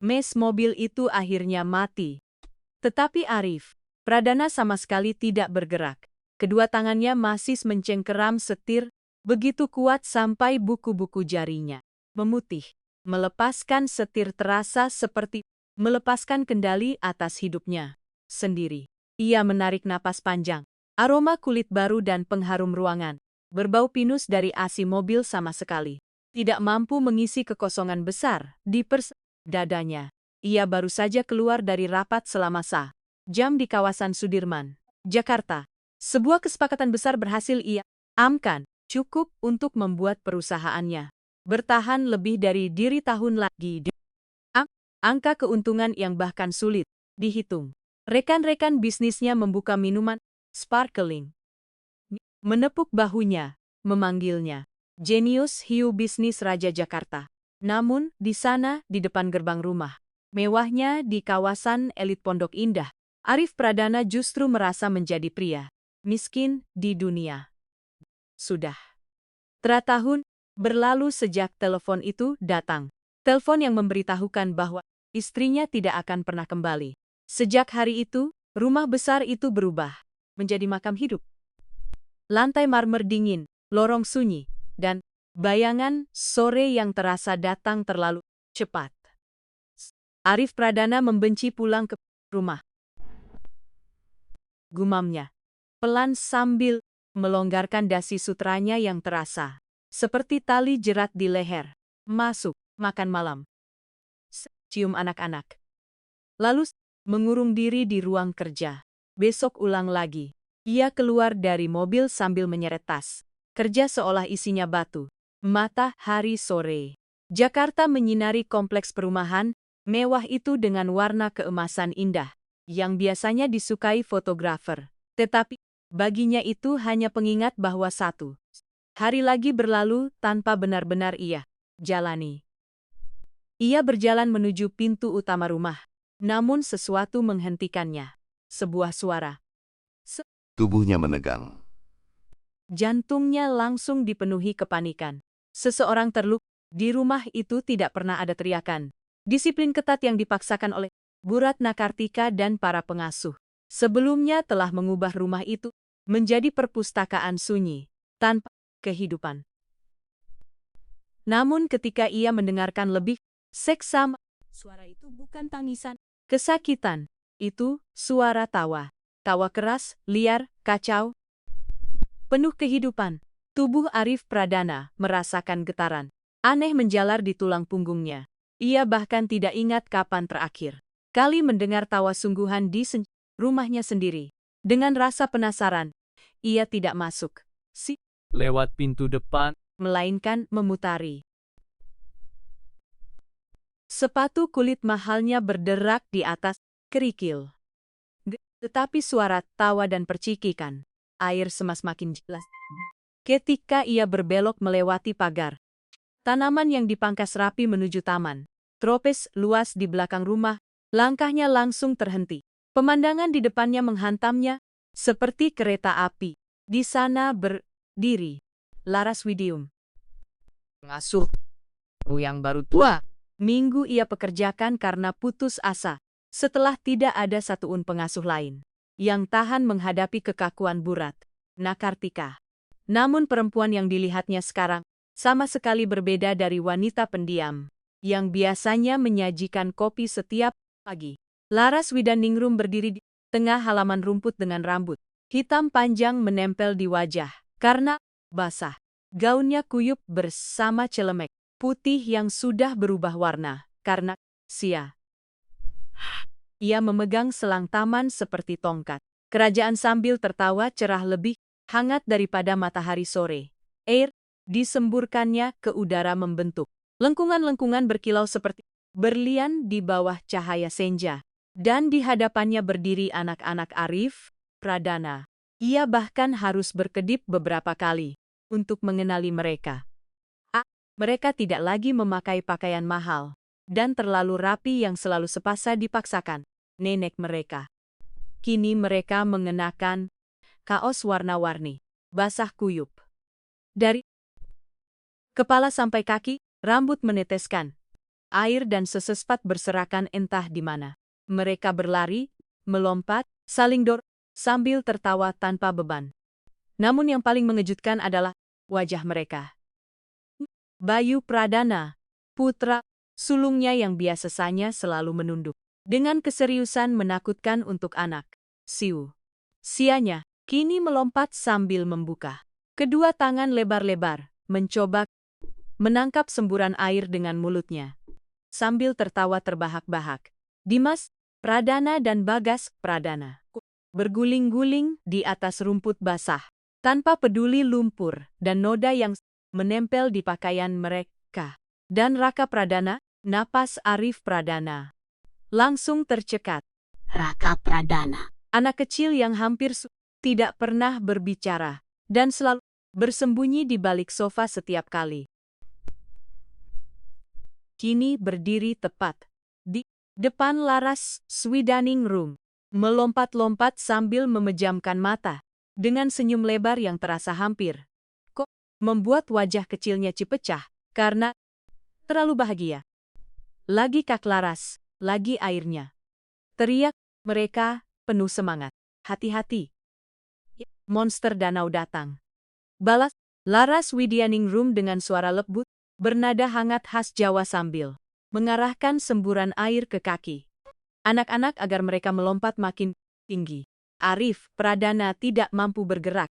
Mes mobil itu akhirnya mati. Tetapi Arif Pradana sama sekali tidak bergerak. Kedua tangannya masih mencengkeram setir, begitu kuat sampai buku-buku jarinya memutih. Melepaskan setir terasa seperti melepaskan kendali atas hidupnya sendiri. Ia menarik napas panjang. Aroma kulit baru dan pengharum ruangan, berbau pinus dari AC mobil sama sekali tidak mampu mengisi kekosongan besar di dadanya. Ia baru saja keluar dari rapat selama jam di kawasan Sudirman, Jakarta. Sebuah kesepakatan besar berhasil ia amkan, cukup untuk membuat perusahaannya bertahan lebih dari diri tahun lagi. Angka keuntungan yang bahkan sulit dihitung. Rekan-rekan bisnisnya membuka minuman sparkling. Menepuk bahunya, memanggilnya jenius hiu bisnis Raja Jakarta. Namun, di sana, di depan gerbang rumah mewahnya di kawasan elit Pondok Indah, Arif Pradana justru merasa menjadi pria miskin di dunia. Sudah tahun berlalu sejak telepon itu datang. Telepon yang memberitahukan bahwa istrinya tidak akan pernah kembali. Sejak hari itu, rumah besar itu berubah menjadi makam hidup. Lantai marmer dingin, lorong sunyi, dan bayangan sore yang terasa datang terlalu cepat. Arif Pradana membenci pulang ke rumah. Gumamnya pelan sambil melonggarkan dasi sutranya yang terasa seperti tali jerat di leher. Masuk, makan malam. Cium anak-anak. Lalu mengurung diri di ruang kerja. Besok ulang lagi. Ia keluar dari mobil sambil menyeret tas kerja seolah isinya batu. Matahari sore. Jakarta menyinari kompleks perumahan mewah itu dengan warna keemasan indah yang biasanya disukai fotografer. Tetapi baginya itu hanya pengingat bahwa satu hari lagi berlalu tanpa benar-benar ia jalani. Ia berjalan menuju pintu utama rumah, namun sesuatu menghentikannya. Sebuah suara. Tubuhnya menegang. Jantungnya langsung dipenuhi kepanikan. Seseorang terluka. Di rumah itu tidak pernah ada teriakan. Disiplin ketat yang dipaksakan oleh Bu Ratna Kartika dan para pengasuh. Sebelumnya telah mengubah rumah itu menjadi perpustakaan sunyi, tanpa kehidupan. Namun ketika ia mendengarkan lebih seksama, suara itu bukan tangisan, kesakitan. Itu suara tawa. Tawa keras, liar, kacau, penuh kehidupan. Tubuh Arif Pradana merasakan getaran aneh menjalar di tulang punggungnya. Ia bahkan tidak ingat kapan terakhir kali mendengar tawa sungguhan di rumahnya sendiri. Dengan rasa penasaran, ia tidak masuk lewat pintu depan, melainkan memutari. Sepatu kulit mahalnya berderak di atas kerikil. Tetapi suara tawa dan percikikan air semakin jelas. Ketika ia berbelok melewati pagar tanaman yang dipangkas rapi menuju taman tropis luas di belakang rumah, langkahnya langsung terhenti. Pemandangan di depannya menghantamnya seperti kereta api. Di sana berdiri Laras Widium, Pengasuh yang baru tua. Minggu ia pekerjakan karena putus asa. Setelah tidak ada satuun pengasuh lain yang tahan menghadapi kekakuan Bu Ratna Kartika. Namun perempuan yang dilihatnya sekarang sama sekali berbeda dari wanita pendiam yang biasanya menyajikan kopi setiap pagi. Laras Widaningrum berdiri di tengah halaman rumput dengan rambut hitam panjang menempel di wajah karena basah. Gaunnya kuyup bersama celemek putih yang sudah berubah warna karena sia. Ia memegang selang taman seperti tongkat kerajaan sambil tertawa cerah lebih hangat daripada matahari sore. Air disemburkannya ke udara membentuk lengkungan-lengkungan berkilau seperti berlian di bawah cahaya senja. Dan di hadapannya berdiri anak-anak Arif Pradana. Ia bahkan harus berkedip beberapa kali untuk mengenali mereka. Mereka tidak lagi memakai pakaian mahal dan terlalu rapi yang selalu sepasa dipaksakan nenek mereka. Kini mereka mengenakan kaos warna-warni, basah kuyup. Dari kepala sampai kaki, rambut meneteskan air dan sesespat berserakan entah di mana. Mereka berlari, melompat, saling dorong, sambil tertawa tanpa beban. Namun yang paling mengejutkan adalah wajah mereka. Bayu Pradana, putra sulungnya yang biasanya selalu menunduk, dengan keseriusan menakutkan untuk anak. Sianya kini melompat sambil membuka kedua tangan lebar-lebar, mencoba menangkap semburan air dengan mulutnya. Sambil tertawa terbahak-bahak, Dimas Pradana dan Bagas Pradana berguling-guling di atas rumput basah, tanpa peduli lumpur dan noda yang menempel di pakaian mereka. Dan Raka Pradana, napas Arif Pradana langsung tercekat. Raka Pradana. Anak kecil yang hampir tidak pernah berbicara dan selalu bersembunyi di balik sofa setiap kali. Kini berdiri tepat di depan laras Swidaning Room, melompat-lompat sambil memejamkan mata, dengan senyum lebar yang terasa hampir membuat wajah kecilnya cipecah karena terlalu bahagia. Lagi Kak Laras, lagi airnya. Teriak mereka penuh semangat. Hati-hati. Monster danau datang. Balas Laras Swidaning Room dengan suara lembut, bernada hangat khas Jawa sambil mengarahkan semburan air ke kaki anak-anak agar mereka melompat makin tinggi. Arif Pradana tidak mampu bergerak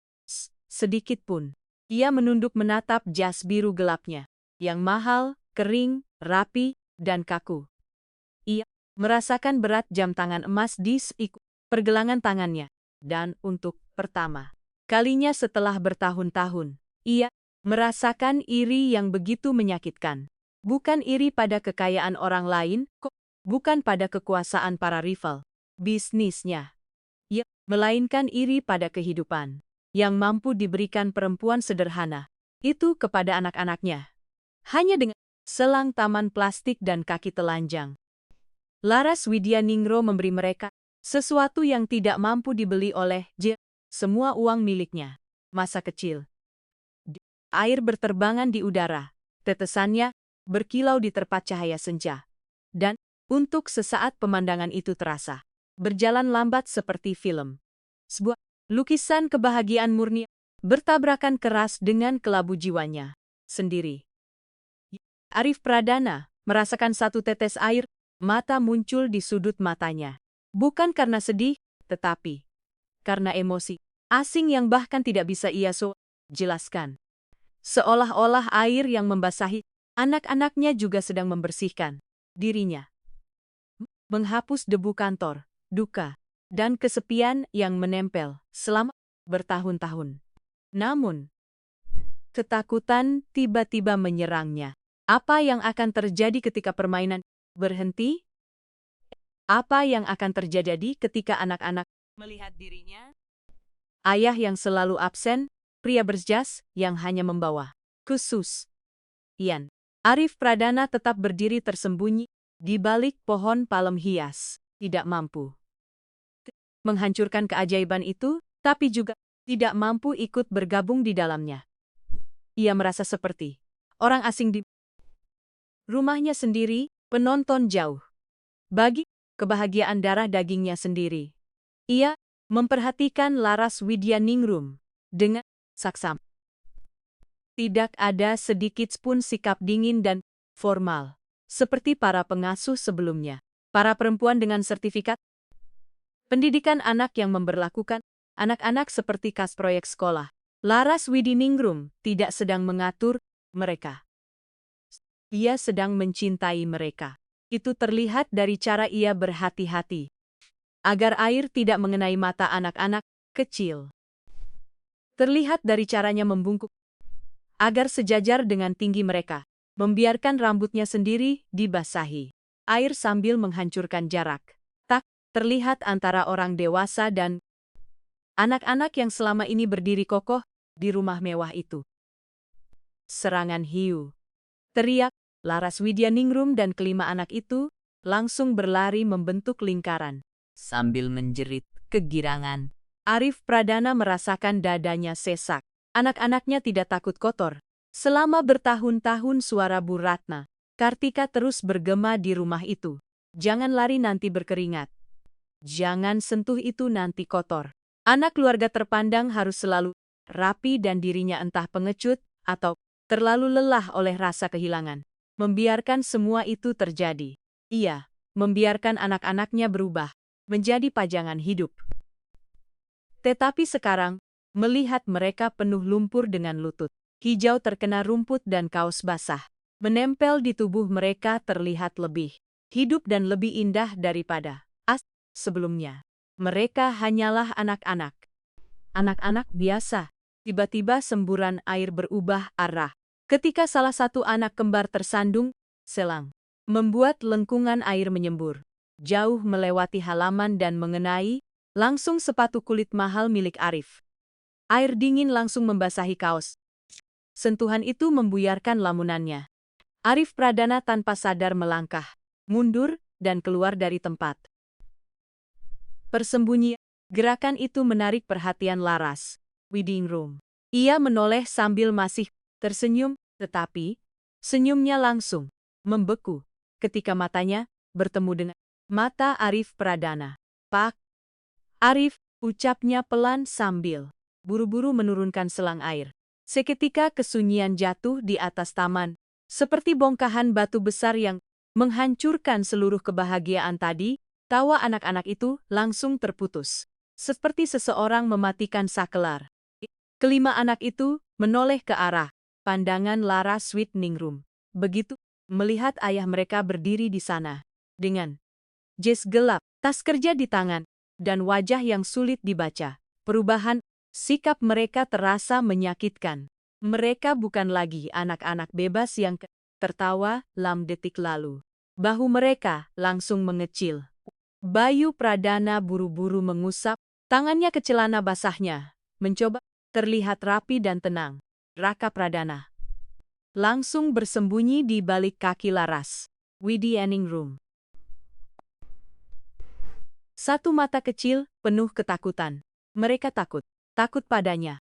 sedikit pun. Ia menunduk menatap jas biru gelapnya, yang mahal, kering, rapi, dan kaku. Ia merasakan berat jam tangan emas di pergelangan tangannya, dan untuk pertama kalinya setelah bertahun-tahun, ia merasakan iri yang begitu menyakitkan. Bukan iri pada kekayaan orang lain, bukan pada kekuasaan para rival bisnisnya, melainkan iri pada kehidupan yang mampu diberikan perempuan sederhana itu kepada anak-anaknya. Hanya dengan selang taman plastik dan kaki telanjang. Laras Swidaningro memberi mereka sesuatu yang tidak mampu dibeli oleh semua uang miliknya. Masa kecil. Air berterbangan di udara, tetesannya berkilau di terpat cahaya senja. Dan untuk sesaat pemandangan itu terasa berjalan lambat seperti film. Sebuah lukisan kebahagiaan murni bertabrakan keras dengan kelabu jiwanya sendiri. Arif Pradana merasakan satu tetes air mata muncul di sudut matanya. Bukan karena sedih, tetapi karena emosi asing yang bahkan tidak bisa ia jelaskan. Seolah-olah air yang membasahi anak-anaknya juga sedang membersihkan dirinya. Menghapus debu kantor, duka, dan kesepian yang menempel selama bertahun-tahun. Namun, ketakutan tiba-tiba menyerangnya. Apa yang akan terjadi ketika permainan berhenti? Apa yang akan terjadi ketika anak-anak melihat dirinya? Ayah yang selalu absen, pria berjas yang hanya membawa khusus. Ian. Arif Pradana tetap berdiri tersembunyi di balik pohon palem hias, tidak mampu menghancurkan keajaiban itu, tapi juga tidak mampu ikut bergabung di dalamnya. Ia merasa seperti orang asing di rumahnya sendiri, penonton jauh. Bagi kebahagiaan darah dagingnya sendiri. Ia memperhatikan Laras Swidaningrum dengan saksam. Tidak ada sedikit pun sikap dingin dan formal, seperti para pengasuh sebelumnya. Para perempuan dengan sertifikat pendidikan anak yang memberlakukan anak-anak seperti kas proyek sekolah. Laras Swidaningrum tidak sedang mengatur mereka. Ia sedang mencintai mereka. Itu terlihat dari cara ia berhati-hati agar air tidak mengenai mata anak-anak kecil. Terlihat dari caranya membungkuk agar sejajar dengan tinggi mereka, membiarkan rambutnya sendiri dibasahi air sambil menghancurkan jarak. Tak terlihat antara orang dewasa dan anak-anak yang selama ini berdiri kokoh di rumah mewah itu. Serangan hiu. Teriak Laras Swidaningrum dan kelima anak itu langsung berlari membentuk lingkaran. Sambil menjerit kegirangan, Arif Pradana merasakan dadanya sesak. Anak-anaknya tidak takut kotor. Selama bertahun-tahun suara Bu Ratna Kartika terus bergema di rumah itu. Jangan lari nanti berkeringat. Jangan sentuh itu nanti kotor. Anak keluarga terpandang harus selalu rapi dan dirinya entah pengecut atau terlalu lelah oleh rasa kehilangan. Membiarkan semua itu terjadi. Ia membiarkan anak-anaknya berubah menjadi pajangan hidup. Tetapi sekarang, melihat mereka penuh lumpur dengan lutut hijau terkena rumput dan kaos basah, menempel di tubuh mereka terlihat lebih hidup dan lebih indah daripada sebelumnya. Mereka hanyalah anak-anak. Anak-anak biasa. Tiba-tiba semburan air berubah arah. Ketika salah satu anak kembar tersandung, selang, membuat lengkungan air menyembur jauh melewati halaman dan mengenai langsung sepatu kulit mahal milik Arif. Air dingin langsung membasahi kaos. Sentuhan itu membuyarkan lamunannya. Arif Pradana tanpa sadar melangkah, mundur, dan keluar dari tempat. Persembunyian, gerakan itu menarik perhatian Laras. Wedding room. Ia menoleh sambil masih tersenyum, tetapi senyumnya langsung membeku ketika matanya bertemu dengan mata Arif Pradana. Pak Arif, ucapnya pelan sambil buru-buru menurunkan selang air. Seketika kesunyian jatuh di atas taman, seperti bongkahan batu besar yang menghancurkan seluruh kebahagiaan tadi. Tawa anak-anak itu langsung terputus, seperti seseorang mematikan sakelar. Kelima anak itu menoleh ke arah pandangan Laras Wedding Room. Begitu melihat ayah mereka berdiri di sana, dengan jas gelap, tas kerja di tangan, dan wajah yang sulit dibaca. Perubahan sikap mereka terasa menyakitkan. Mereka bukan lagi anak-anak bebas yang tertawa lam detik lalu. Bahu mereka langsung mengecil. Bayu Pradana buru-buru mengusap tangannya ke celana basahnya, mencoba terlihat rapi dan tenang. Raka Pradana langsung bersembunyi di balik kaki Laras. Wedding room. Satu mata kecil penuh ketakutan. Mereka takut padanya.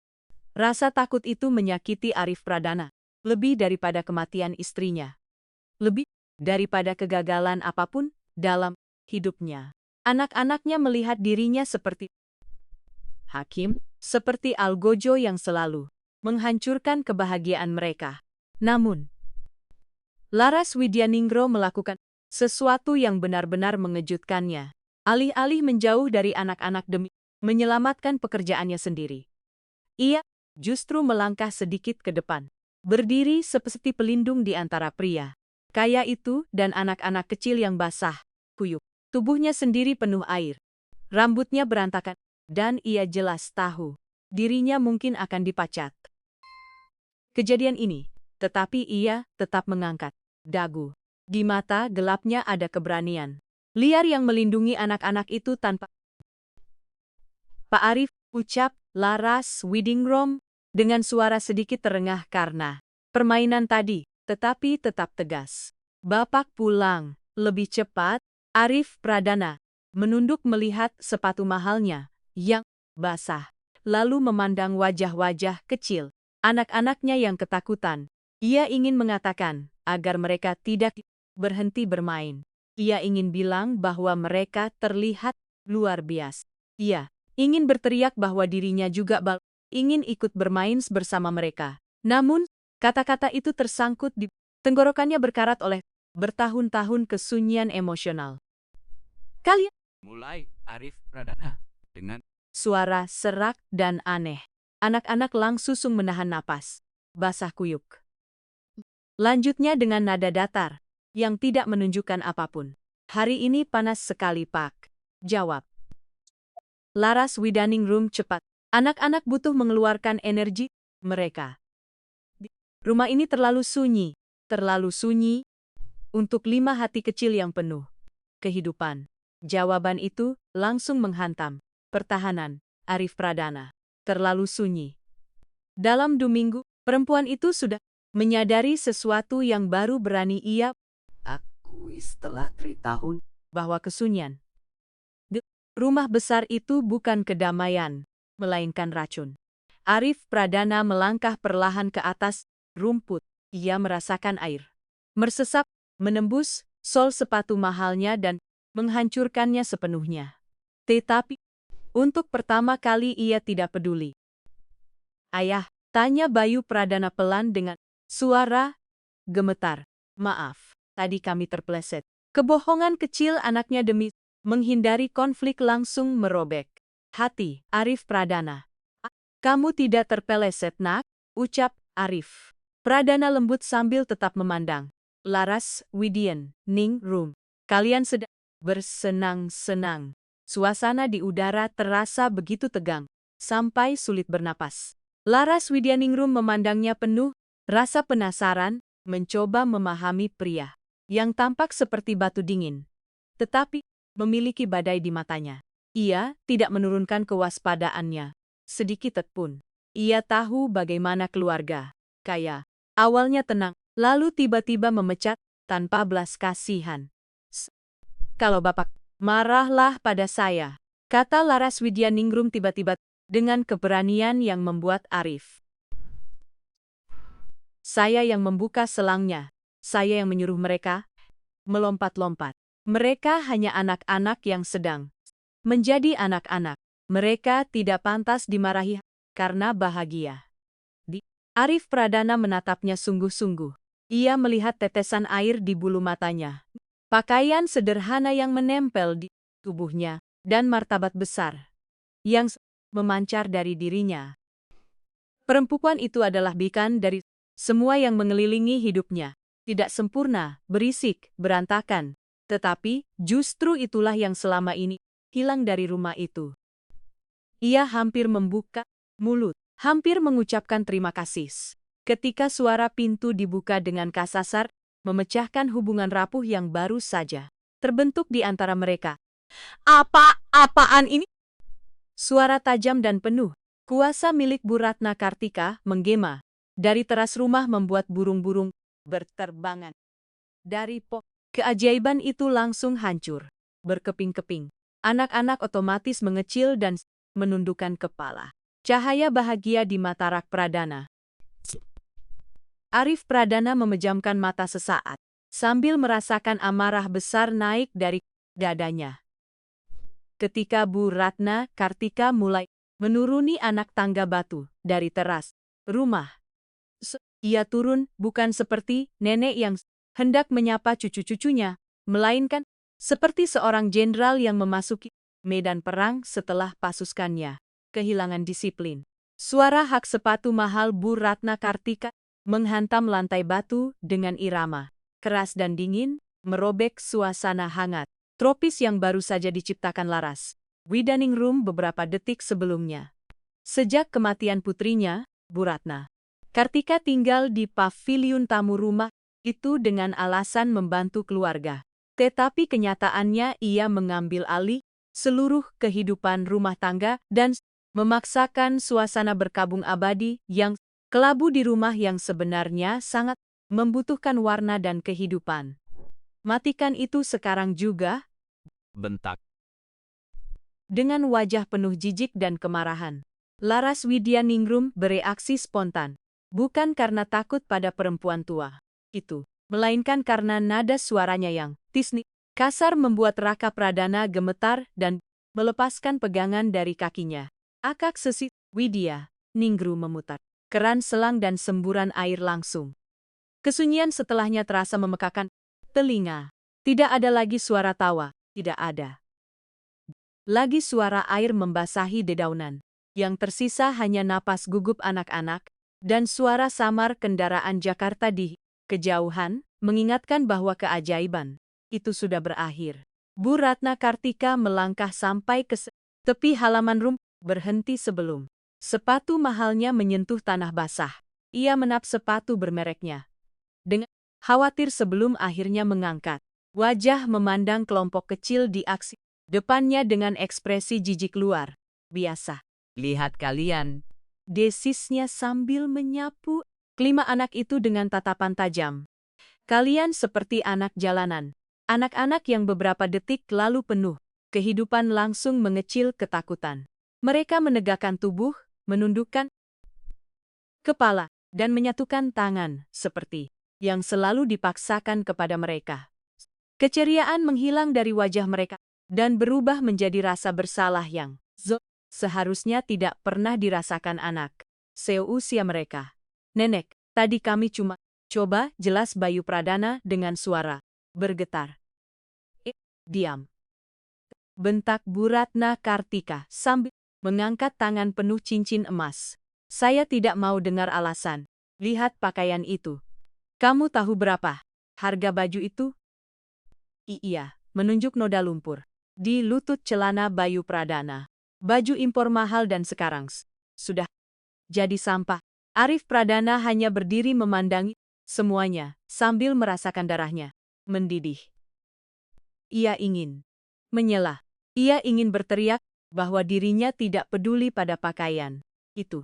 Rasa takut itu menyakiti Arif Pradana, lebih daripada kematian istrinya. Lebih daripada kegagalan apapun dalam hidupnya. Anak-anaknya melihat dirinya seperti hakim, seperti algojo yang selalu menghancurkan kebahagiaan mereka. Namun, Laras Widyaningro melakukan sesuatu yang benar-benar mengejutkannya. Alih-alih menjauh dari anak-anak demi menyelamatkan pekerjaannya sendiri, ia justru melangkah sedikit ke depan, berdiri seperti pelindung di antara pria kaya itu dan anak-anak kecil yang basah, kuyup. Tubuhnya sendiri penuh air, rambutnya berantakan, dan ia jelas tahu dirinya mungkin akan dipacat. Kejadian ini, tetapi ia tetap mengangkat dagu. Di mata gelapnya ada keberanian liar yang melindungi anak-anak itu tanpa. Pak Arif, ucap Laras Wedding Room dengan suara sedikit terengah karena permainan tadi, tetapi tetap tegas. Bapak pulang lebih cepat. Arif Pradana menunduk melihat sepatu mahalnya yang basah, lalu memandang wajah-wajah kecil anak-anaknya yang ketakutan. Ia ingin mengatakan agar mereka tidak berhenti bermain. Ia ingin bilang bahwa mereka terlihat luar biasa. Ia ingin berteriak bahwa dirinya juga ingin ikut bermain bersama mereka. Namun, kata-kata itu tersangkut di tenggorokannya berkarat oleh bertahun-tahun kesunyian emosional. Kalian Mulai, Arif Pradana, dengan suara serak dan aneh. Anak-anak langsung menahan napas, basah kuyuk. Lanjutnya dengan nada datar, yang tidak menunjukkan apapun. Hari ini panas sekali, Pak. Jawab Laras Wedding Room cepat. Anak-anak butuh mengeluarkan energi mereka. Rumah ini terlalu sunyi untuk 5 hati kecil yang penuh kehidupan. Jawaban itu langsung menghantam pertahanan Arif Pradana. Terlalu sunyi. Dalam 2 minggu, perempuan itu sudah menyadari sesuatu yang baru berani ia akui setelah 3 tahun. bahwa kesunyian rumah besar itu bukan kedamaian, melainkan racun. Arif Pradana melangkah perlahan ke atas rumput. Ia merasakan air mersesap menembus sol sepatu mahalnya dan menghancurkannya sepenuhnya. Tetapi, untuk pertama kali ia tidak peduli. "Ayah," tanya Bayu Pradana pelan dengan suara gemetar. "Maaf, tadi kami terpeleset." Kebohongan kecil anaknya demi menghindari konflik langsung merobek hati Arif Pradana. "Kamu tidak terpeleset, nak," ucap Arif Pradana lembut sambil tetap memandang. "Laras, Widyan, Ningrum, kalian sedang bersenang-senang." Suasana di udara terasa begitu tegang, sampai sulit bernapas. Laras Widyaningrum memandangnya penuh rasa penasaran, mencoba memahami pria yang tampak seperti batu dingin, tetapi memiliki badai di matanya. Ia tidak menurunkan kewaspadaannya sedikit pun. Ia tahu bagaimana keluarga kaya awalnya tenang, lalu tiba-tiba memecat tanpa belas kasihan. "Kalau Bapak marahlah pada saya," kata Laras Widyaningrum tiba-tiba dengan keberanian yang membuat Arif. "Saya yang membuka selangnya, saya yang menyuruh mereka melompat-lompat. Mereka hanya anak-anak yang sedang menjadi anak-anak. Mereka tidak pantas dimarahi karena bahagia." Arif Pradana menatapnya sungguh-sungguh. Ia melihat tetesan air di bulu matanya, pakaian sederhana yang menempel di tubuhnya, dan martabat besar yang memancar dari dirinya. Perempuan itu adalah bikan dari semua yang mengelilingi hidupnya. Tidak sempurna, berisik, berantakan. Tetapi, justru itulah yang selama ini hilang dari rumah itu. Ia hampir membuka mulut, hampir mengucapkan terima kasih, ketika suara pintu dibuka dengan kasar, memecahkan hubungan rapuh yang baru saja terbentuk di antara mereka. "Apa-apaan ini?" Suara tajam dan penuh kuasa milik Bu Ratna Kartika menggema dari teras rumah membuat burung-burung berterbangan dari pohon. Keajaiban itu langsung hancur, berkeping-keping. Anak-anak otomatis mengecil dan menundukkan kepala. Cahaya bahagia di mata Rak Pradana. Arif Pradana memejamkan mata sesaat, sambil merasakan amarah besar naik dari dadanya. Ketika Bu Ratna Kartika mulai menuruni anak tangga batu dari teras rumah, ia turun bukan seperti nenek yang hendak menyapa cucu-cucunya, melainkan seperti seorang jenderal yang memasuki medan perang setelah pasukannya kehilangan disiplin. Suara hak sepatu mahal Bu Ratna Kartika menghantam lantai batu dengan irama keras dan dingin, merobek suasana hangat tropis yang baru saja diciptakan Laras Widyaningrum beberapa detik sebelumnya. Sejak kematian putrinya, Bu Ratna Kartika tinggal di paviliun tamu rumah itu dengan alasan membantu keluarga. Tetapi kenyataannya ia mengambil alih seluruh kehidupan rumah tangga dan memaksakan suasana berkabung abadi yang kelabu di rumah yang sebenarnya sangat membutuhkan warna dan kehidupan. "Matikan itu sekarang juga," bentak. Dengan wajah penuh jijik dan kemarahan, Laras Widyaningrum bereaksi spontan, bukan karena takut pada perempuan tua itu, melainkan karena nada suaranya yang tisnik, kasar membuat Raka Pradana gemetar dan melepaskan pegangan dari kakinya. Akak sesi Widyaningrum memutar keran selang dan semburan air langsung. Kesunyian setelahnya terasa memekakan telinga. Tidak ada lagi suara tawa, tidak ada lagi suara air membasahi dedaunan. Yang tersisa hanya napas gugup anak-anak dan suara samar kendaraan Jakarta di kejauhan, mengingatkan bahwa keajaiban itu sudah berakhir. Bu Ratna Kartika melangkah sampai ke tepi halaman rumah, berhenti sebelum sepatu mahalnya menyentuh tanah basah. Ia menap sepatu bermereknya dengan khawatir sebelum akhirnya mengangkat wajah memandang kelompok kecil di aksi depannya dengan ekspresi jijik luar biasa. Lihat kalian, Desisnya sambil menyapu kelima anak itu dengan tatapan tajam. "Kalian seperti anak jalanan. Anak-anak yang beberapa detik lalu penuh kehidupan langsung mengecil ketakutan. Mereka menegakkan tubuh, menundukkan kepala, dan menyatukan tangan seperti yang selalu dipaksakan kepada mereka. Keceriaan menghilang dari wajah mereka dan berubah menjadi rasa bersalah yang seharusnya tidak pernah dirasakan anak seusia mereka. Nenek, tadi kami cuma coba, jelas Bayu Pradana dengan suara bergetar. Diam, bentak Bu Ratna Kartika sambil mengangkat tangan penuh cincin emas. Saya tidak mau dengar alasan. Lihat pakaian itu. Kamu tahu berapa harga baju itu? Iya, menunjuk noda lumpur di lutut celana Bayu Pradana. Baju impor mahal dan sekarang sudah jadi sampah. Arif Pradana hanya berdiri memandangi semuanya sambil merasakan darahnya mendidih. Ia ingin menyela. Ia ingin berteriak bahwa dirinya tidak peduli pada pakaian itu.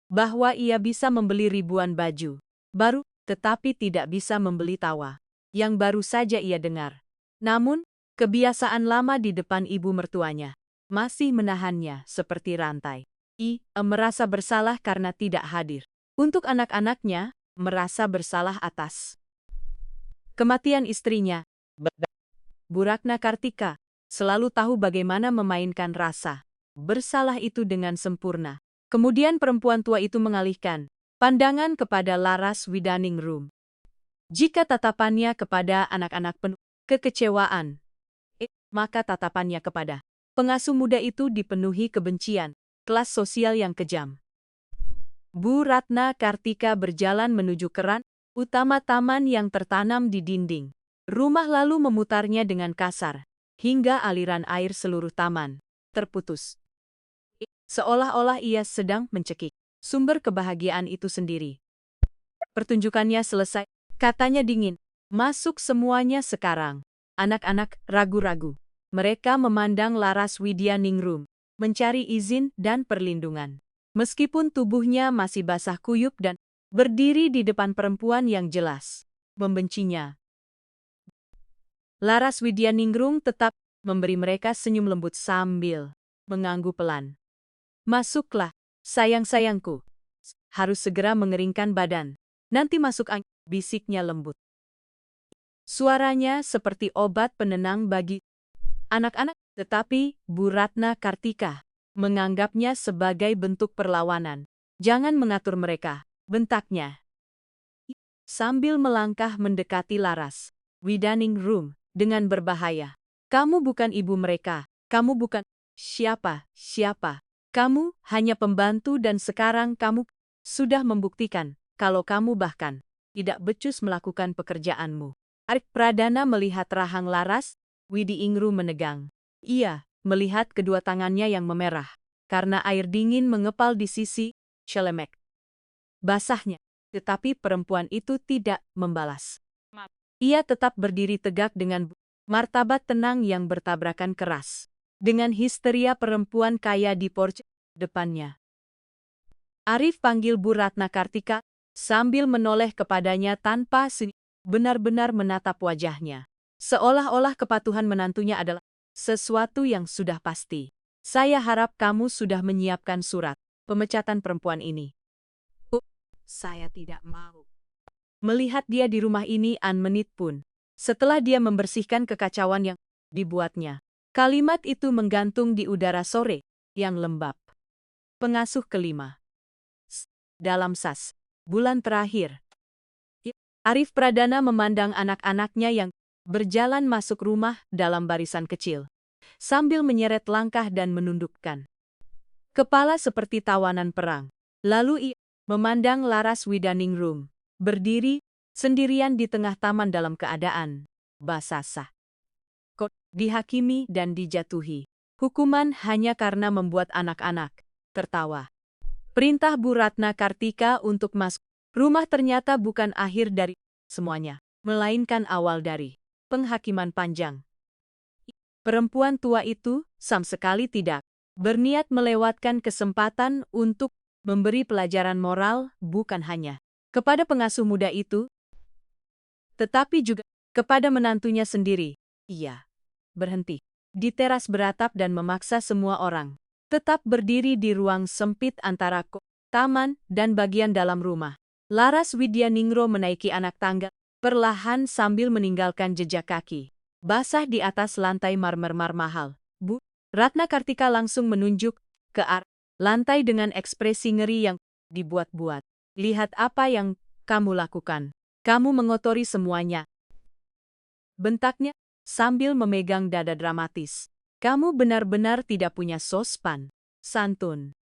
Bahwa ia bisa membeli ribuan baju baru, tetapi tidak bisa membeli tawa yang baru saja ia dengar. Namun, kebiasaan lama di depan ibu mertuanya masih menahannya seperti rantai. Ia merasa bersalah karena tidak hadir. Untuk anak-anaknya, merasa bersalah atas kematian istrinya. Bu Ratna Kartika selalu tahu bagaimana memainkan rasa bersalah itu dengan sempurna. Kemudian perempuan tua itu mengalihkan pandangan kepada Laras Widaningrum. Jika tatapannya kepada anak-anak penuh kekecewaan, maka tatapannya kepada pengasuh muda itu dipenuhi kebencian, kelas sosial yang kejam. Bu Ratna Kartika berjalan menuju keran utama taman yang tertanam di dinding rumah lalu memutarnya dengan kasar, hingga aliran air seluruh taman terputus. Seolah-olah ia sedang mencekik sumber kebahagiaan itu sendiri. Pertunjukannya selesai, katanya dingin. Masuk semuanya sekarang. Anak-anak ragu-ragu. Mereka memandang Laras Widaningrum, mencari izin dan perlindungan. Meskipun tubuhnya masih basah kuyup dan berdiri di depan perempuan yang jelas membencinya. Laras Widaningrum tetap memberi mereka senyum lembut sambil mengangguk pelan. Masuklah, sayang-sayangku. Harus segera mengeringkan badan. Nanti masuk angin, bisiknya lembut. Suaranya seperti obat penenang bagi anak-anak, tetapi Bu Ratna Kartika menganggapnya sebagai bentuk perlawanan. Jangan mengatur mereka, bentaknya. Sambil melangkah mendekati Laras Widaningrum dengan berbahaya. Kamu bukan ibu mereka, kamu bukan siapa. Kamu hanya pembantu dan sekarang kamu sudah membuktikan kalau kamu bahkan tidak becus melakukan pekerjaanmu. Arif Pradana melihat rahang Laras Widaningrum menegang. Ia melihat kedua tangannya yang memerah karena air dingin mengepal di sisi celemek basahnya. Tetapi perempuan itu tidak membalas. Ia tetap berdiri tegak dengan martabat tenang yang bertabrakan keras dengan histeria perempuan kaya di porch depannya. Arif panggil Bu Ratna Kartika sambil menoleh kepadanya tanpa benar-benar menatap wajahnya. Seolah-olah kepatuhan menantunya adalah sesuatu yang sudah pasti. Saya harap kamu sudah menyiapkan surat pemecatan perempuan ini. Saya tidak mau melihat dia di rumah ini menit pun. Setelah dia membersihkan kekacauan yang dibuatnya. Kalimat itu menggantung di udara sore yang lembab. Pengasuh kelima. Dalam bulan terakhir. Arif Pradana memandang anak-anaknya yang berjalan masuk rumah dalam barisan kecil, sambil menyeret langkah dan menundukkan kepala seperti tawanan perang. Lalu ia memandang Laras Widaningrum, berdiri sendirian di tengah taman dalam keadaan basah. Dihakimi dan dijatuhi hukuman hanya karena membuat anak-anak tertawa. Perintah Bu Ratna Kartika untuk masuk rumah ternyata bukan akhir dari semuanya, melainkan awal dari penghakiman panjang. Perempuan tua itu sama sekali tidak berniat melewatkan kesempatan untuk memberi pelajaran moral bukan hanya kepada pengasuh muda itu, tetapi juga kepada menantunya sendiri. Ia berhenti di teras beratap dan memaksa semua orang tetap berdiri di ruang sempit antara taman dan bagian dalam rumah. Laras Widyaningro menaiki anak tangga, perlahan sambil meninggalkan jejak kaki basah di atas lantai marmer mahal. Bu Ratna Kartika langsung menunjuk ke arah lantai dengan ekspresi ngeri yang dibuat-buat. Lihat apa yang kamu lakukan. Kamu mengotori semuanya. Bentaknya sambil memegang dada dramatis. Kamu benar-benar tidak punya sopan santun.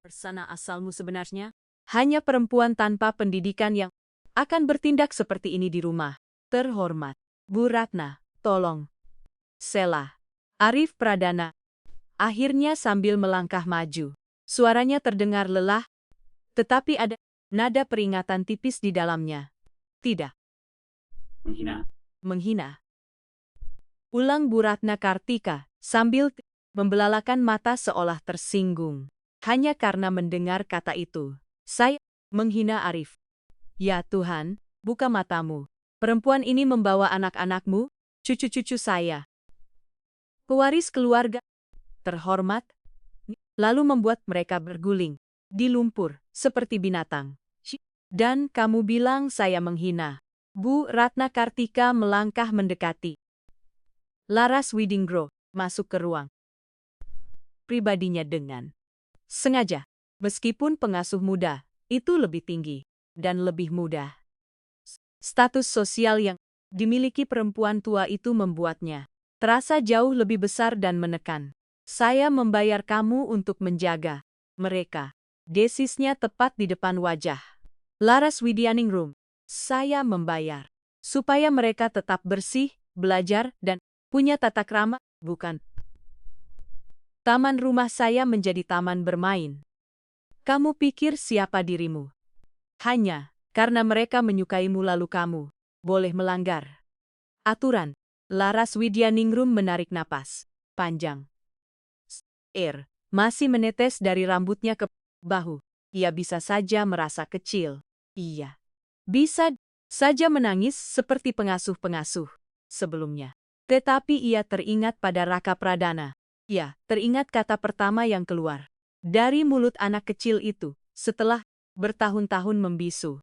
Persana asalmu sebenarnya hanya perempuan tanpa pendidikan yang akan bertindak seperti ini di rumah. Terhormat, Bu Ratna, tolong. Selah. Arif Pradana akhirnya sambil melangkah maju. Suaranya terdengar lelah, tetapi ada nada peringatan tipis di dalamnya. Tidak. Menghina. Ulang Bu Ratna Kartika sambil membelalakan mata seolah tersinggung. Hanya karena mendengar kata itu. Saya menghina Arif. Ya Tuhan, buka matamu. Perempuan ini membawa anak-anakmu, cucu-cucu saya. Pewaris keluarga terhormat, lalu membuat mereka berguling di lumpur seperti binatang. Dan kamu bilang saya menghina. Bu Ratna Kartika melangkah mendekati Laras Widyaningro, masuk ke ruang pribadinya dengan sengaja. Meskipun pengasuh muda itu lebih tinggi dan lebih mudah. Status sosial yang dimiliki perempuan tua itu membuatnya terasa jauh lebih besar dan menekan. Saya membayar kamu untuk menjaga mereka. Desisnya tepat di depan wajah Laras Widyaningro. Saya membayar supaya mereka tetap bersih, belajar, dan punya tata krama, bukan. Taman rumah saya menjadi taman bermain. Kamu pikir siapa dirimu? Hanya karena mereka menyukaimu lalu kamu boleh melanggar aturan. Laras Widyaningro menarik napas panjang. Air masih menetes dari rambutnya ke bahu. Ia bisa saja merasa kecil. Iya. Bisa saja menangis seperti pengasuh-pengasuh sebelumnya. Tetapi ia teringat pada Raka Pradana. Ia teringat kata pertama yang keluar dari mulut anak kecil itu setelah bertahun-tahun membisu.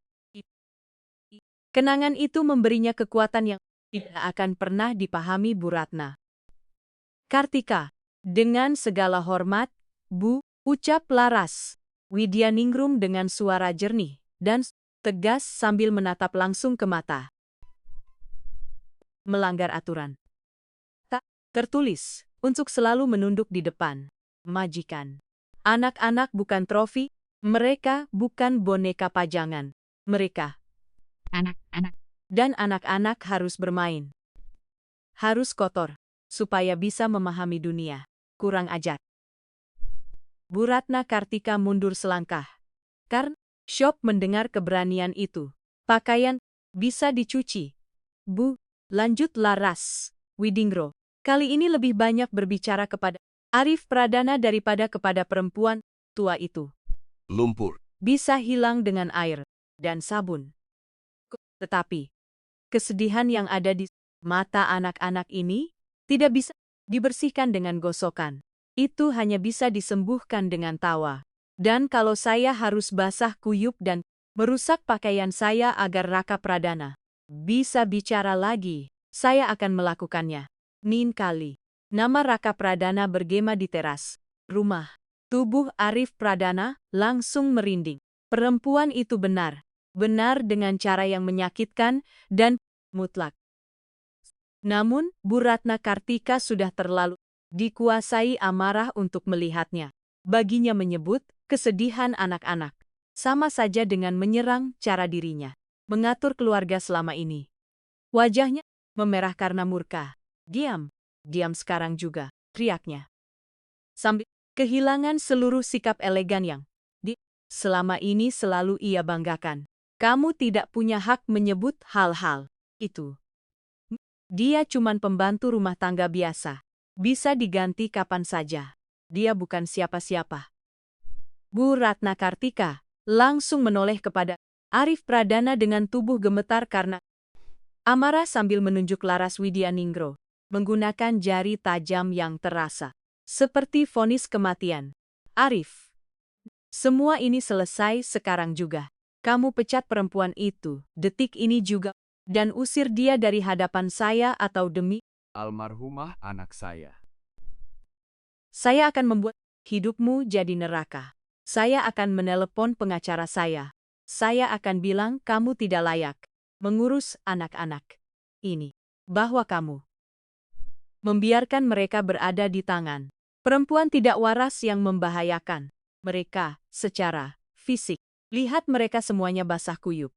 Kenangan itu memberinya kekuatan yang tidak akan pernah dipahami Bu Ratna Kartika. Dengan segala hormat, Bu, ucap Laras Widyaningro dengan suara jernih dan tegas sambil menatap langsung ke mata. Melanggar aturan. Tak tertulis untuk selalu menunduk di depan majikan. Anak-anak bukan trofi, mereka bukan boneka pajangan. Mereka Anak-anak. dan anak-anak harus bermain. Harus kotor, supaya bisa memahami dunia. Kurang ajar. Bu Ratna Kartika mundur selangkah. Karena syok mendengar keberanian itu. Pakaian bisa dicuci. Bu, lanjut Laras Widyaningro. Kali ini lebih banyak berbicara kepada Arif Pradana daripada kepada perempuan tua itu. Lumpur. Bisa hilang dengan air dan sabun. Tetapi, kesedihan yang ada di mata anak-anak ini tidak bisa dibersihkan dengan gosokan. Itu hanya bisa disembuhkan dengan tawa. Dan kalau saya harus basah kuyup dan merusak pakaian saya agar Raka Pradana bisa bicara lagi, saya akan melakukannya. Nin kali. Nama Raka Pradana bergema di teras rumah. Tubuh Arif Pradana langsung merinding. Perempuan itu benar dengan cara yang menyakitkan dan mutlak. Namun, Bu Ratna Kartika sudah terlalu dikuasai amarah untuk melihatnya. Baginya menyebut kesedihan anak-anak sama saja dengan menyerang cara dirinya mengatur keluarga selama ini. Wajahnya memerah karena murka. Diam sekarang juga, teriaknya. Sambil kehilangan seluruh sikap elegan yang selama ini selalu ia banggakan. Kamu tidak punya hak menyebut hal-hal itu. Dia cuman pembantu rumah tangga biasa. Bisa diganti kapan saja. Dia bukan siapa-siapa. Bu Ratna Kartika langsung menoleh kepada Arif Pradana dengan tubuh gemetar karena amarah sambil menunjuk Laras Widyaningro. Menggunakan jari tajam yang terasa seperti vonis kematian. Arif, semua ini selesai sekarang juga. Kamu pecat perempuan itu, detik ini juga, dan usir dia dari hadapan saya atau demi Almarhumah anak saya. saya akan membuat hidupmu jadi neraka. Saya akan menelepon pengacara saya. Saya akan bilang kamu tidak layak mengurus anak-anak ini. Bahwa kamu membiarkan mereka berada di tangan perempuan tidak waras yang membahayakan mereka secara fisik. Lihat mereka semuanya basah kuyup.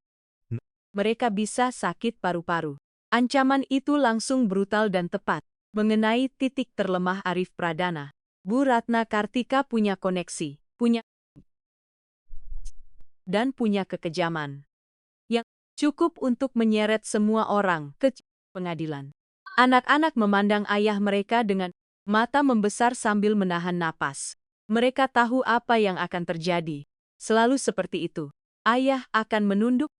Mereka bisa sakit paru-paru. Ancaman itu langsung brutal dan tepat mengenai titik terlemah Arif Pradana. Bu Ratna Kartika punya koneksi, punya kekejaman yang cukup untuk menyeret semua orang ke pengadilan. Anak-anak memandang ayah mereka dengan mata membesar sambil menahan napas. Mereka tahu apa yang akan terjadi. Selalu seperti itu. Ayah akan menunduk,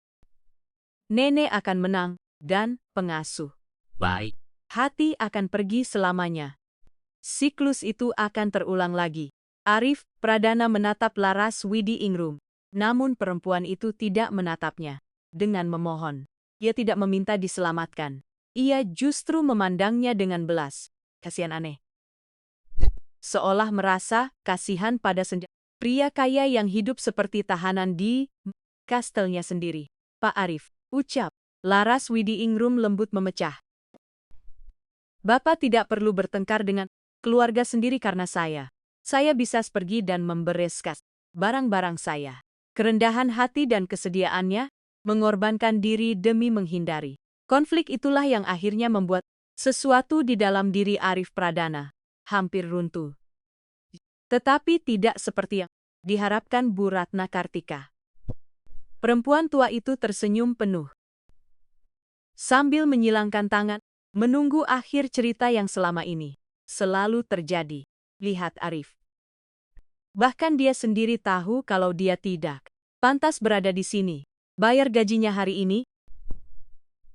nenek akan menang, dan pengasuh Baik. hati akan pergi selamanya. Siklus itu akan terulang lagi. Arif Pradana menatap Laras Widi Ingrum. Namun perempuan itu tidak menatapnya. Dengan memohon. Ia tidak meminta diselamatkan. Ia justru memandangnya dengan belas. Kasihan aneh. Seolah merasa kasihan pada pria kaya yang hidup seperti tahanan di kastelnya sendiri. Pak Arif, ucap Laras Widi Ingrum lembut memecah. Bapak tidak perlu bertengkar dengan keluarga sendiri karena saya. Saya bisa pergi dan membereskan barang-barang saya. Kerendahan hati dan kesediaannya mengorbankan diri demi menghindari konflik itulah yang akhirnya membuat sesuatu di dalam diri Arif Pradana hampir runtuh. Tetapi tidak seperti yang diharapkan Bu Ratna Kartika. Perempuan tua itu tersenyum penuh. Sambil menyilangkan tangan, menunggu akhir cerita yang selama ini selalu terjadi. Lihat Arif. Bahkan dia sendiri tahu kalau dia tidak pantas berada di sini. Bayar gajinya hari ini.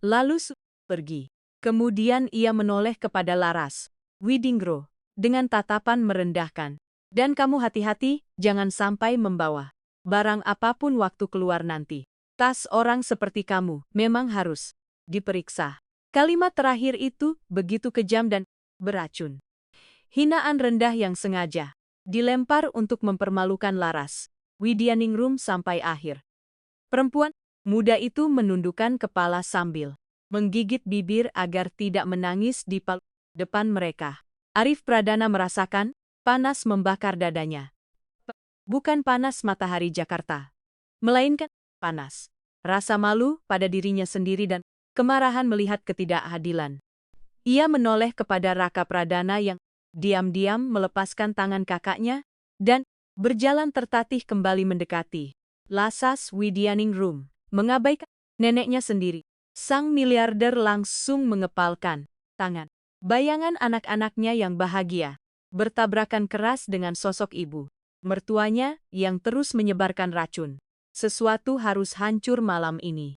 Lalu pergi. Kemudian ia menoleh kepada Laras Widingro dengan tatapan merendahkan. Dan kamu hati-hati, jangan sampai membawa barang apapun waktu keluar nanti. Tas orang seperti kamu memang harus diperiksa. Kalimat terakhir itu begitu kejam dan beracun. Hinaan rendah yang sengaja dilempar untuk mempermalukan Laras Widianingrum sampai akhir. Perempuan muda itu menundukkan kepala sambil menggigit bibir agar tidak menangis di depan mereka. Arif Pradana merasakan panas membakar dadanya. Bukan panas matahari Jakarta, melainkan panas rasa malu pada dirinya sendiri dan kemarahan melihat ketidakadilan. Ia menoleh kepada Raka Pradana yang diam-diam melepaskan tangan kakaknya dan berjalan tertatih kembali mendekati Lasas Widianingrum, mengabaikan neneknya sendiri. Sang miliarder langsung mengepalkan tangan. Bayangan anak-anaknya yang bahagia bertabrakan keras dengan sosok ibu mertuanya yang terus menyebarkan racun. Sesuatu harus hancur malam ini.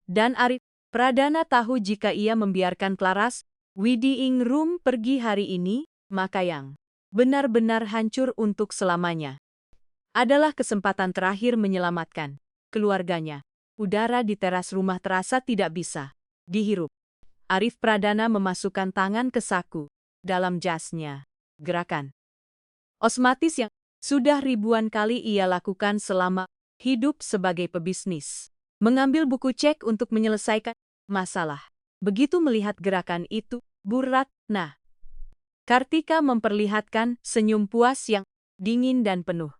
Dan Arif Pradana tahu jika ia membiarkan Laras Widiingrum pergi hari ini, maka yang benar-benar hancur untuk selamanya adalah kesempatan terakhir menyelamatkan keluarganya. Udara di teras rumah terasa tidak bisa dihirup. Arif Pradana memasukkan tangan ke saku dalam jasnya. Gerakan osmatis yang sudah ribuan kali ia lakukan selama hidup sebagai pebisnis. Mengambil buku cek untuk menyelesaikan masalah. Begitu melihat gerakan itu, Bu Ratna Kartika memperlihatkan senyum puas yang dingin dan penuh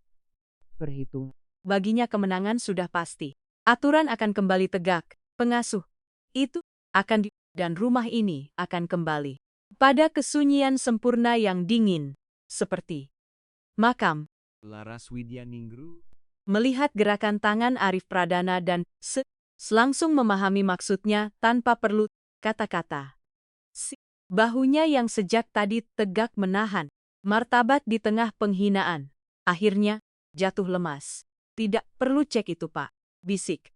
perhitungan. Baginya kemenangan sudah pasti. Aturan akan kembali tegak. Pengasuh itu akan dan rumah ini akan kembali pada kesunyian sempurna yang dingin, seperti makam. Laras Widianingrum. Melihat gerakan tangan Arif Pradana dan langsung memahami maksudnya tanpa perlu kata-kata. Bahunya yang sejak tadi tegak menahan martabat di tengah penghinaan. Akhirnya jatuh lemas. Tidak perlu cek itu, Pak. Bisik.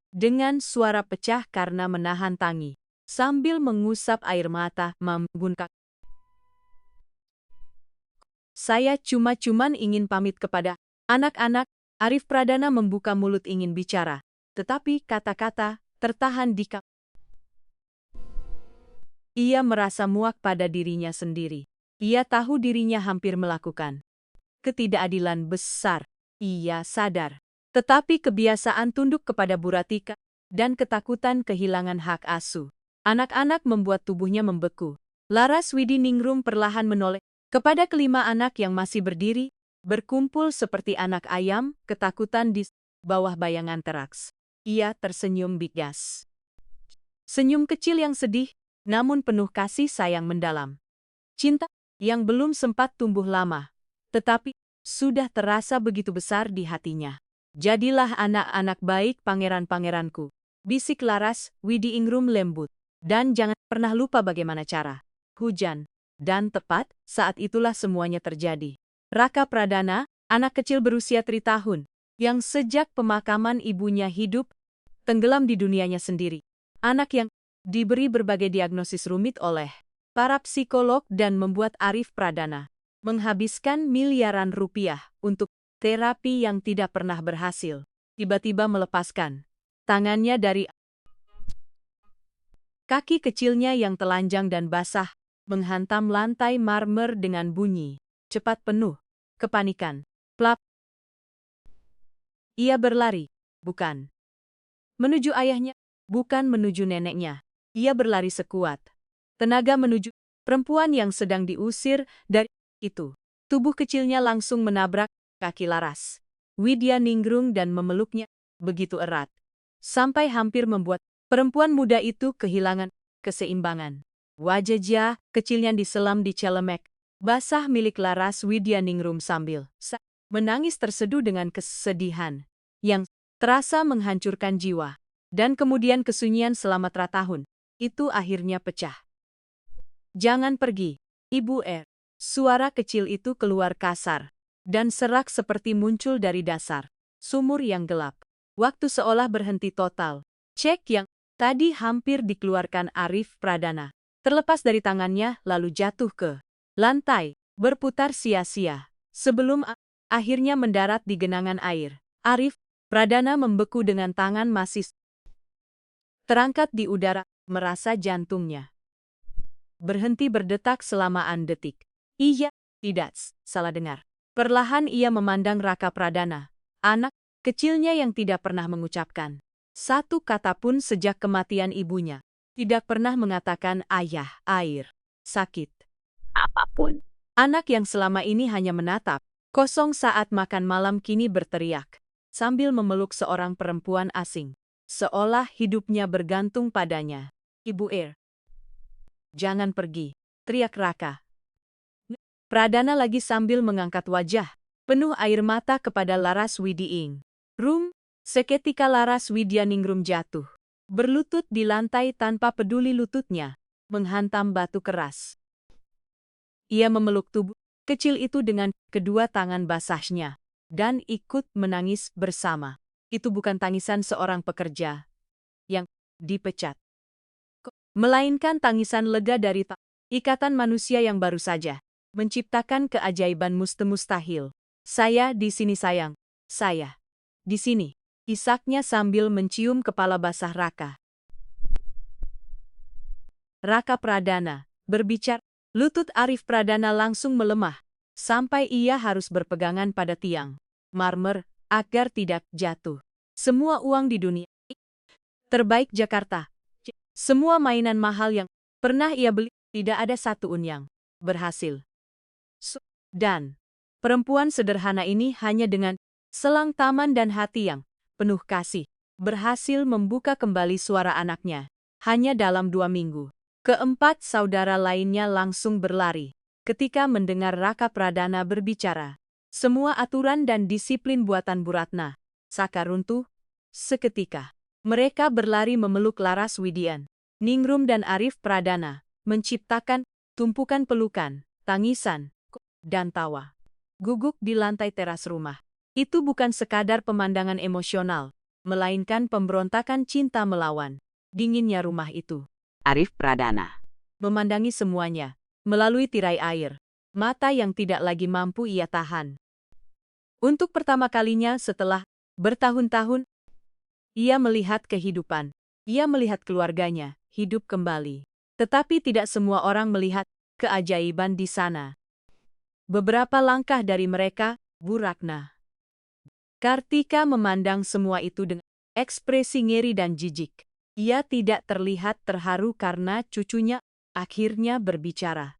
Dengan suara pecah karena menahan tangi. Sambil mengusap air mata membungkak. Saya cuma ingin pamit kepada anak-anak Arif Pradana membuka mulut ingin bicara, tetapi kata-kata tertahan di kap. Ia merasa muak pada dirinya sendiri. Ia tahu dirinya hampir melakukan ketidakadilan besar. Ia sadar. Tetapi kebiasaan tunduk kepada Buratika dan ketakutan kehilangan hak asuh anak-anak membuat tubuhnya membeku. Laras Widiningrum perlahan menoleh kepada kelima anak yang masih berdiri, berkumpul seperti anak ayam, ketakutan di bawah bayangan teraks. Ia tersenyum bigas. Senyum kecil yang sedih, namun penuh kasih sayang mendalam. Cinta yang belum sempat tumbuh lama, tetapi sudah terasa begitu besar di hatinya. Jadilah anak-anak baik pangeran-pangeranku, bisik Laras Widiningrum lembut. Dan jangan pernah lupa bagaimana cara. Hujan. Dan tepat saat itulah semuanya terjadi. Raka Pradana, anak kecil berusia 3 tahun, yang sejak pemakaman ibunya hidup, tenggelam di dunianya sendiri. Anak yang diberi berbagai diagnosis rumit oleh para psikolog dan membuat Arif Pradana menghabiskan miliaran rupiah untuk terapi yang tidak pernah berhasil. Tiba-tiba melepaskan tangannya dari kaki kecilnya yang telanjang dan basah, menghantam lantai marmer dengan bunyi cepat penuh kepanikan. Plap. Ia berlari, bukan menuju ayahnya, bukan menuju neneknya. Ia berlari sekuat tenaga menuju perempuan yang sedang diusir dari itu. Tubuh kecilnya langsung menabrak kaki Laras Widiningrum dan memeluknya begitu erat, sampai hampir membuat perempuan muda itu kehilangan keseimbangan. Wajah kecilnya diselam di celemek basah milik Laras Widiningrum sambil menangis terseduh dengan kesedihan yang terasa menghancurkan jiwa. Dan kemudian kesunyian selama tahun itu akhirnya pecah. Jangan pergi, Ibu Er. Suara kecil itu keluar kasar dan serak seperti muncul dari dasar sumur yang gelap. Waktu seolah berhenti total. Cek yang tadi hampir dikeluarkan Arif Pradana terlepas dari tangannya lalu jatuh ke lantai, berputar sia-sia. Sebelum akhirnya mendarat di genangan air, Arif Pradana membeku dengan tangan masih terangkat di udara, merasa jantungnya berhenti berdetak selamaan detik. Iya, tidak salah dengar. Perlahan ia memandang Raka Pradana, anak kecilnya yang tidak pernah mengucapkan satu kata pun sejak kematian ibunya. Tidak pernah mengatakan ayah, air, sakit, Apapun. anak yang selama ini hanya menatap kosong saat makan malam kini berteriak sambil memeluk seorang perempuan asing. Seolah hidupnya bergantung padanya. Ibu Er, jangan pergi, teriak Raka Pradana lagi sambil mengangkat wajah penuh air mata kepada Laras Widiningrum. Seketika Laras Widiningrum jatuh, berlutut di lantai tanpa peduli lututnya menghantam batu keras. Ia memeluk tubuh kecil itu dengan kedua tangan basahnya dan ikut menangis bersama. Itu bukan tangisan seorang pekerja yang dipecat, melainkan tangisan lega dari ikatan manusia yang baru saja menciptakan keajaiban mustahil. Saya di sini sayang, saya di sini, isaknya sambil mencium kepala basah Raka Pradana berbicara. Lutut Arif Pradana langsung melemah sampai ia harus berpegangan pada tiang marmer agar tidak jatuh. Semua uang di dunia terbaik Jakarta, semua mainan mahal yang pernah ia beli, tidak ada satu un yang berhasil. Dan perempuan sederhana ini hanya dengan selang taman dan hati yang penuh kasih berhasil membuka kembali suara anaknya. Hanya dalam 2 minggu, keempat saudara lainnya langsung berlari ketika mendengar Raka Pradana berbicara. Semua aturan dan disiplin buatan Bu Ratna Saka runtuh seketika. Mereka berlari memeluk Laras Widiningrum dan Arif Pradana, menciptakan tumpukan pelukan, tangisan, dan tawa. Guguk di lantai teras rumah. Itu bukan sekadar pemandangan emosional, melainkan pemberontakan cinta melawan dinginnya rumah itu. Arif Pradana Memandangi semuanya melalui tirai air, mata yang tidak lagi mampu ia tahan. Untuk pertama kalinya setelah bertahun-tahun, ia melihat kehidupan. Ia melihat keluarganya hidup kembali. Tetapi tidak semua orang melihat keajaiban di sana. Beberapa langkah dari mereka, Bu Ratna. Kartika memandang semua itu dengan ekspresi ngeri dan jijik. Ia tidak terlihat terharu karena cucunya akhirnya berbicara.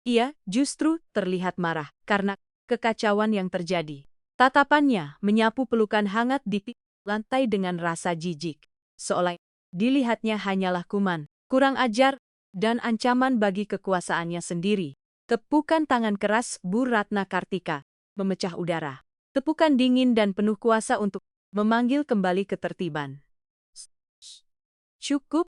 Ia justru terlihat marah karena kekacauan yang terjadi. Tatapannya menyapu pelukan hangat di lantai dengan rasa jijik. Seolah dilihatnya hanyalah kuman, kurang ajar, dan ancaman bagi kekuasaannya sendiri. Tepukan tangan keras Bu Ratna Kartika memecah udara. Tepukan dingin dan penuh kuasa untuk memanggil kembali ketertiban. Cukup.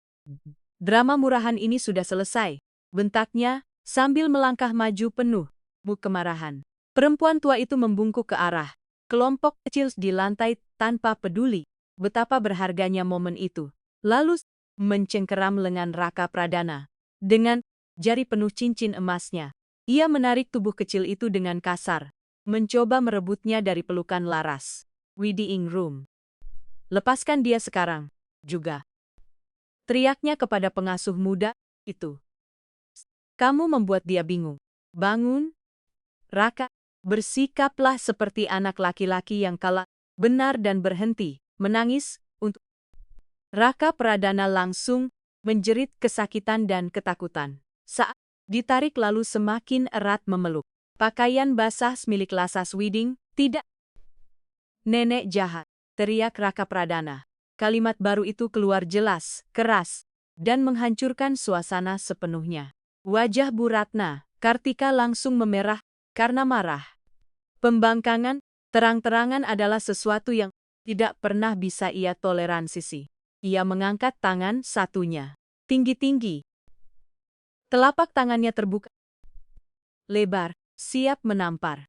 Drama murahan ini sudah selesai, bentaknya sambil melangkah maju penuh kemarahan. Perempuan tua itu membungkuk ke arah kelompok kecil di lantai tanpa peduli betapa berharganya momen itu. Lalu mencengkeram lengan Raka Pradana. Dengan jari penuh cincin emasnya, ia menarik tubuh kecil itu dengan kasar, mencoba merebutnya dari pelukan Laras Widiingrum. Lepaskan dia sekarang juga. Teriaknya kepada pengasuh muda itu. Kamu membuat dia bingung. Bangun, Raka. Bersikaplah seperti anak laki-laki yang kalah, benar dan berhenti menangis untuk. Raka Pradana langsung menjerit kesakitan dan ketakutan. Saat ditarik lalu semakin erat memeluk. Pakaian basah milik Lasas Widing, tidak. Nenek jahat, teriak Raka Pradana. Kalimat baru itu keluar jelas, keras, dan menghancurkan suasana sepenuhnya. Wajah Bu Ratna Kartika langsung memerah karena marah. Pembangkangan terang-terangan adalah sesuatu yang tidak pernah bisa ia toleransi. Ia mengangkat tangan satunya tinggi-tinggi. Telapak tangannya terbuka lebar, siap menampar.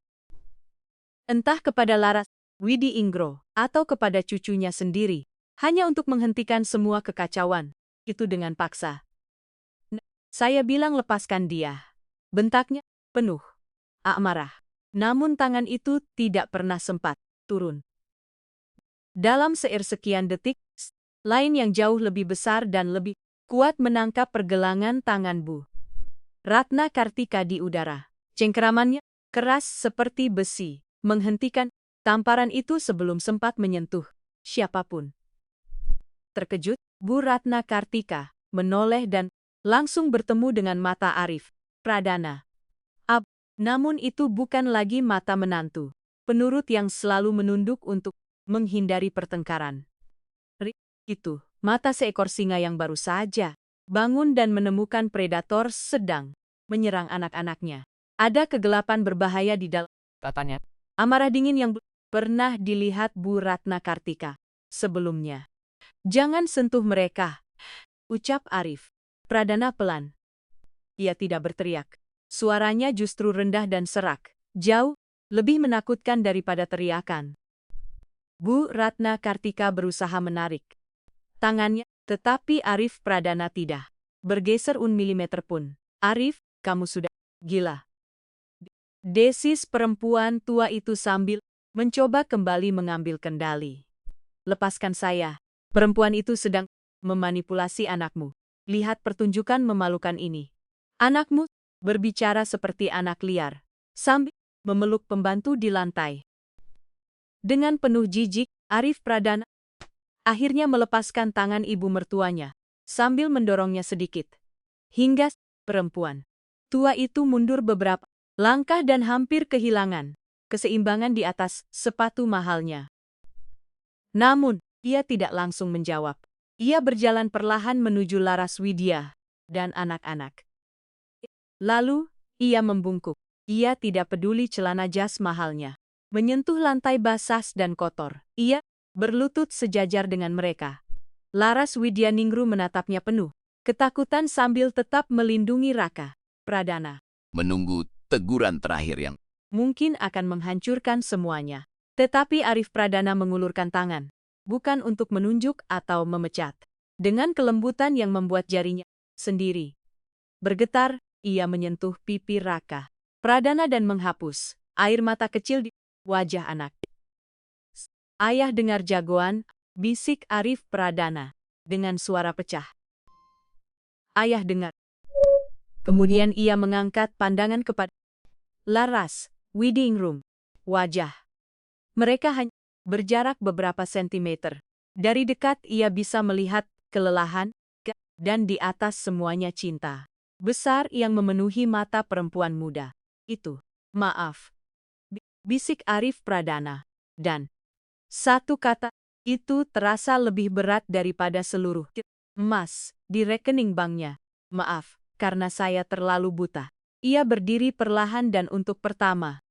Entah kepada Laras Widiingrum atau kepada cucunya sendiri, hanya untuk menghentikan semua kekacauan itu dengan paksa. Saya bilang lepaskan dia. Bentaknya penuh amarah. Namun tangan itu tidak pernah sempat turun. Dalam sekian detik, lain yang jauh lebih besar dan lebih kuat menangkap pergelangan tangan Bu Ratna Kartika di udara. Cengkeramannya keras seperti besi, menghentikan tamparan itu sebelum sempat menyentuh siapapun. Terkejut, Bu Ratna Kartika menoleh dan langsung bertemu dengan mata Arif Pradana. Namun itu bukan lagi mata menantu, penurut yang selalu menunduk untuk menghindari pertengkaran. Itu mata seekor singa yang baru saja bangun dan menemukan predator sedang menyerang anak-anaknya. Ada kegelapan berbahaya di dalam Katanya. amarah dingin yang pernah dilihat Bu Ratna Kartika sebelumnya. Jangan sentuh mereka, ucap Arif Pradana pelan. Ia tidak berteriak. Suaranya justru rendah dan serak, jauh lebih menakutkan daripada teriakan. Bu Ratna Kartika berusaha menarik tangannya, tetapi Arif Pradana tidak bergeser milimeter pun. Arif, kamu sudah gila. Desis perempuan tua itu sambil mencoba kembali mengambil kendali. Lepaskan saya. Perempuan itu sedang memanipulasi anakmu. Lihat pertunjukan memalukan ini. Anakmu berbicara seperti anak liar, sambil memeluk pembantu di lantai. Dengan penuh jijik, Arif Pradana akhirnya melepaskan tangan ibu mertuanya, sambil mendorongnya sedikit. Hingga perempuan tua itu mundur beberapa langkah dan hampir kehilangan keseimbangan di atas sepatu mahalnya. Namun, ia tidak langsung menjawab. Ia berjalan perlahan menuju Laras Widya dan anak-anak. Lalu, ia membungkuk. Ia tidak peduli celana jas mahalnya menyentuh lantai basah dan kotor. Ia berlutut sejajar dengan mereka. Laras Widianingrum menatapnya penuh ketakutan sambil tetap melindungi Raka Pradana. Menunggu teguran terakhir yang Mungkin akan menghancurkan semuanya. Tetapi Arif Pradana mengulurkan tangan, bukan untuk menunjuk atau memecat. Dengan kelembutan yang membuat jarinya sendiri bergetar, ia menyentuh pipi Raka Pradana dan menghapus air mata kecil di wajah anak. Ayah dengar jagoan, bisik Arif Pradana dengan suara pecah. Ayah dengar. Kemudian ia mengangkat pandangan kepada Laras, Widi Ingrum, wajah. Mereka hanya berjarak beberapa sentimeter. Dari dekat ia bisa melihat kelelahan, dan di atas semuanya cinta besar yang memenuhi mata perempuan muda. Itu, maaf, bisik Arif Pradana. Dan satu kata itu terasa lebih berat daripada seluruh emas di rekening banknya. Maaf, karena saya terlalu buta. Ia berdiri perlahan dan untuk pertama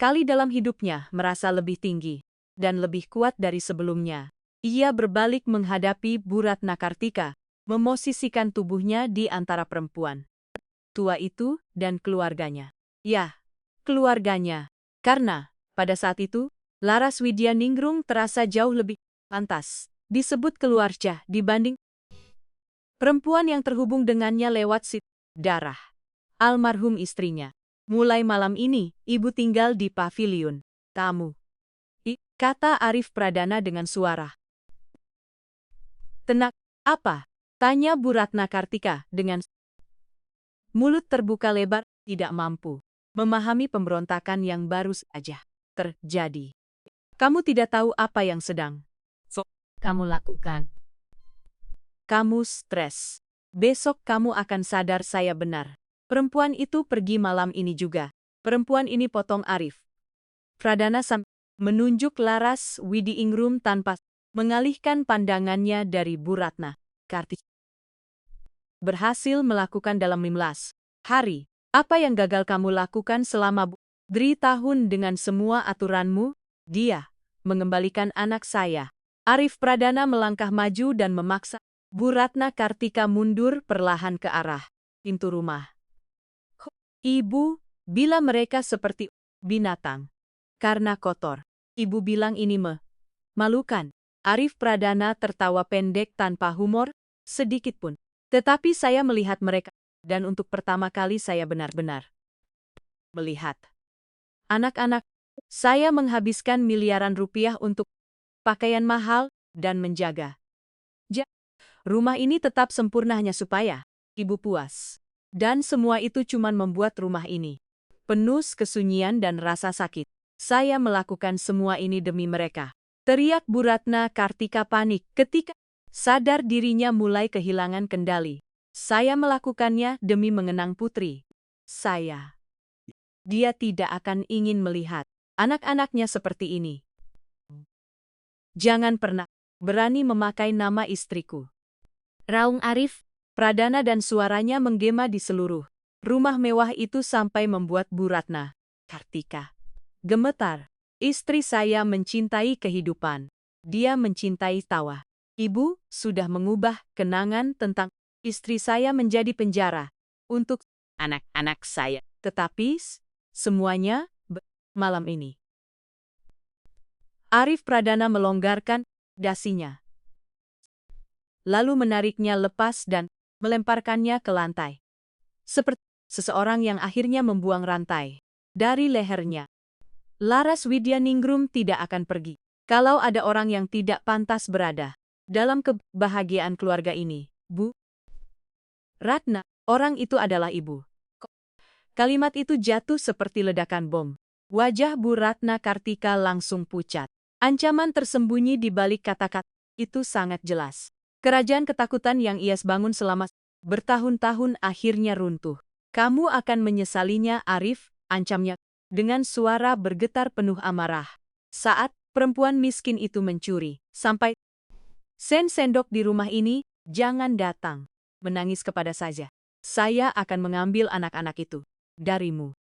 kali dalam hidupnya merasa lebih tinggi dan lebih kuat dari sebelumnya. Ia berbalik menghadapi Bu Ratna Kartika, memosisikan tubuhnya di antara perempuan tua itu dan keluarganya. Ya, keluarganya. Karena, pada saat itu, Laras Widyaningrum terasa jauh lebih pantas disebut keluarga dibanding perempuan yang terhubung dengannya lewat darah. Almarhum istrinya. Mulai malam ini, ibu tinggal di pavilion tamu. Kata Arif Pradana dengan suara tenang. Apa? Tanya Bu Ratna Kartika dengan mulut terbuka lebar, tidak mampu memahami pemberontakan yang baru saja terjadi. Kamu tidak tahu apa yang sedang Kamu lakukan. kamu stres. Besok kamu akan sadar saya benar. Perempuan itu pergi malam ini juga. Perempuan ini potong Arif Pradana menunjuk Laras Widi Ingrum tanpa mengalihkan pandangannya dari Bu Ratna Kartika. Berhasil melakukan dalam 15 hari. Apa yang gagal kamu lakukan selama 3 tahun dengan semua aturanmu? Dia mengembalikan anak saya. Arif Pradana melangkah maju dan memaksa Bu Ratna Kartika mundur perlahan ke arah pintu rumah. Ibu, bila mereka seperti binatang karena kotor. Ibu bilang ini memalukan. Arif Pradana tertawa pendek tanpa humor sedikit pun. Tetapi saya melihat mereka, dan untuk pertama kali saya benar-benar melihat. Anak-anak, saya menghabiskan miliaran rupiah untuk pakaian mahal dan menjaga rumah ini tetap sempurna hanya supaya ibu puas. Dan semua itu cuma membuat rumah ini penuh kesunyian dan rasa sakit. Saya melakukan semua ini demi mereka. Teriak Bu Ratna Kartika panik ketika sadar dirinya mulai kehilangan kendali. Saya melakukannya demi mengenang putri saya. Dia tidak akan ingin melihat anak-anaknya seperti ini. Jangan pernah berani memakai nama istriku. Raung Arif Pradana dan suaranya menggema di seluruh rumah mewah itu sampai membuat Bu Ratna Kartika gemetar. Istri saya mencintai kehidupan. Dia mencintai tawa. Ibu sudah mengubah kenangan tentang istri saya menjadi penjara untuk anak-anak saya. Tetapi semuanya malam ini. Arif Pradana melonggarkan dasinya, lalu menariknya lepas dan melemparkannya ke lantai. Seperti seseorang yang akhirnya membuang rantai dari lehernya. Laras Widyaningrum tidak akan pergi. Kalau ada orang yang tidak pantas berada dalam kebahagiaan keluarga ini, Bu Ratna, orang itu adalah ibu. Kalimat itu jatuh seperti ledakan bom. Wajah Bu Ratna Kartika langsung pucat. Ancaman tersembunyi di balik kata-kata itu sangat jelas. Kerajaan ketakutan yang ia bangun selama bertahun-tahun akhirnya runtuh. Kamu akan menyesalinya, Arif, ancamnya dengan suara bergetar penuh amarah. Saat perempuan miskin itu mencuri sampai sendok di rumah ini, jangan datang menangis kepada saja. Saya akan mengambil anak-anak itu darimu.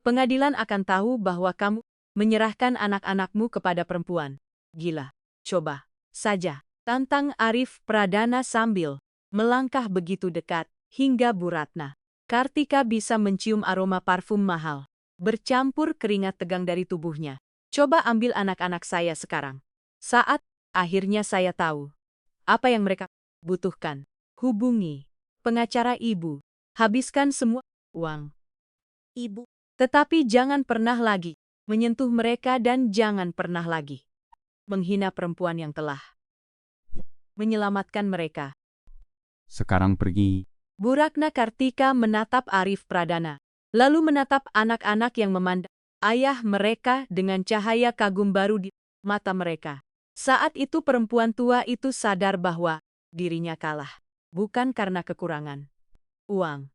Pengadilan akan tahu bahwa kamu menyerahkan anak-anakmu kepada perempuan gila. Coba saja. Tantang Arif Pradana sambil melangkah begitu dekat, hingga Bu Ratna Kartika bisa mencium aroma parfum mahal, bercampur keringat tegang dari tubuhnya. Coba ambil anak-anak saya sekarang. Saat akhirnya saya tahu apa yang mereka butuhkan. Hubungi pengacara ibu. Habiskan semua uang ibu. Tetapi jangan pernah lagi menyentuh mereka dan jangan pernah lagi menghina perempuan yang telah menyelamatkan mereka. Sekarang pergi. Bu Ratna Kartika menatap Arif Pradana, lalu menatap anak-anak yang memandang ayah mereka dengan cahaya kagum baru di mata mereka. Saat itu perempuan tua itu sadar bahwa dirinya kalah, bukan karena kekurangan uang,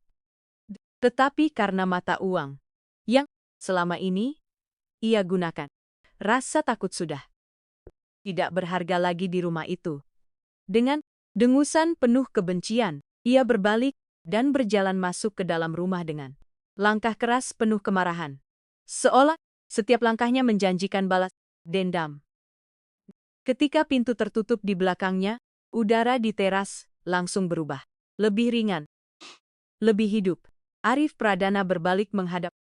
tetapi karena mata uang yang selama ini ia gunakan. Rasa takut sudah tidak berharga lagi di rumah itu. Dengan dengusan penuh kebencian, ia berbalik dan berjalan masuk ke dalam rumah dengan langkah keras penuh kemarahan. Seolah setiap langkahnya menjanjikan balas dendam. Ketika pintu tertutup di belakangnya, udara di teras langsung berubah. Lebih ringan, lebih hidup. Arif Pradana berbalik menghadap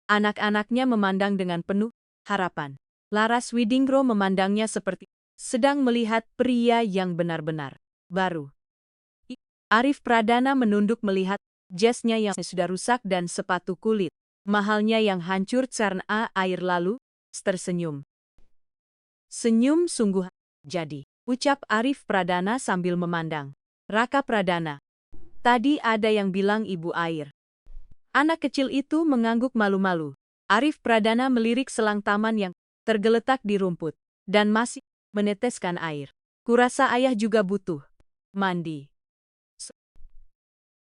anak-anaknya memandang dengan penuh harapan. Laras Widingro memandangnya seperti sedang melihat pria yang benar-benar baru. Arif Pradana menunduk melihat jasnya yang sudah rusak dan sepatu kulit mahalnya yang hancur karena air lalu tersenyum. Senyum sungguh jadi, ucap Arif Pradana sambil memandang Raka Pradana. Tadi ada yang bilang ibu air. Anak kecil itu mengangguk malu-malu. Arif Pradana melirik selang taman yang tergeletak di rumput dan masih meneteskan air. Kurasa ayah juga butuh mandi,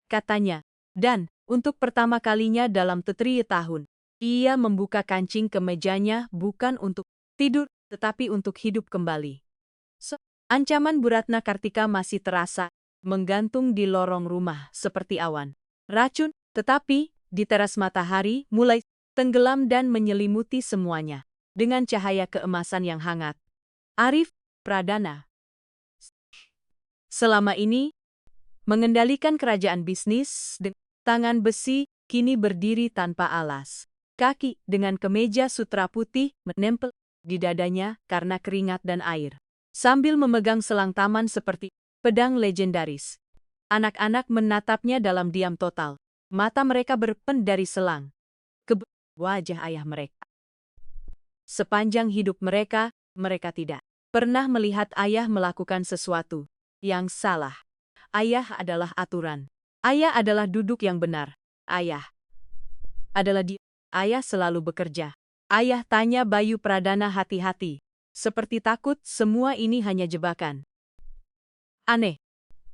katanya. Dan untuk pertama kalinya dalam 3 tahun, ia membuka kancing kemejanya bukan untuk tidur, tetapi untuk hidup kembali. Ancaman Bu Ratna Kartika masih terasa menggantung di lorong rumah seperti awan racun, tetapi di teras matahari mulai tenggelam dan menyelimuti semuanya dengan cahaya keemasan yang hangat. Arif Pradana selama ini mengendalikan kerajaan bisnis dengan tangan besi, kini berdiri tanpa alas kaki dengan kemeja sutra putih menempel di dadanya karena keringat dan air. Sambil memegang selang taman seperti pedang legendaris. Anak-anak menatapnya dalam diam total. Mata mereka berpen dari selang ke wajah ayah mereka. Sepanjang hidup mereka, mereka tidak pernah melihat ayah melakukan sesuatu yang salah. Ayah adalah aturan. Ayah adalah duduk yang benar. Ayah adalah dia. Ayah selalu bekerja. Ayah tanya Bayu Pradana hati-hati. Seperti takut semua ini hanya jebakan. Aneh.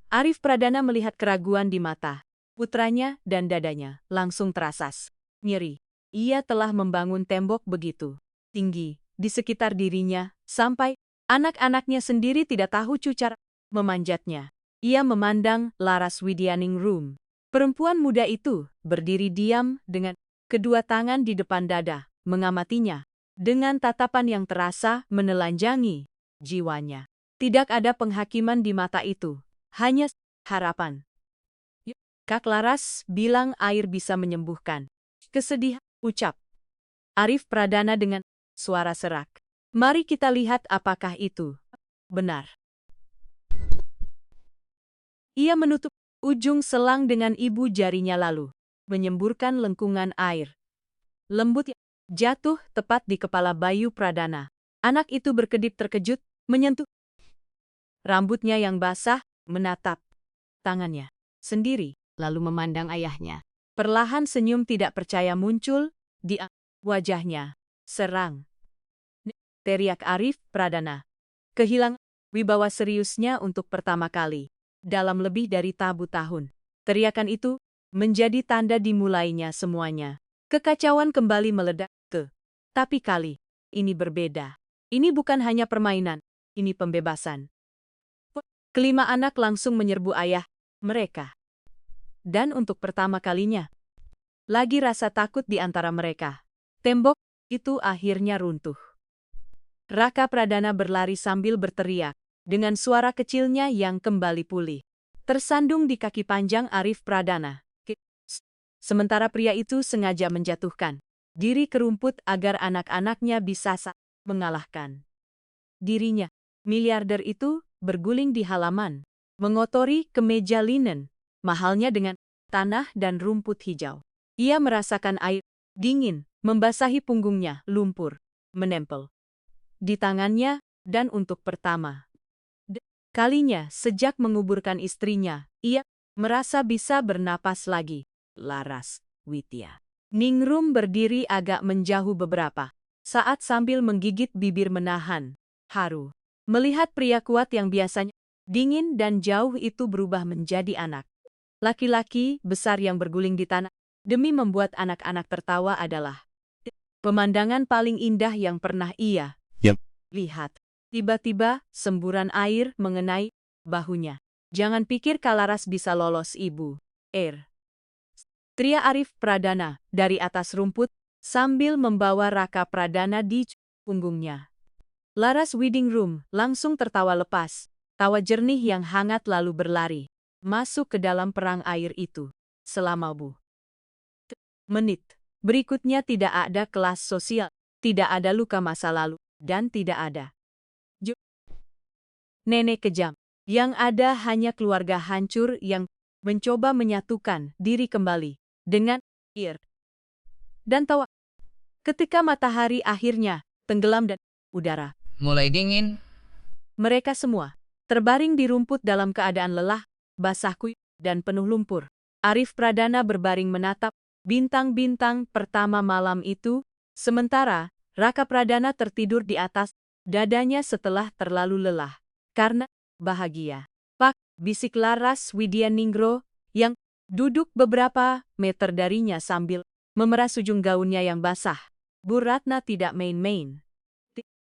Arif Pradana melihat keraguan di mata putranya dan dadanya langsung terasas nyeri. Ia telah membangun tembok begitu tinggi di sekitar dirinya, sampai anak-anaknya sendiri tidak tahu cara memanjatnya. Ia memandang Laras Widyaningrum. Perempuan muda itu berdiri diam dengan kedua tangan di depan dada, mengamatinya dengan tatapan yang terasa menelanjangi jiwanya. Tidak ada penghakiman di mata itu, hanya harapan. Kak Laras bilang air bisa menyembuhkan kesedihan, ucap Arif Pradana dengan suara serak. Mari kita lihat apakah itu benar. Ia menutup ujung selang dengan ibu jarinya lalu menyemburkan lengkungan air lembut yang jatuh tepat di kepala Bayu Pradana. Anak itu berkedip terkejut, menyentuh rambutnya yang basah, menatap tangannya sendiri, lalu memandang ayahnya. Perlahan senyum tidak percaya muncul di wajahnya. Serang, teriak Arif Pradana. Kehilangan wibawa seriusnya untuk pertama kali dalam lebih dari tabu tahun. Teriakan itu menjadi tanda dimulainya semuanya. Kekacauan kembali meledak tapi kali ini berbeda. Ini bukan hanya permainan, ini pembebasan. Kelima anak langsung menyerbu ayah mereka. Dan untuk pertama kalinya, lagi rasa takut di antara mereka. Tembok itu akhirnya runtuh. Raka Pradana berlari sambil berteriak, dengan suara kecilnya yang kembali pulih. Tersandung di kaki panjang Arif Pradana. Sementara pria itu sengaja menjatuhkan diri ke rumput agar anak-anaknya bisa mengalahkan dirinya. Miliarder itu berguling di halaman, mengotori kemeja linen mahalnya dengan tanah dan rumput hijau. Ia merasakan air dingin membasahi punggungnya, lumpur menempel di tangannya, dan untuk pertama kalinya sejak menguburkan istrinya, ia merasa bisa bernapas lagi. Laras Widya Ningrum berdiri agak menjauh beberapa saat sambil menggigit bibir menahan haru. Melihat pria kuat yang biasanya dingin dan jauh itu berubah menjadi anak laki-laki besar yang berguling di tanah demi membuat anak-anak tertawa adalah pemandangan paling indah yang pernah ia lihat. Tiba-tiba semburan air mengenai bahunya. Jangan pikir Kalaras bisa lolos ibu. Teriak Arif Pradana dari atas rumput sambil membawa Raka Pradana di punggungnya. Laras Widingrum langsung tertawa lepas. Tawa jernih yang hangat lalu berlari masuk ke dalam perang air itu. Selama menit berikutnya tidak ada kelas sosial, tidak ada luka masa lalu, dan tidak ada nenek kejam. Yang ada hanya keluarga hancur yang mencoba menyatukan diri kembali dengan air dan tawa. Ketika matahari akhirnya tenggelam dan udara mulai dingin, mereka semua terbaring di rumput dalam keadaan lelah, basah kuyup, dan penuh lumpur. Arif Pradana berbaring menatap bintang-bintang pertama malam itu, sementara Raka Pradana tertidur di atas dadanya setelah terlalu lelah. Karena bahagia. Pak, bisik Laras Widya Ningro yang duduk beberapa meter darinya sambil memeras ujung gaunnya yang basah. Bu Ratna tidak main-main.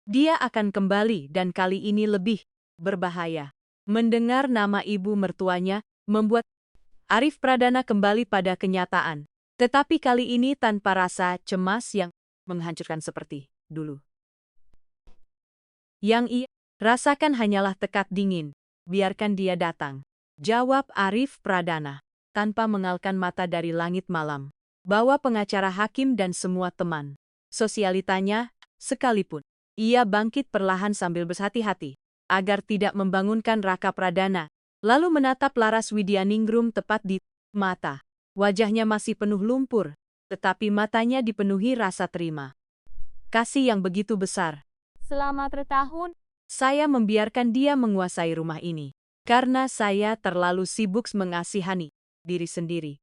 Dia akan kembali dan kali ini lebih berbahaya. Mendengar nama ibu mertuanya membuat Arif Pradana kembali pada kenyataan. Tetapi kali ini tanpa rasa cemas yang menghancurkan seperti dulu. Yang ia rasakan hanyalah tekad dingin. Biarkan dia datang. Jawab Arif Pradana. Tanpa mengalkan mata dari langit malam. Bawa pengacara hakim dan semua teman sosialitanya, sekalipun. Ia bangkit perlahan sambil berhati-hati. Agar tidak membangunkan Raka Pradana. Lalu menatap Laras Widya Ningrum tepat di mata. Wajahnya masih penuh lumpur. Tetapi matanya dipenuhi rasa terima kasih yang begitu besar. Selama bertahun, Saya membiarkan dia menguasai rumah ini. Karena saya terlalu sibuk mengasihani diri sendiri.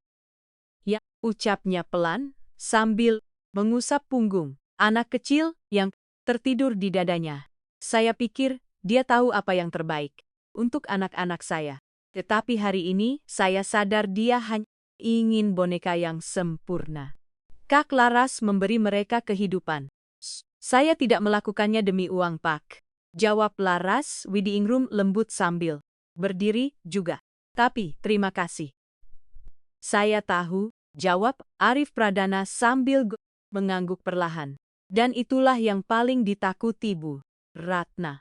Ya, ucapnya pelan, sambil mengusap punggung anak kecil yang tertidur di dadanya. Saya pikir dia tahu apa yang terbaik untuk anak-anak saya. Tetapi hari ini saya sadar dia hanya ingin boneka yang sempurna. Kak Laras memberi mereka kehidupan. Saya tidak melakukannya demi uang, Pak. Jawab Laras Widingrum lembut sambil berdiri juga. Tapi, terima kasih. Saya tahu, jawab Arif Pradana sambil mengangguk perlahan. Dan itulah yang paling ditakuti Bu Ratna.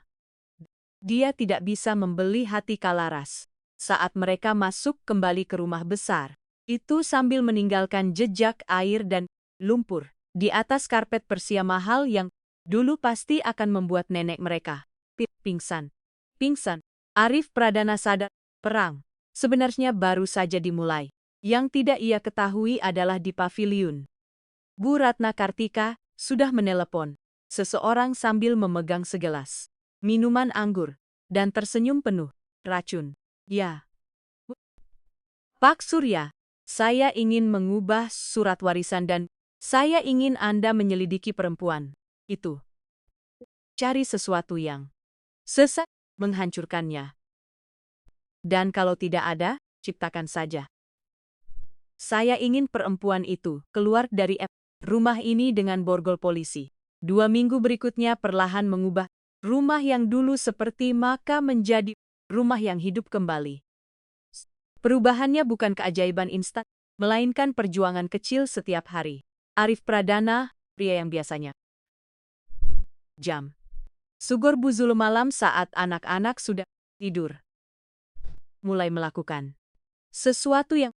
Dia tidak bisa membeli hati Kalaras. Saat mereka masuk kembali ke rumah besar, itu sambil meninggalkan jejak air dan lumpur di atas karpet persia mahal yang dulu pasti akan membuat nenek mereka pingsan. Arif Pradana sadar, perang sebenarnya baru saja dimulai. Yang tidak ia ketahui adalah di paviliun. Bu Ratna Kartika sudah menelepon seseorang sambil memegang segelas minuman anggur dan tersenyum penuh racun. Ya. Pak Surya, saya ingin mengubah surat warisan dan saya ingin Anda menyelidiki perempuan itu. Cari sesuatu yang sesat menghancurkannya. Dan kalau tidak ada, ciptakan saja. Saya ingin perempuan itu keluar dari rumah ini dengan borgol polisi. 2 minggu berikutnya perlahan mengubah rumah yang dulu seperti maka menjadi rumah yang hidup kembali. Perubahannya bukan keajaiban instan, melainkan perjuangan kecil setiap hari. Arif Pradana, pria yang biasanya sugor buzul malam saat anak-anak sudah tidur, mulai melakukan sesuatu yang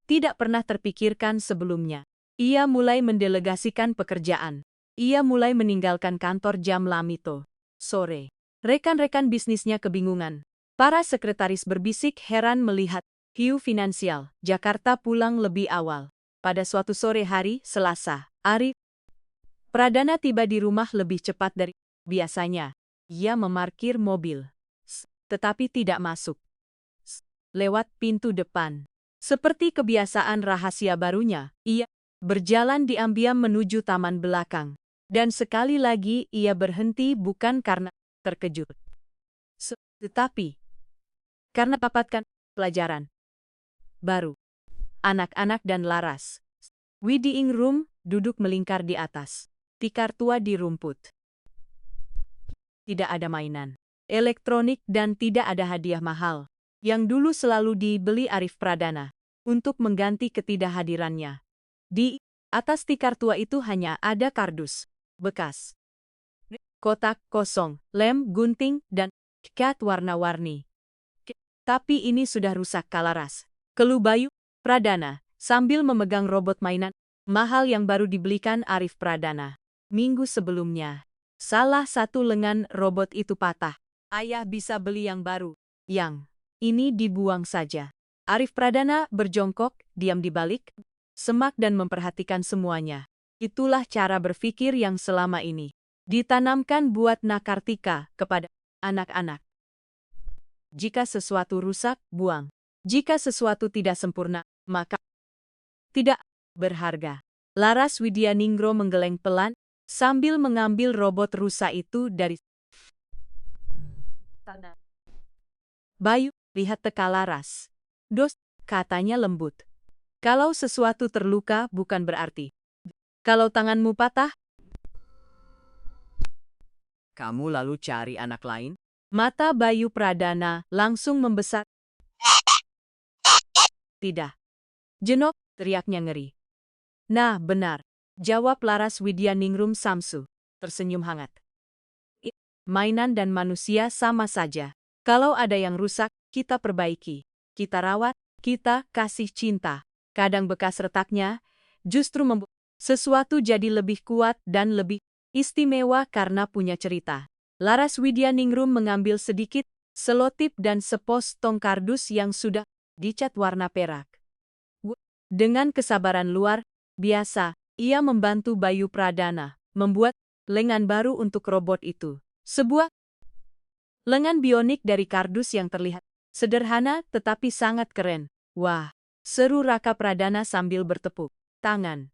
tidak pernah terpikirkan sebelumnya. Ia mulai mendelegasikan pekerjaan. Ia mulai meninggalkan kantor jam lamito sore. Rekan-rekan bisnisnya kebingungan. Para sekretaris berbisik heran melihat Hiu Finansial Jakarta pulang lebih awal. Pada suatu sore hari, Selasa, Arif Pradana tiba di rumah lebih cepat dari biasanya. Ia memarkir mobil, tetapi tidak masuk lewat pintu depan. Seperti kebiasaan rahasia barunya, ia berjalan diam-diam menuju taman belakang. Dan sekali lagi ia berhenti bukan karena terkejut, tetapi karena dapatkan pelajaran baru. Anak-anak dan Laras. Widi Ingrum duduk melingkar di atas tikar tua di rumput. Tidak ada mainan elektronik dan tidak ada hadiah mahal yang dulu selalu dibeli Arif Pradana untuk mengganti ketidakhadirannya. Di atas tikar tua itu hanya ada kardus bekas, kotak kosong, lem, gunting, dan cat warna-warni. Tapi ini sudah rusak Kalaras, keluh Bayu Pradana sambil memegang robot mainan mahal yang baru dibelikan Arif Pradana minggu sebelumnya. Salah satu lengan robot itu patah. Ayah bisa beli yang baru. Yang ini dibuang saja. Arif Pradana berjongkok, diam di balik semak dan memperhatikan semuanya. Itulah cara berpikir yang selama ini ditanamkan buat Nakartika kepada anak-anak. Jika sesuatu rusak, buang. Jika sesuatu tidak sempurna, maka tidak berharga. Laras Widyaningro menggeleng pelan sambil mengambil robot rusak itu dari tanah. Bayu, lihat teka Laras. Dos, katanya lembut. Kalau sesuatu terluka bukan berarti. Kalau tanganmu patah, kamu lalu cari anak lain? Mata Bayu Pradana langsung membesar. Tidak. Jenok, teriaknya ngeri. Nah, benar. Jawab Laras Widyaningrum Samsu, tersenyum hangat. Mainan dan manusia sama saja. Kalau ada yang rusak, kita perbaiki. Kita rawat, kita kasih cinta. Kadang bekas retaknya justru membuat sesuatu jadi lebih kuat dan lebih istimewa karena punya cerita. Laras Widyaningrum mengambil sedikit selotip dan sepotong kardus yang sudah dicat warna perak. Dengan kesabaran luar biasa, ia membantu Bayu Pradana membuat lengan baru untuk robot itu. Sebuah lengan bionik dari kardus yang terlihat sederhana tetapi sangat keren. Wah, seru Raka Pradana sambil bertepuk tangan.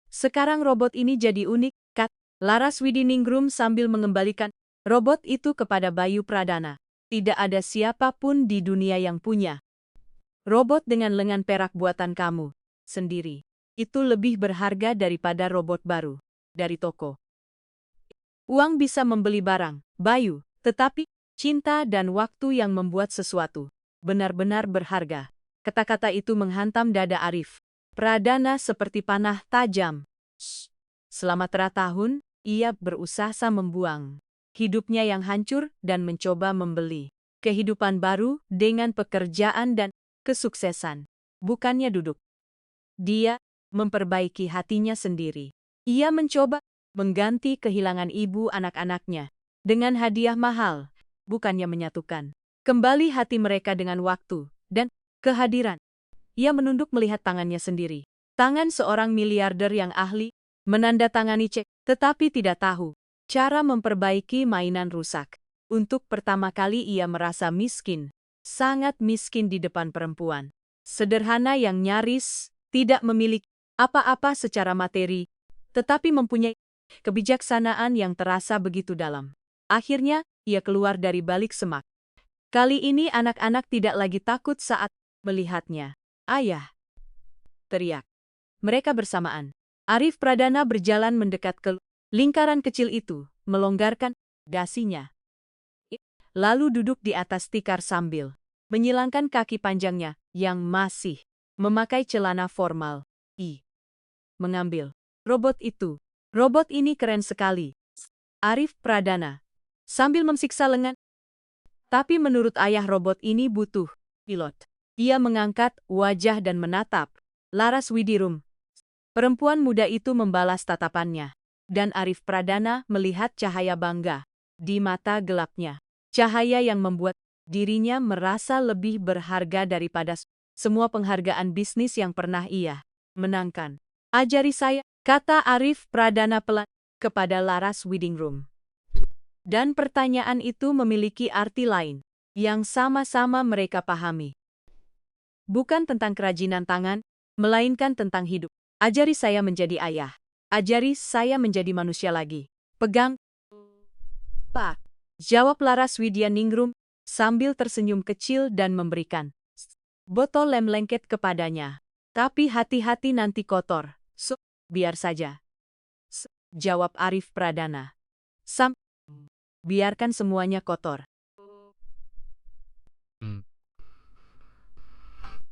Sekarang robot ini jadi unik, kata Laras Widyaningrum sambil mengembalikan robot itu kepada Bayu Pradana. Tidak ada siapapun di dunia yang punya robot dengan lengan perak buatan kamu sendiri. Itu lebih berharga daripada robot baru dari toko. Uang bisa membeli barang, Bayu, tetapi cinta dan waktu yang membuat sesuatu benar-benar berharga. Kata-kata itu menghantam dada Arif Pradana seperti panah tajam. Selama tahun, ia berusaha membuang hidupnya yang hancur dan mencoba membeli kehidupan baru dengan pekerjaan dan kesuksesan. Bukannya duduk. Dia memperbaiki hatinya sendiri. Ia mencoba mengganti kehilangan ibu anak-anaknya dengan hadiah mahal, bukannya menyatukan kembali hati mereka dengan waktu dan kehadiran. Ia menunduk melihat tangannya sendiri. Tangan seorang miliarder yang ahli menandatangani cek, tetapi tidak tahu cara memperbaiki mainan rusak. Untuk pertama kali ia merasa miskin, sangat miskin di depan perempuan sederhana yang nyaris tidak memiliki apa-apa secara materi, tetapi mempunyai kebijaksanaan yang terasa begitu dalam. Akhirnya, ia keluar dari balik semak. Kali ini anak-anak tidak lagi takut saat melihatnya. Ayah! Teriak. Mereka bersamaan. Arif Pradana berjalan mendekat ke lingkaran kecil itu, melonggarkan dasinya. Lalu duduk di atas tikar sambil menyilangkan kaki panjangnya yang masih memakai celana formal. Mengambil robot itu. Robot ini keren sekali. Arif Pradana sambil memsiksa lengan. Tapi menurut ayah robot ini butuh pilot. Ia mengangkat wajah dan menatap Laras Widyaningrum. Perempuan muda itu membalas tatapannya. Dan Arif Pradana melihat cahaya bangga di mata gelapnya. Cahaya yang membuat dirinya merasa lebih berharga daripada semua penghargaan bisnis yang pernah ia menangkan. Ajari saya, kata Arif Pradana pelan kepada Laras Waiting Room. Dan pertanyaan itu memiliki arti lain, yang sama-sama mereka pahami. Bukan tentang kerajinan tangan, melainkan tentang hidup. Ajari saya menjadi ayah. Ajari saya menjadi manusia lagi. Pegang. Pak, jawab Laras Widyaningrum sambil tersenyum kecil dan memberikan botol lem lengket kepadanya. Tapi hati-hati nanti kotor. So, biar saja. Jawab Arif Pradana. Biarkan semuanya kotor.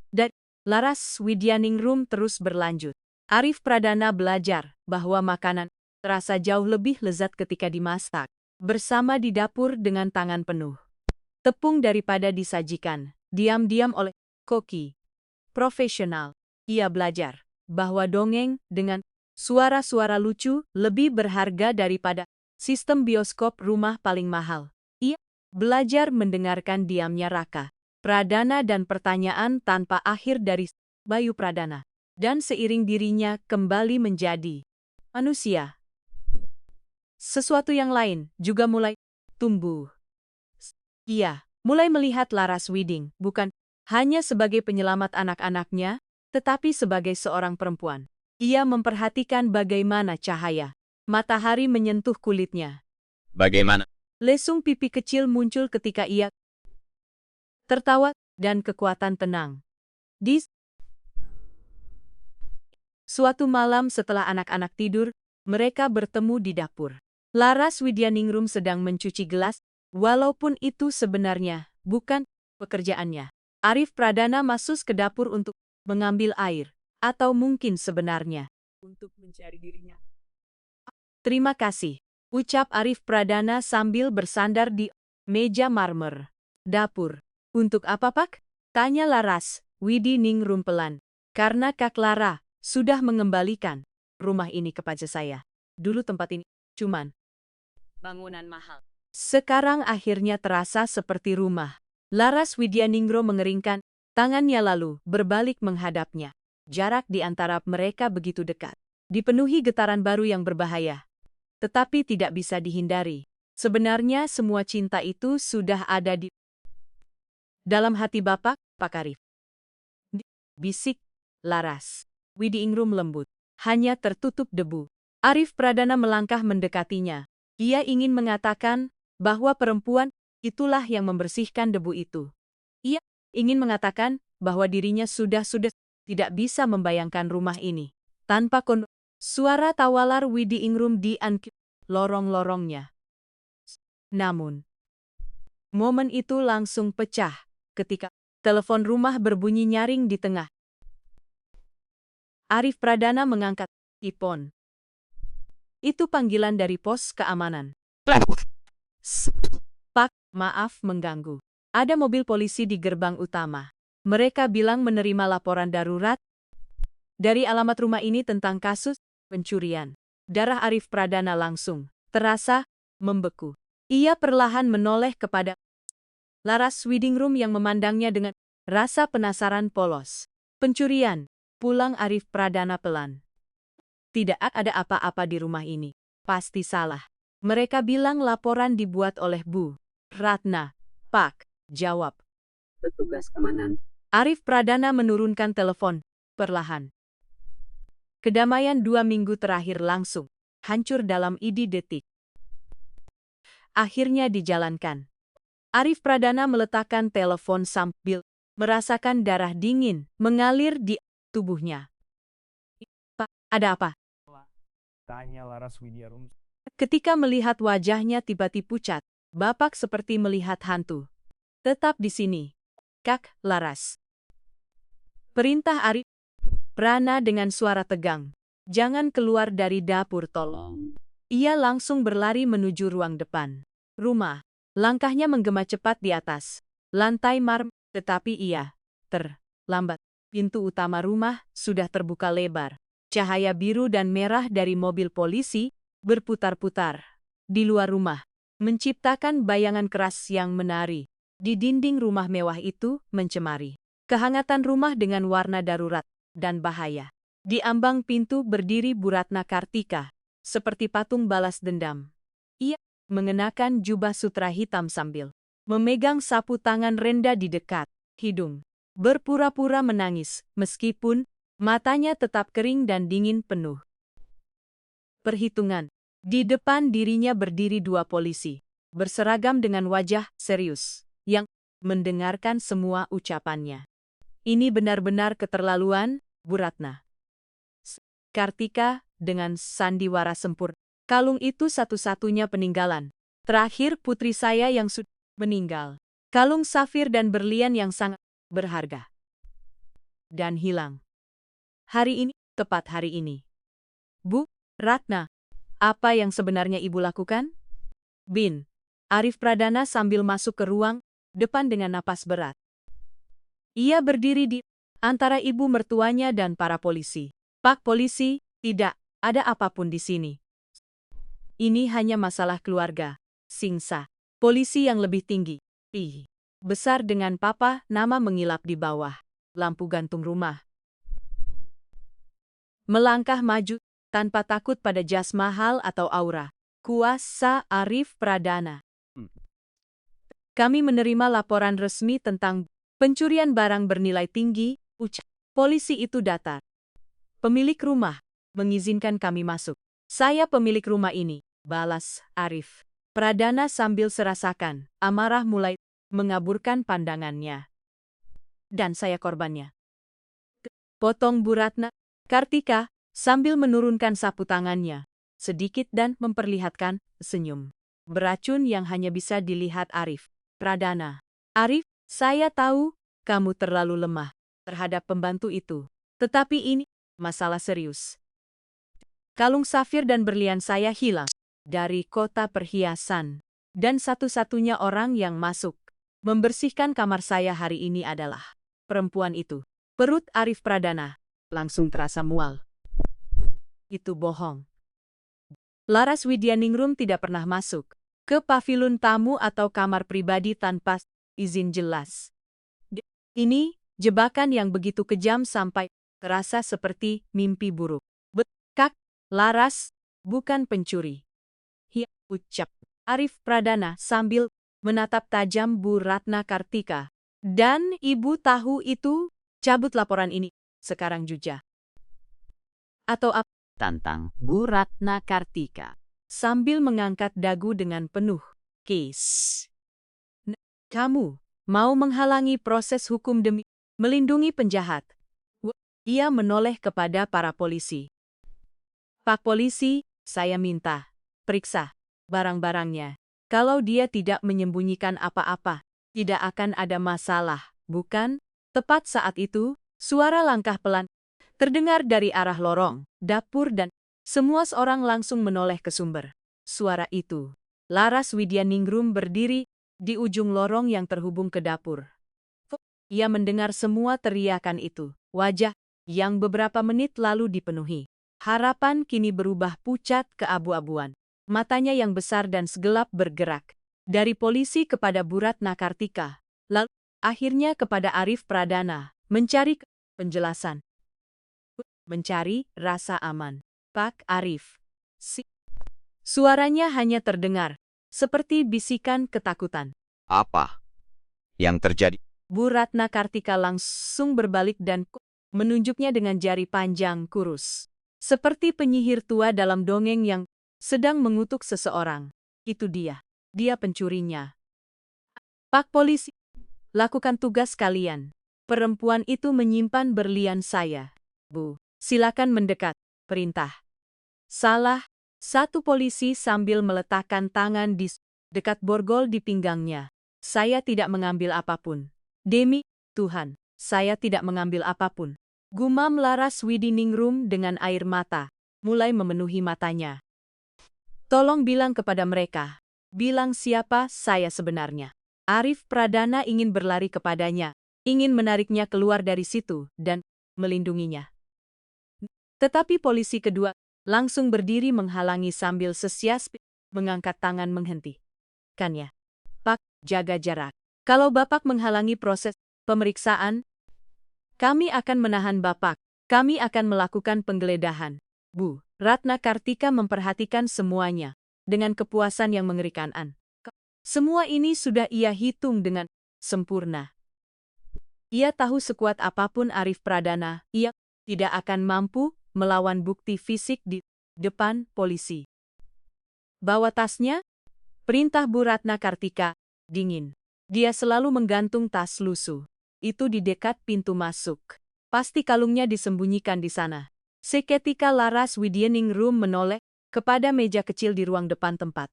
Dan Laras Widyaningrum terus berlanjut. Arif Pradana belajar bahwa makanan terasa jauh lebih lezat ketika dimasak bersama di dapur dengan tangan penuh tepung daripada disajikan diam-diam oleh koki profesional. Ia belajar bahwa dongeng dengan suara-suara lucu lebih berharga daripada sistem bioskop rumah paling mahal. Ia belajar mendengarkan diamnya Raka Pradana dan pertanyaan tanpa akhir dari Bayu Pradana. Dan seiring dirinya kembali menjadi manusia. Sesuatu yang lain juga mulai tumbuh. Ia mulai melihat Laras Widing bukan hanya sebagai penyelamat anak-anaknya, tetapi sebagai seorang perempuan. Ia memperhatikan bagaimana cahaya matahari menyentuh kulitnya. Bagaimana? Lesung pipi kecil muncul ketika ia tertawa dan kekuatan tenang. Di suatu malam setelah anak-anak tidur, mereka bertemu di dapur. Laras Widyaningrum sedang mencuci gelas, walaupun itu sebenarnya bukan pekerjaannya. Arif Pradana masuk ke dapur untuk mengambil air, atau mungkin sebenarnya untuk mencari dirinya. Terima kasih, ucap Arif Pradana sambil bersandar di meja marmer dapur. Untuk apa, Pak? Tanya Laras Widyaningrum pelan. Karena Kak Lara sudah mengembalikan rumah ini kepada saya. Dulu tempat ini cuman bangunan mahal. Sekarang akhirnya terasa seperti rumah. Laras Widyaningrum mengeringkan tangannya lalu berbalik menghadapnya. Jarak di antara mereka begitu dekat. Dipenuhi getaran baru yang berbahaya. Tetapi tidak bisa dihindari. Sebenarnya semua cinta itu sudah ada di dalam hati Bapak, Pak Arif. Bisik Laras Widyaningrum lembut, hanya tertutup debu. Arif Pradana melangkah mendekatinya. Ia ingin mengatakan bahwa perempuan itulah yang membersihkan debu itu. Ia ingin mengatakan bahwa dirinya sudah tidak bisa membayangkan rumah ini tanpa suara tawalar Widyaningrum di lorong-lorongnya. Namun, momen itu langsung pecah ketika telepon rumah berbunyi nyaring di tengah. Arif Pradana mengangkat telepon. Itu panggilan dari pos keamanan. Pak, maaf mengganggu. Ada mobil polisi di gerbang utama. Mereka bilang menerima laporan darurat dari alamat rumah ini tentang kasus pencurian. Darah Arif Pradana langsung terasa membeku. Ia perlahan menoleh kepada Laras Widyaningrum yang memandangnya dengan rasa penasaran polos. Pencurian. Pulang Arif Pradana pelan. Tidak ada apa-apa di rumah ini. Pasti salah. Mereka bilang laporan dibuat oleh Bu Ratna. Pak, jawab Petugas keamanan. Arif Pradana menurunkan telepon perlahan. Kedamaian 2 minggu terakhir langsung hancur dalam detik. Akhirnya dijalankan. Arif Pradana meletakkan telepon sambil merasakan darah dingin mengalir di tubuhnya. Pak, ada apa? Tanya Laras Widyaningrum. Ketika melihat wajahnya tiba-tiba pucat, Bapak seperti melihat hantu. Tetap di sini, Kak Laras. Perintah Arif Prana dengan suara tegang. Jangan keluar dari dapur, tolong. Ia langsung berlari menuju ruang depan rumah. Langkahnya menggema cepat di atas lantai marmer, tetapi ia terlambat. Pintu utama rumah sudah terbuka lebar. Cahaya biru dan merah dari mobil polisi berputar-putar di luar rumah, menciptakan bayangan keras yang menari. Di dinding rumah mewah itu mencemari kehangatan rumah dengan warna darurat dan bahaya. Di ambang pintu berdiri Bu Ratna Kartika, seperti patung balas dendam. Ia mengenakan jubah sutra hitam sambil memegang sapu tangan rendah di dekat hidung. Berpura-pura menangis, meskipun matanya tetap kering dan dingin penuh perhitungan. Di depan dirinya berdiri dua polisi, berseragam dengan wajah serius, yang mendengarkan semua ucapannya. Ini benar-benar keterlaluan, Bu Ratna Kartika, dengan sandiwara sempurna. Kalung itu satu-satunya peninggalan terakhir putri saya yang sudah meninggal. Kalung safir dan berlian yang sangat berharga. Dan hilang. Hari ini, tepat hari ini. Bu Ratna, apa yang sebenarnya ibu lakukan? Bin Arif Pradana sambil masuk ke ruang depan dengan napas berat. Ia berdiri di antara ibu mertuanya dan para polisi. Pak polisi, tidak ada apapun di sini. Ini hanya masalah keluarga. Singsa. Polisi yang lebih tinggi. Besar dengan papa, nama mengilap di bawah lampu gantung rumah. Melangkah maju, tanpa takut pada jas mahal atau aura. Kuasa Arif Pradana. Kami menerima laporan resmi tentang pencurian barang bernilai tinggi, ucap polisi itu datar. Pemilik rumah mengizinkan kami masuk. Saya pemilik rumah ini, balas Arif Pradana sambil serasakan amarah mulai mengaburkan pandangannya. Dan saya korbannya. Potong Bu Ratna Kartika sambil menurunkan sapu tangannya sedikit dan memperlihatkan senyum beracun yang hanya bisa dilihat Arif Pradana. Arif, saya tahu kamu terlalu lemah terhadap pembantu itu. Tetapi ini masalah serius. Kalung safir dan berlian saya hilang dari kota perhiasan. Dan satu-satunya orang yang masuk membersihkan kamar saya hari ini adalah perempuan itu. Perut Arif Pradana langsung terasa mual. Itu bohong. Laras Widyaningrum tidak pernah masuk ke pavilion tamu atau kamar pribadi tanpa izin jelas. Ini jebakan yang begitu kejam sampai terasa seperti mimpi buruk. Kak, Laras, bukan pencuri. Ucap Arif Pradana sambil menatap tajam Bu Ratna Kartika. Dan ibu tahu itu, cabut laporan ini sekarang juga. Atau apa? Tantang Bu Ratna Kartika sambil mengangkat dagu dengan penuh kes. Kamu mau menghalangi proses hukum demi melindungi penjahat? Ia menoleh kepada para polisi. Pak polisi, saya minta periksa barang-barangnya. Kalau dia tidak menyembunyikan apa-apa, tidak akan ada masalah, bukan? Tepat saat itu, suara langkah pelan terdengar dari arah lorong, dapur dan semua orang langsung menoleh ke sumber suara itu. Laras Widyaningrum berdiri di ujung lorong yang terhubung ke dapur. Ia mendengar semua teriakan itu. Wajah yang beberapa menit lalu dipenuhi harapan kini berubah pucat keabu-abuan. Matanya yang besar dan segelap bergerak. Dari polisi kepada Bu Ratna Kartika. Lalu akhirnya kepada Arif Pradana. Mencari penjelasan. Mencari rasa aman. Pak Arif. Suaranya hanya terdengar. Seperti bisikan ketakutan. Apa yang terjadi? Bu Ratna Kartika langsung berbalik dan menunjuknya dengan jari panjang kurus. Seperti penyihir tua dalam dongeng yang sedang mengutuk seseorang. Itu dia. Dia pencurinya. Pak polisi, lakukan tugas kalian. Perempuan itu menyimpan berlian saya. Bu, silakan mendekat. Perintah. Salah satu polisi sambil meletakkan tangan di dekat borgol di pinggangnya. Saya tidak mengambil apapun. Demi Tuhan, saya tidak mengambil apapun. Gumam Laras Widyaningrum dengan air mata, mulai memenuhi matanya. Tolong bilang kepada mereka. Bilang siapa saya sebenarnya. Arif Pradana ingin berlari kepadanya, ingin menariknya keluar dari situ, dan melindunginya. Tetapi polisi kedua langsung berdiri menghalangi sambil sesias mengangkat tangan menghentikannya. Pak, jaga jarak. Kalau Bapak menghalangi proses pemeriksaan, kami akan menahan Bapak. Kami akan melakukan penggeledahan. Bu Ratna Kartika memperhatikan semuanya dengan kepuasan yang mengerikan. Semua ini sudah ia hitung dengan sempurna. Ia tahu sekuat apapun Arif Pradana, ia tidak akan mampu melawan bukti fisik di depan polisi. Bawa tasnya, perintah Bu Ratna Kartika, dingin. Dia selalu menggantung tas lusuh. Itu di dekat pintu masuk. Pasti kalungnya disembunyikan di sana. Seketika Laras Widyaningrum menoleh kepada meja kecil di ruang depan tempat.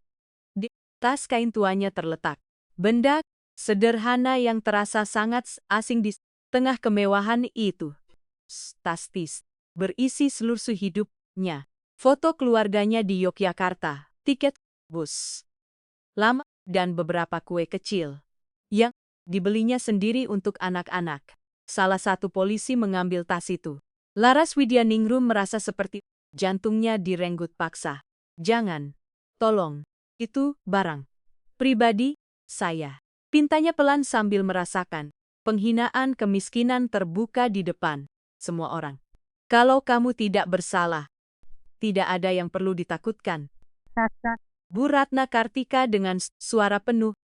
Di tas kain tuanya terletak benda sederhana yang terasa sangat asing di tengah kemewahan itu. Tastis, berisi seluruh hidupnya. Foto keluarganya di Yogyakarta, tiket bus lama, dan beberapa kue kecil yang dibelinya sendiri untuk anak-anak. Salah satu polisi mengambil tas itu. Laras Widyaningrum merasa seperti jantungnya direnggut paksa. Jangan, tolong, itu barang pribadi saya. Pintanya pelan sambil merasakan penghinaan kemiskinan terbuka di depan semua orang. Kalau kamu tidak bersalah, tidak ada yang perlu ditakutkan. Bu Ratna Kartika dengan suara penuh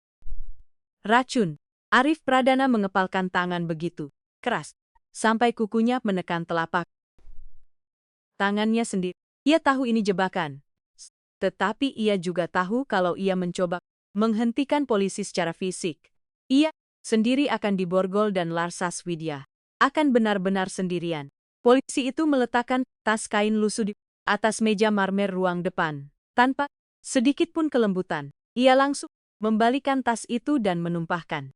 racun. Arif Pradana mengepalkan tangan begitu keras, sampai kukunya menekan telapak tangannya sendiri. Ia tahu ini jebakan. Tetapi ia juga tahu kalau ia mencoba menghentikan polisi secara fisik, ia sendiri akan diborgol dan Larsas Widya akan benar-benar sendirian. Polisi itu meletakkan tas kain lusuh di atas meja marmer ruang depan. Tanpa sedikit pun kelembutan, ia langsung membalikan tas itu dan menumpahkan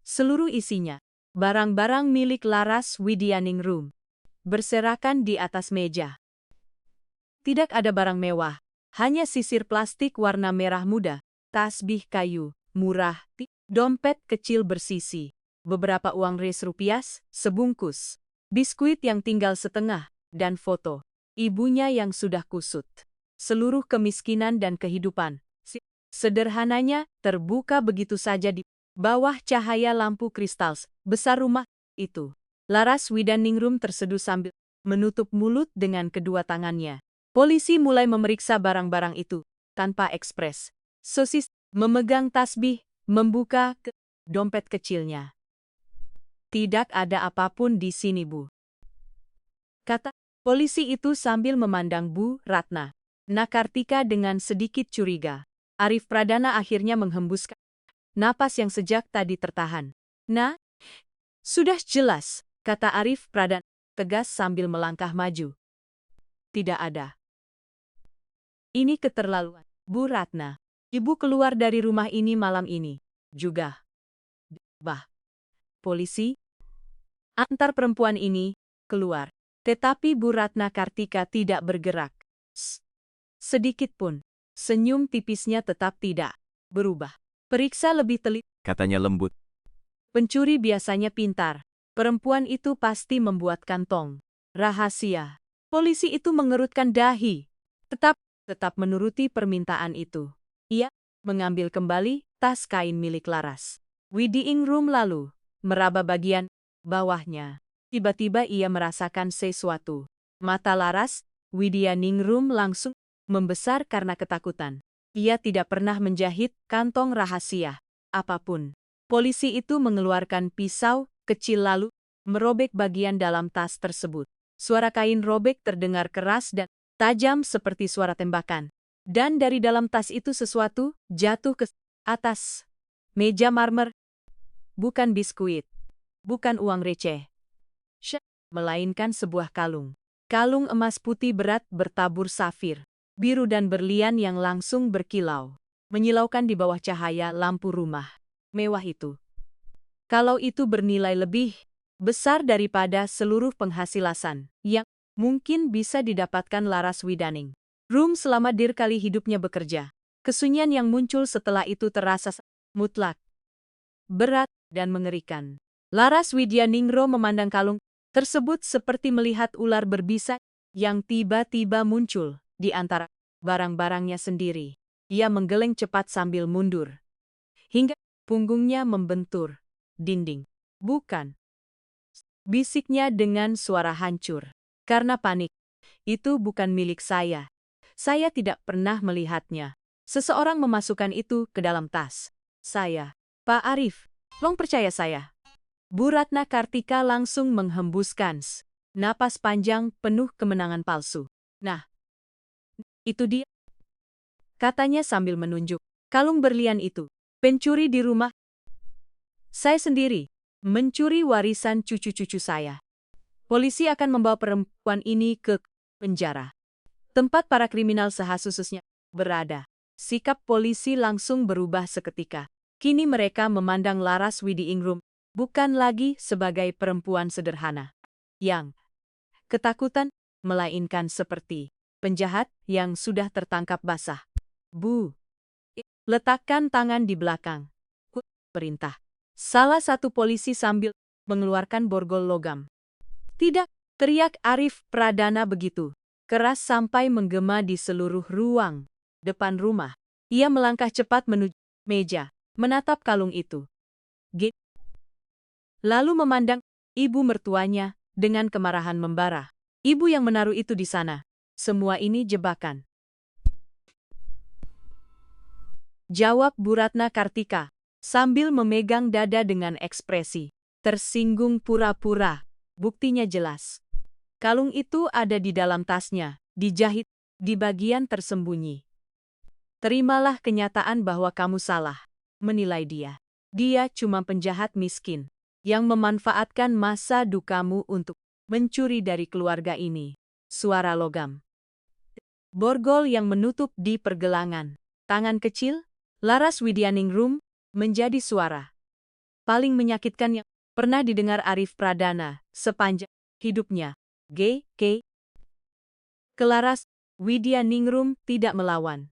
seluruh isinya, barang-barang milik Laras Widyaningrum, berserakan di atas meja. Tidak ada barang mewah, hanya sisir plastik warna merah muda, tasbih kayu, murah, dompet kecil bersisi, beberapa uang Rp100, sebungkus, biskuit yang tinggal setengah, dan foto ibunya yang sudah kusut. Seluruh kemiskinan dan kehidupan sederhananya terbuka begitu saja di bawah cahaya lampu kristal besar rumah itu. Laras Widyaningrum terseduh sambil menutup mulut dengan kedua tangannya. Polisi mulai memeriksa barang-barang itu tanpa ekspres. Sosis memegang tasbih, membuka dompet kecilnya. Tidak ada apapun di sini, Bu, kata polisi itu sambil memandang Bu Ratna Kartika dengan sedikit curiga. Arif Pradana akhirnya menghembuskan napas yang sejak tadi tertahan. Nah, sudah jelas, kata Arif Pradana tegas sambil melangkah maju. Tidak ada. Ini keterlaluan, Bu Ratna. Ibu keluar dari rumah ini malam ini juga. Polisi antar perempuan ini keluar. Tetapi Bu Ratna Kartika tidak bergerak. Sedikit pun. Senyum tipisnya tetap tidak berubah. Periksa lebih teliti, Katanya lembut. Pencuri biasanya pintar. Perempuan itu pasti membuat kantong rahasia. Polisi itu mengerutkan dahi. Tetap menuruti permintaan itu. Ia mengambil kembali tas kain milik Laras Widyaningrum lalu meraba bagian bawahnya. Tiba-tiba ia merasakan sesuatu. Mata Laras Widyaningrum langsung membesar karena ketakutan. Ia tidak pernah menjahit kantong rahasia apapun. Polisi itu mengeluarkan pisau kecil lalu merobek bagian dalam tas tersebut. Suara kain robek terdengar keras dan tajam seperti suara tembakan. Dan dari dalam tas itu sesuatu jatuh ke atas meja marmer. Bukan biskuit, bukan uang receh, melainkan sebuah kalung. Kalung emas putih berat bertabur safir, biru dan berlian yang langsung berkilau, menyilaukan di bawah cahaya lampu rumah mewah itu. Kalau itu bernilai lebih besar daripada seluruh penghasilan yang mungkin bisa didapatkan Laras Widyaningrum selama kali hidupnya bekerja. Kesunyian yang muncul setelah itu terasa mutlak, berat, dan mengerikan. Laras Widyaningrum memandang kalung tersebut seperti melihat ular berbisa yang tiba-tiba muncul di antara barang-barangnya sendiri. Ia menggeleng cepat sambil mundur, hingga punggungnya membentur dinding. Bukan bisiknya dengan suara hancur. Karena panik. Itu bukan milik saya. Saya tidak pernah melihatnya. Seseorang memasukkan itu ke dalam tas. Saya. Pak Arif, tolong percaya saya. Bu Ratna Kartika langsung menghembuskan napas panjang penuh kemenangan palsu. Nah, itu dia. Katanya sambil menunjuk kalung berlian itu. Pencuri di rumah. Saya sendiri. Mencuri warisan cucu-cucu saya. Polisi akan membawa perempuan ini ke penjara. Tempat para kriminal sehasusnya berada. Sikap polisi langsung berubah seketika. Kini mereka memandang Laras Widiingrum bukan lagi sebagai perempuan sederhana yang ketakutan, melainkan seperti penjahat yang sudah tertangkap basah. Bu, letakkan tangan di belakang. Perintah. Salah satu polisi sambil mengeluarkan borgol logam. Tidak, teriak Arif Pradana begitu keras sampai menggema di seluruh ruang depan rumah. Ia melangkah cepat menuju meja, menatap kalung itu. Lalu memandang ibu mertuanya dengan kemarahan membara. Ibu yang menaruh itu di sana. Semua ini jebakan. Jawab Bu Ratna Kartika sambil memegang dada dengan ekspresi tersinggung pura-pura. Buktinya jelas. Kalung itu ada di dalam tasnya, dijahit di bagian tersembunyi. Terimalah kenyataan bahwa kamu salah menilai dia. Dia cuma penjahat miskin yang memanfaatkan masa dukamu untuk mencuri dari keluarga ini. Suara logam. Borgol yang menutup di pergelangan. Tangan kecil, Laras Widianingrum, menjadi suara paling menyakitkan yang pernah didengar Arif Pradana sepanjang hidupnya. Laras Widianingrum tidak melawan,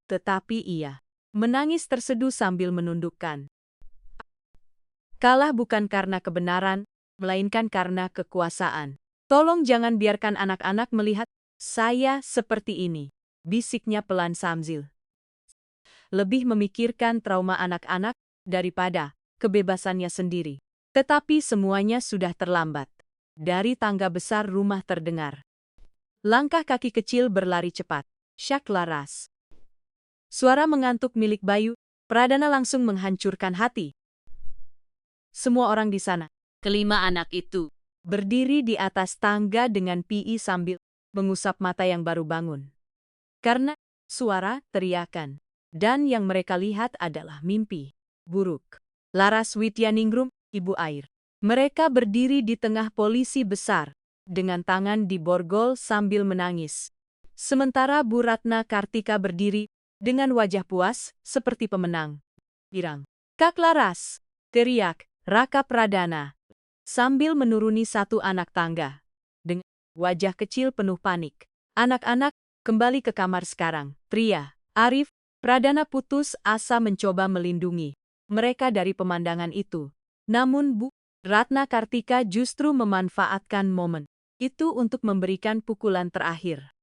tetapi ia menangis terseduh sambil menundukkan. Kalah bukan karena kebenaran, melainkan karena kekuasaan. Tolong jangan biarkan anak-anak melihat saya seperti ini, bisiknya pelan Samzil. Lebih memikirkan trauma anak-anak daripada kebebasannya sendiri. Tetapi semuanya sudah terlambat. Dari tangga besar rumah terdengar langkah kaki kecil berlari cepat. Syak Laras. Suara mengantuk milik Bayu Pradana langsung menghancurkan hati. Semua orang di sana, kelima anak itu, berdiri di atas tangga dengan pi sambil mengusap mata yang baru bangun. Karena suara teriakan. Dan yang mereka lihat adalah mimpi buruk. Laras Widianingrum, ibu air. Mereka berdiri di tengah polisi besar, dengan tangan di borgol sambil menangis. Sementara Bu Ratna Kartika berdiri, dengan wajah puas, seperti pemenang. Irang. Kak Laras, teriak Raka Pradana, sambil menuruni satu anak tangga. Dengan wajah kecil penuh panik. Anak-anak, kembali ke kamar sekarang. Tria, Arif, Pradana putus asa mencoba melindungi mereka dari pemandangan itu. Namun Bu Ratna Kartika justru memanfaatkan momen itu untuk memberikan pukulan terakhir.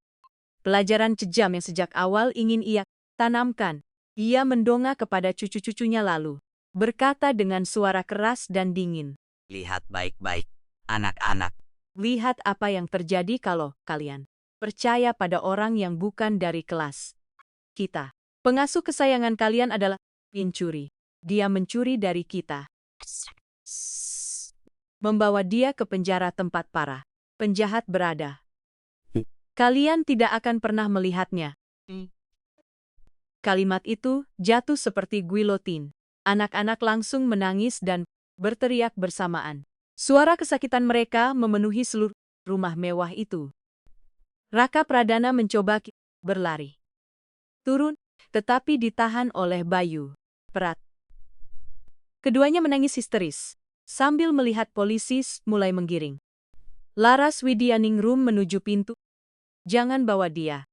Pelajaran kejam yang sejak awal ingin ia tanamkan. Ia mendongak kepada cucu-cucunya lalu berkata dengan suara keras dan dingin. Lihat baik-baik, anak-anak. Lihat apa yang terjadi kalau kalian percaya pada orang yang bukan dari kelas kita. Pengasuh kesayangan kalian adalah pencuri. Dia mencuri dari kita. Membawa dia ke penjara tempat para penjahat berada. Kalian tidak akan pernah melihatnya. Kalimat itu jatuh seperti guillotine. Anak-anak langsung menangis dan berteriak bersamaan. Suara kesakitan mereka memenuhi seluruh rumah mewah itu. Raka Pradana mencoba berlari turun, tetapi ditahan oleh Bayu Prat. Keduanya menangis histeris, sambil melihat polisi mulai menggiring Laras Widianingrum menuju pintu. Jangan bawa dia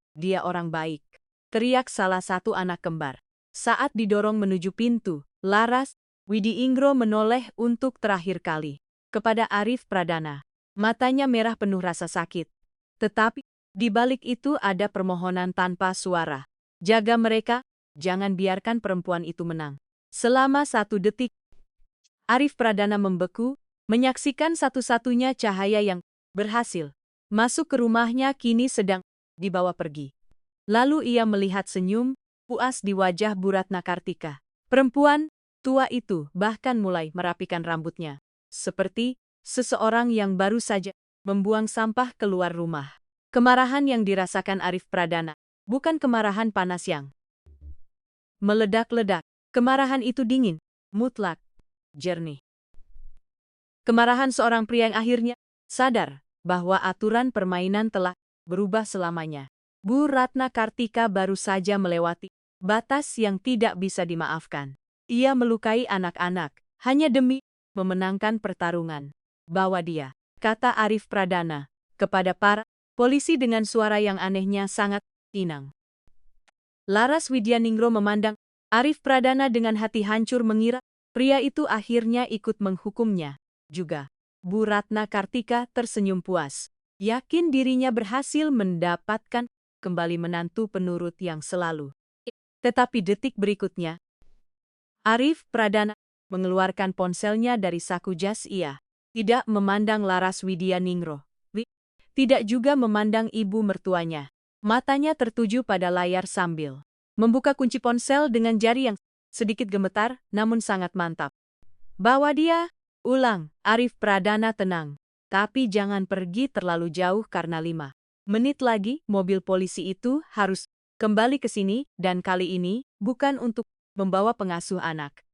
orang baik, teriak salah satu anak kembar. Saat didorong menuju pintu, Laras Widiingrum menoleh untuk terakhir kali kepada Arif Pradana. Matanya merah penuh rasa sakit. Tetapi, di balik itu ada permohonan tanpa suara. Jaga mereka, jangan biarkan perempuan itu menang. Selama 1 detik, Arif Pradana membeku, Menyaksikan satu-satunya cahaya yang berhasil masuk ke rumahnya kini sedang dibawa pergi. Lalu ia melihat senyum puas di wajah Bu Ratna Kartika. Perempuan tua itu bahkan mulai merapikan rambutnya, seperti seseorang yang baru saja membuang sampah keluar rumah. Kemarahan yang dirasakan Arif Pradana bukan kemarahan panas yang meledak-ledak. Kemarahan itu dingin, mutlak, jernih. Kemarahan seorang pria yang akhirnya sadar bahwa aturan permainan telah berubah selamanya. Bu Ratna Kartika baru saja melewati batas yang tidak bisa dimaafkan. Ia melukai anak-anak hanya demi memenangkan pertarungan. Bawa dia, kata Arif Pradana kepada para polisi dengan suara yang anehnya sangat tenang. Laras Widyaningro memandang Arif Pradana dengan hati hancur mengira pria itu akhirnya ikut menghukumnya juga. Bu Ratna Kartika tersenyum puas, yakin dirinya berhasil mendapatkan kembali menantu penurut yang selalu. Tetapi detik berikutnya, Arif Pradana mengeluarkan ponselnya dari saku jas. Ia tidak memandang Laras Widyaningro, tidak juga memandang ibu mertuanya. Matanya tertuju pada layar sambil membuka kunci ponsel dengan jari yang sedikit gemetar namun sangat mantap. Bawa dia, ulang, Arif Pradana tenang. Tapi jangan pergi terlalu jauh karena 5 menit lagi mobil polisi itu harus kembali ke sini dan kali ini bukan untuk membawa pengasuh anak.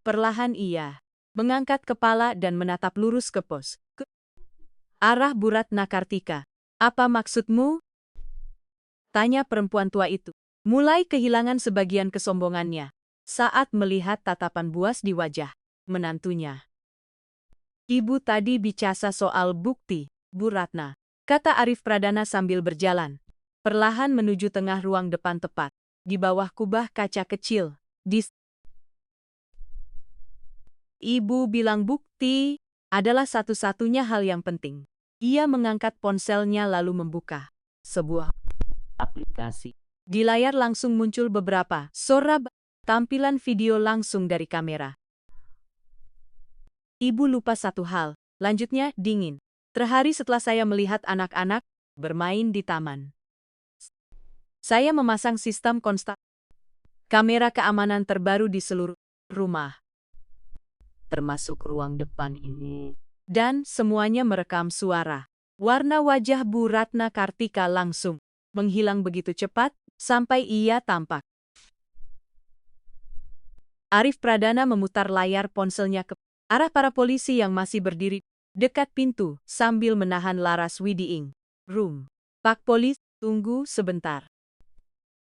Perlahan ia mengangkat kepala dan menatap lurus ke pos. Ke arah Bu Ratna Kartika. Apa maksudmu? Tanya perempuan tua itu. Mulai kehilangan sebagian kesombongannya saat melihat tatapan buas di wajah menantunya. Ibu tadi bicara soal bukti, Bu Ratna, kata Arif Pradana sambil berjalan perlahan menuju tengah ruang depan tepat di bawah kubah kaca kecil. Ibu bilang bukti adalah satu-satunya hal yang penting. Ia mengangkat ponselnya lalu membuka sebuah aplikasi. Di layar langsung muncul beberapa tampilan video langsung dari kamera. Ibu lupa satu hal, lanjutnya dingin. Terhari setelah saya melihat anak-anak bermain di taman. Saya memasang sistem kamera keamanan terbaru di seluruh rumah, termasuk ruang depan ini. Dan semuanya merekam suara. Warna wajah Bu Ratna Kartika langsung menghilang begitu cepat sampai ia tampak. Arif Pradana memutar layar ponselnya ke arah para polisi yang masih berdiri dekat pintu sambil menahan Laras Widyaningro. Pak Polis, tunggu sebentar.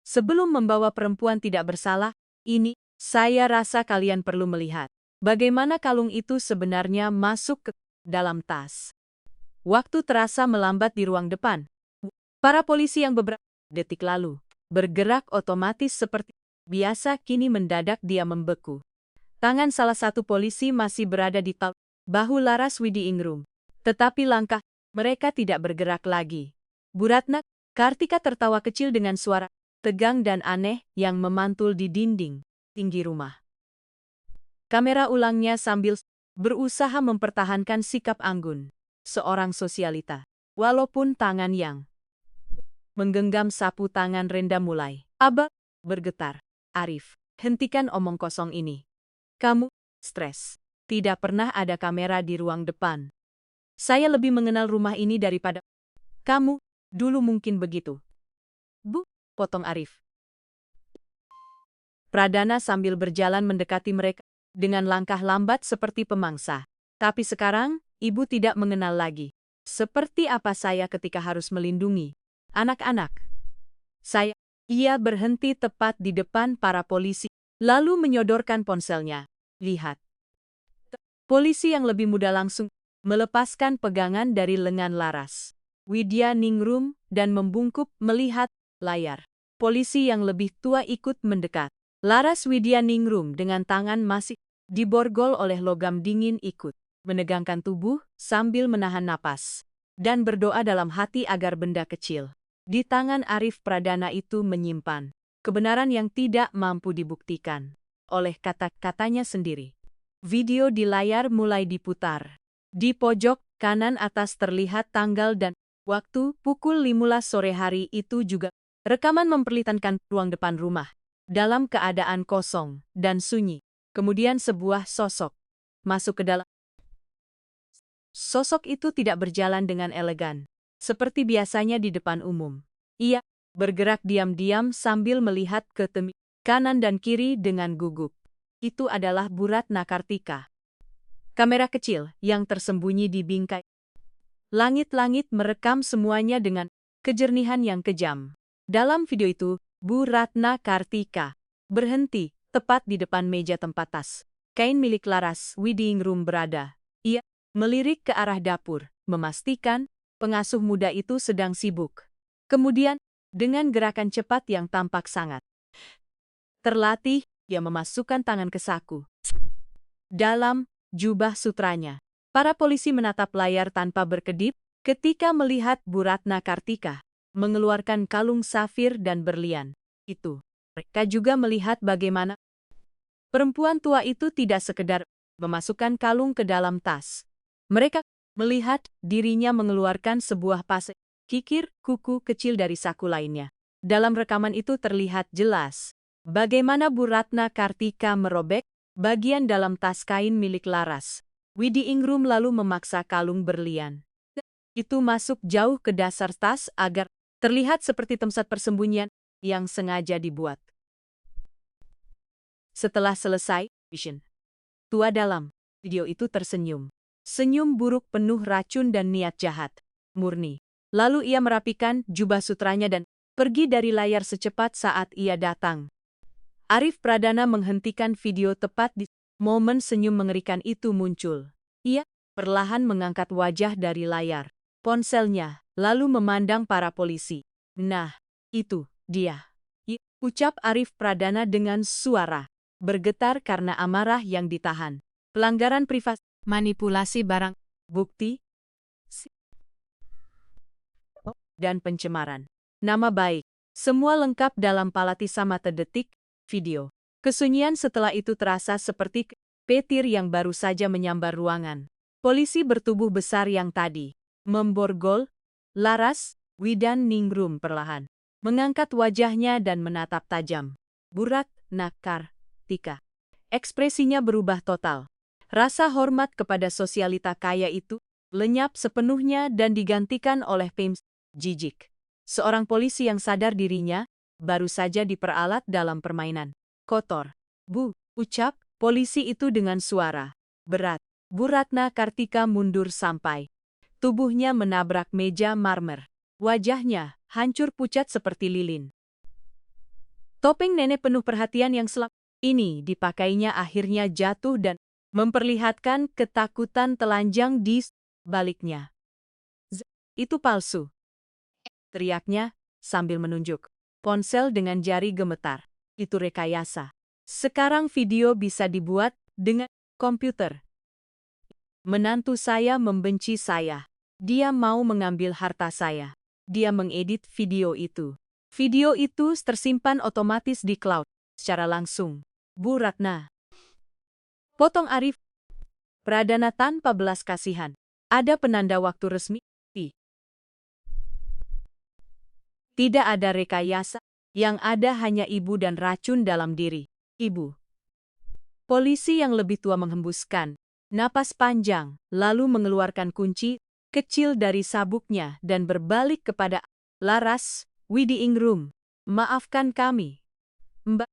Sebelum membawa perempuan tidak bersalah, ini, saya rasa kalian perlu melihat bagaimana kalung itu sebenarnya masuk ke dalam tas. Waktu terasa melambat di ruang depan. Para polisi yang beberapa detik lalu bergerak otomatis seperti biasa kini mendadak dia membeku. Tangan salah satu polisi masih berada di bahu Laras Widyaningro. Tetapi langkah mereka tidak bergerak lagi. Bu Ratna Kartika tertawa kecil dengan suara tegang dan aneh yang memantul di dinding tinggi rumah. Kamera ulangnya sambil berusaha mempertahankan sikap anggun seorang sosialita. Walaupun tangan yang menggenggam sapu tangan Renda mulai bergetar. Arif, hentikan omong kosong ini. Kamu stres. Tidak pernah ada kamera di ruang depan. Saya lebih mengenal rumah ini daripada kamu. Dulu mungkin begitu. Bu, potong Arif Pradana sambil berjalan mendekati mereka dengan langkah lambat seperti pemangsa. Tapi sekarang, ibu tidak mengenal lagi. Seperti apa saya ketika harus melindungi anak-anak. Ia berhenti tepat di depan para polisi, lalu menyodorkan ponselnya. Lihat. Polisi yang lebih muda langsung melepaskan pegangan dari lengan Laras Widyaningro dan membungkuk melihat layar. Polisi yang lebih tua ikut mendekat. Laras Widyaningro dengan tangan masih diborgol oleh logam dingin ikut menegangkan tubuh sambil menahan napas dan berdoa dalam hati agar benda kecil di tangan Arif Pradana itu menyimpan kebenaran yang tidak mampu dibuktikan oleh kata-katanya sendiri. Video di layar mulai diputar. Di pojok kanan atas terlihat tanggal dan waktu pukul 15 sore hari itu juga. Rekaman memperlihatkan ruang depan rumah dalam keadaan kosong dan sunyi. Kemudian sebuah sosok masuk ke dalam. Sosok itu tidak berjalan dengan elegan, seperti biasanya di depan umum. Ia bergerak diam-diam sambil melihat ke kanan dan kiri dengan gugup. Itu adalah Bu Ratna Kartika. Kamera kecil yang tersembunyi di bingkai langit-langit merekam semuanya dengan kejernihan yang kejam. Dalam video itu, Bu Ratna Kartika berhenti tepat di depan meja tempat tas kain milik Laras Wedding Room berada. Ia melirik ke arah dapur, memastikan pengasuh muda itu sedang sibuk. Kemudian, dengan gerakan cepat yang tampak sangat terlatih, ia memasukkan tangan ke saku dalam jubah sutranya. Para polisi menatap layar tanpa berkedip ketika melihat Bu Ratna Kartika mengeluarkan kalung safir dan berlian. Itu. Mereka juga melihat bagaimana perempuan tua itu tidak sekedar memasukkan kalung ke dalam tas. Mereka melihat dirinya mengeluarkan sebuah pas kikir kuku kecil dari saku lainnya. Dalam rekaman itu terlihat jelas bagaimana Bu Ratna Kartika merobek bagian dalam tas kain milik Laras Wedding Room lalu memaksa kalung berlian itu masuk jauh ke dasar tas agar terlihat seperti tempat persembunyian yang sengaja dibuat. Setelah selesai, Vision tua dalam video itu tersenyum. Senyum buruk penuh racun dan niat jahat. Murni. Lalu ia merapikan jubah sutranya dan pergi dari layar secepat saat ia datang. Arif Pradana menghentikan video tepat di momen senyum mengerikan itu muncul. Ia perlahan mengangkat wajah dari layar ponselnya, lalu memandang para polisi. Nah, itu dia. Ucap Arif Pradana dengan suara bergetar karena amarah yang ditahan. Pelanggaran privasi, manipulasi barang bukti, dan pencemaran nama baik. Semua lengkap dalam Palatisa Mata Detik video. Kesunyian setelah itu terasa seperti petir yang baru saja menyambar ruangan. Polisi bertubuh besar yang tadi memborgol Laras Wedding Room perlahan mengangkat wajahnya dan menatap tajam Bu Ratna Kartika. Ekspresinya berubah total. Rasa hormat kepada sosialita kaya itu lenyap sepenuhnya dan digantikan oleh Pims jijik. Seorang polisi yang sadar dirinya baru saja diperalat dalam permainan kotor. Bu, ucap polisi itu dengan suara berat. Bu Ratna Kartika mundur sampai tubuhnya menabrak meja marmer. Wajahnya hancur pucat seperti lilin. Topeng nenek penuh perhatian yang selama ini dipakainya akhirnya jatuh dan memperlihatkan ketakutan telanjang di baliknya. Itu palsu. Teriaknya sambil menunjuk ponsel dengan jari gemetar. Itu rekayasa. Sekarang video bisa dibuat dengan komputer. Menantu saya membenci saya. Dia mau mengambil harta saya. Dia mengedit video itu. Video itu tersimpan otomatis di cloud secara langsung. Bu Ratna. Potong Arif Pradana tanpa belas kasihan. Ada penanda waktu resmi. Tidak ada rekayasa, yang ada hanya ibu dan racun dalam diri. Ibu. Polisi yang lebih tua menghembuskan napas panjang, lalu mengeluarkan kunci kecil dari sabuknya dan berbalik kepada Laras Wedding Room. Maafkan kami, Mbak.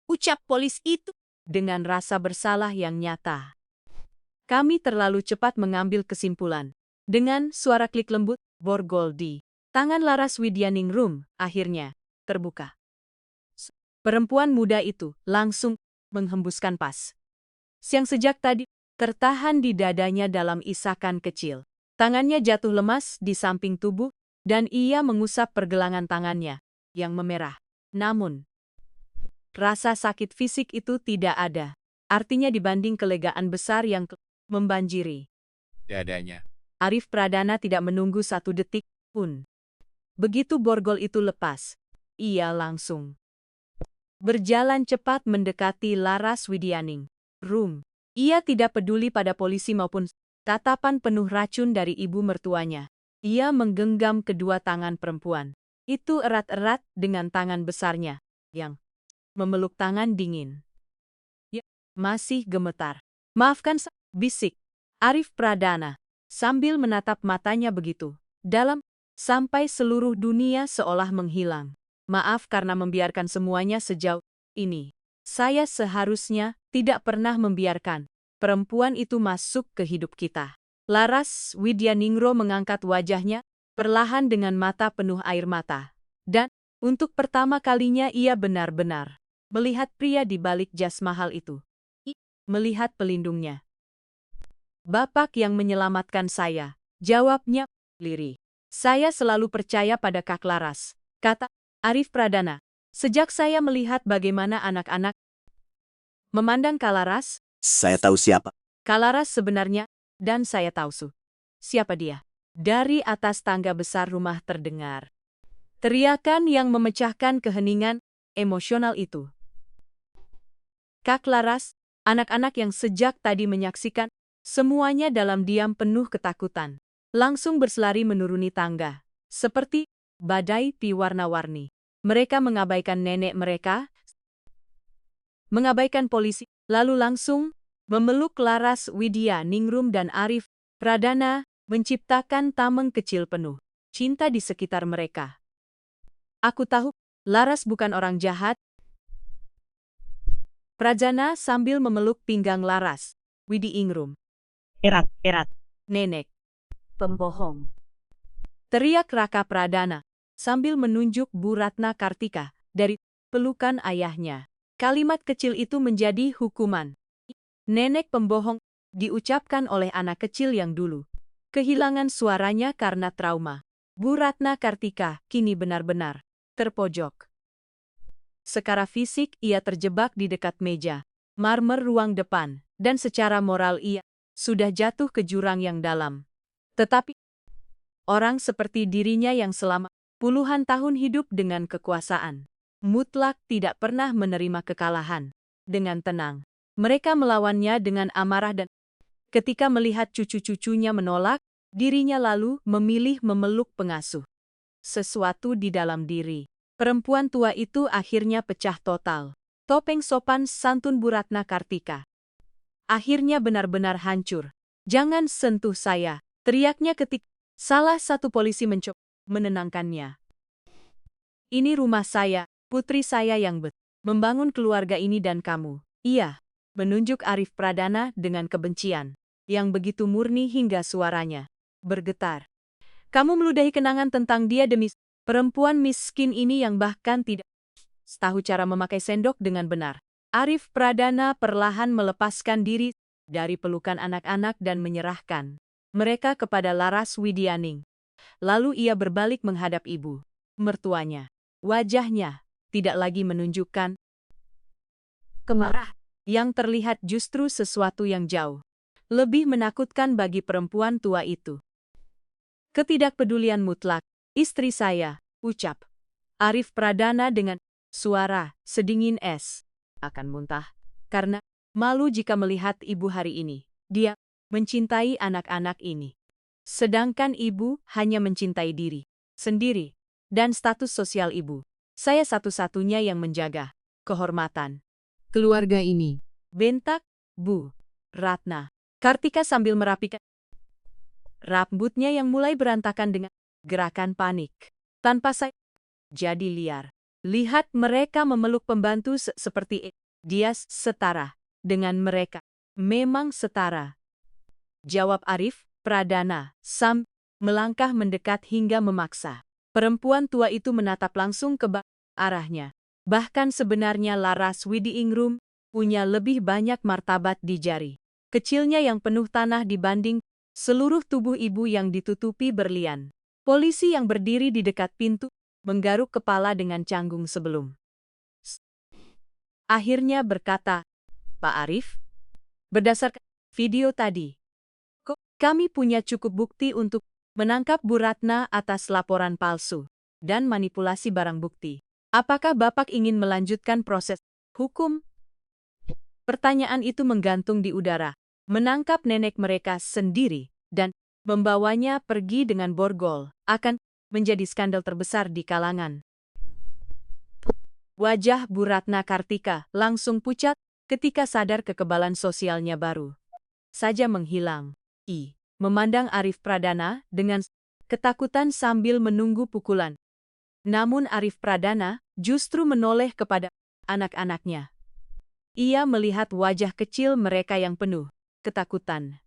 Ucap polis itu dengan rasa bersalah yang nyata. Kami terlalu cepat mengambil kesimpulan. Dengan suara klik lembut, borgol di tangan Laras Wedding Room akhirnya terbuka. Perempuan muda itu langsung menghembuskan pas yang sejak tadi tertahan di dadanya dalam isakan kecil. Tangannya jatuh lemas di samping tubuh dan ia mengusap pergelangan tangannya yang memerah. Namun, rasa sakit fisik itu tidak ada. Artinya dibanding kelegaan besar yang membanjiri dadanya. Arif Pradana tidak menunggu 1 detik pun. Begitu borgol itu lepas, ia langsung berjalan cepat mendekati Laras Wedding Room. Ia tidak peduli pada polisi maupun tatapan penuh racun dari ibu mertuanya. Ia menggenggam kedua tangan perempuan. Itu erat-erat dengan tangan besarnya, yang memeluk tangan dingin. Ya, masih gemetar. Maafkan, bisik Arif Pradana, sambil menatap matanya begitu dalam, sampai seluruh dunia seolah menghilang. Maaf karena membiarkan semuanya sejauh ini. Saya seharusnya tidak pernah membiarkan perempuan itu masuk ke hidup kita. Laras Widyaningro mengangkat wajahnya perlahan dengan mata penuh air mata. Dan untuk pertama kalinya ia benar-benar melihat pria di balik jas mahal itu. Melihat pelindungnya. Bapak yang menyelamatkan saya, jawabnya lirih. Saya selalu percaya pada Kak Laras, kata Arif Pradana. Sejak saya melihat bagaimana anak-anak memandang Kak Laras, Saya tahu siapa. Kak Laras sebenarnya, dan saya tahu siapa dia. Dari atas tangga besar rumah terdengar teriakan yang memecahkan keheningan emosional itu. Kak Laras, anak-anak yang sejak tadi menyaksikan semuanya dalam diam penuh ketakutan, langsung berselari menuruni tangga, seperti badai pi warna-warni. Mereka mengabaikan nenek mereka, mengabaikan polisi, lalu langsung memeluk Laras Widyaningrum dan Arif Pradana, menciptakan tameng kecil penuh cinta di sekitar mereka. Aku tahu, Laras bukan orang jahat. Pradana sambil memeluk pinggang Laras Widyaningrum. Erat. Nenek, Pembohong. teriak Raka Pradana sambil menunjuk Bu Ratna Kartika dari pelukan ayahnya. Kalimat kecil itu menjadi hukuman. Nenek pembohong diucapkan oleh anak kecil yang dulu kehilangan suaranya karena trauma. Bu Ratna Kartika kini benar-benar terpojok. Secara fisik ia terjebak di dekat meja marmer ruang depan, dan secara moral ia sudah jatuh ke jurang yang dalam. Tetapi orang seperti dirinya yang selama puluhan tahun hidup dengan kekuasaan mutlak tidak pernah menerima kekalahan dengan tenang. Mereka melawannya dengan amarah dan ketika melihat cucu-cucunya menolak, dirinya lalu memilih memeluk pengasuh. Sesuatu di dalam diri perempuan tua itu akhirnya pecah total. Topeng sopan santun Bu Ratna Kartika akhirnya benar-benar hancur. Jangan sentuh saya, teriaknya ketika salah satu polisi mencoba menenangkannya. Ini rumah saya, putri saya yang membangun keluarga ini dan kamu. Iya, menunjuk Arif Pradana dengan kebencian yang begitu murni hingga suaranya bergetar. Kamu meludahi kenangan tentang dia demi perempuan miskin ini yang bahkan tidak tahu cara memakai sendok dengan benar. Arif Pradana perlahan melepaskan diri dari pelukan anak-anak dan menyerahkan mereka kepada Laras Widyaning. Lalu ia berbalik menghadap ibu mertuanya. Wajahnya tidak lagi menunjukkan kemarahan. Yang terlihat justru sesuatu yang jauh lebih menakutkan bagi perempuan tua itu. Ketidakpedulian mutlak. Istri saya, ucap Arif Pradana dengan suara sedingin es, akan muntah karena malu jika melihat ibu hari ini. Dia mencintai anak-anak ini. Sedangkan ibu hanya mencintai diri sendiri dan status sosial ibu. Saya satu-satunya yang menjaga kehormatan keluarga ini. Bentak Bu Ratna Kartika sambil merapikan rambutnya yang mulai berantakan dengan gerakan panik. Tanpa saya jadi liar. Lihat mereka memeluk pembantu seperti dia setara dengan mereka. Memang setara, jawab Arif Pradana melangkah mendekat hingga memaksa perempuan tua itu menatap langsung ke arahnya. Bahkan sebenarnya Laras Widyaningrum punya lebih banyak martabat di jari kecilnya yang penuh tanah dibanding seluruh tubuh ibu yang ditutupi berlian. Polisi yang berdiri di dekat pintu menggaruk kepala dengan canggung sebelum akhirnya berkata, Pak Arif, berdasarkan video tadi, kami punya cukup bukti untuk menangkap Bu Ratna atas laporan palsu dan manipulasi barang bukti. Apakah Bapak ingin melanjutkan proses hukum? Pertanyaan itu menggantung di udara, menangkap nenek mereka sendiri, dan membawanya pergi dengan borgol, akan menjadi skandal terbesar di kalangan. Wajah Bu Ratna Kartika langsung pucat ketika sadar kekebalan sosialnya baru saja menghilang. Memandang Arif Pradana dengan ketakutan sambil menunggu pukulan. Namun Arif Pradana justru menoleh kepada anak-anaknya. Ia melihat wajah kecil mereka yang penuh ketakutan.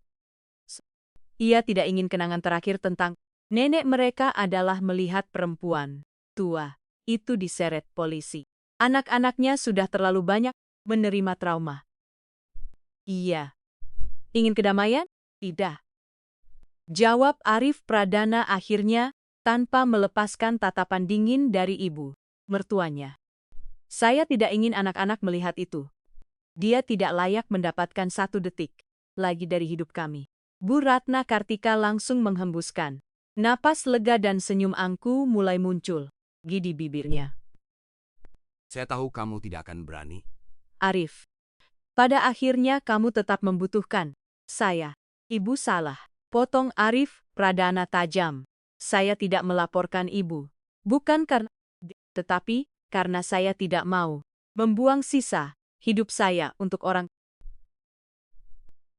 Ia tidak ingin kenangan terakhir tentang nenek mereka adalah melihat perempuan tua itu diseret polisi. Anak-anaknya sudah terlalu banyak menerima trauma. Iya. Ingin kedamaian? Tidak. Jawab Arif Pradana akhirnya tanpa melepaskan tatapan dingin dari ibu mertuanya. Saya tidak ingin anak-anak melihat itu. Dia tidak layak mendapatkan 1 detik lagi dari hidup kami. Bu Ratna Kartika langsung menghembuskan napas lega dan senyum angku mulai muncul di bibirnya. Saya tahu kamu tidak akan berani. Arif, pada akhirnya kamu tetap membutuhkan saya. Ibu salah. Potong Arif Pradana tajam. Saya tidak melaporkan ibu. Bukan karena, tetapi karena saya tidak mau membuang sisa hidup saya untuk orang.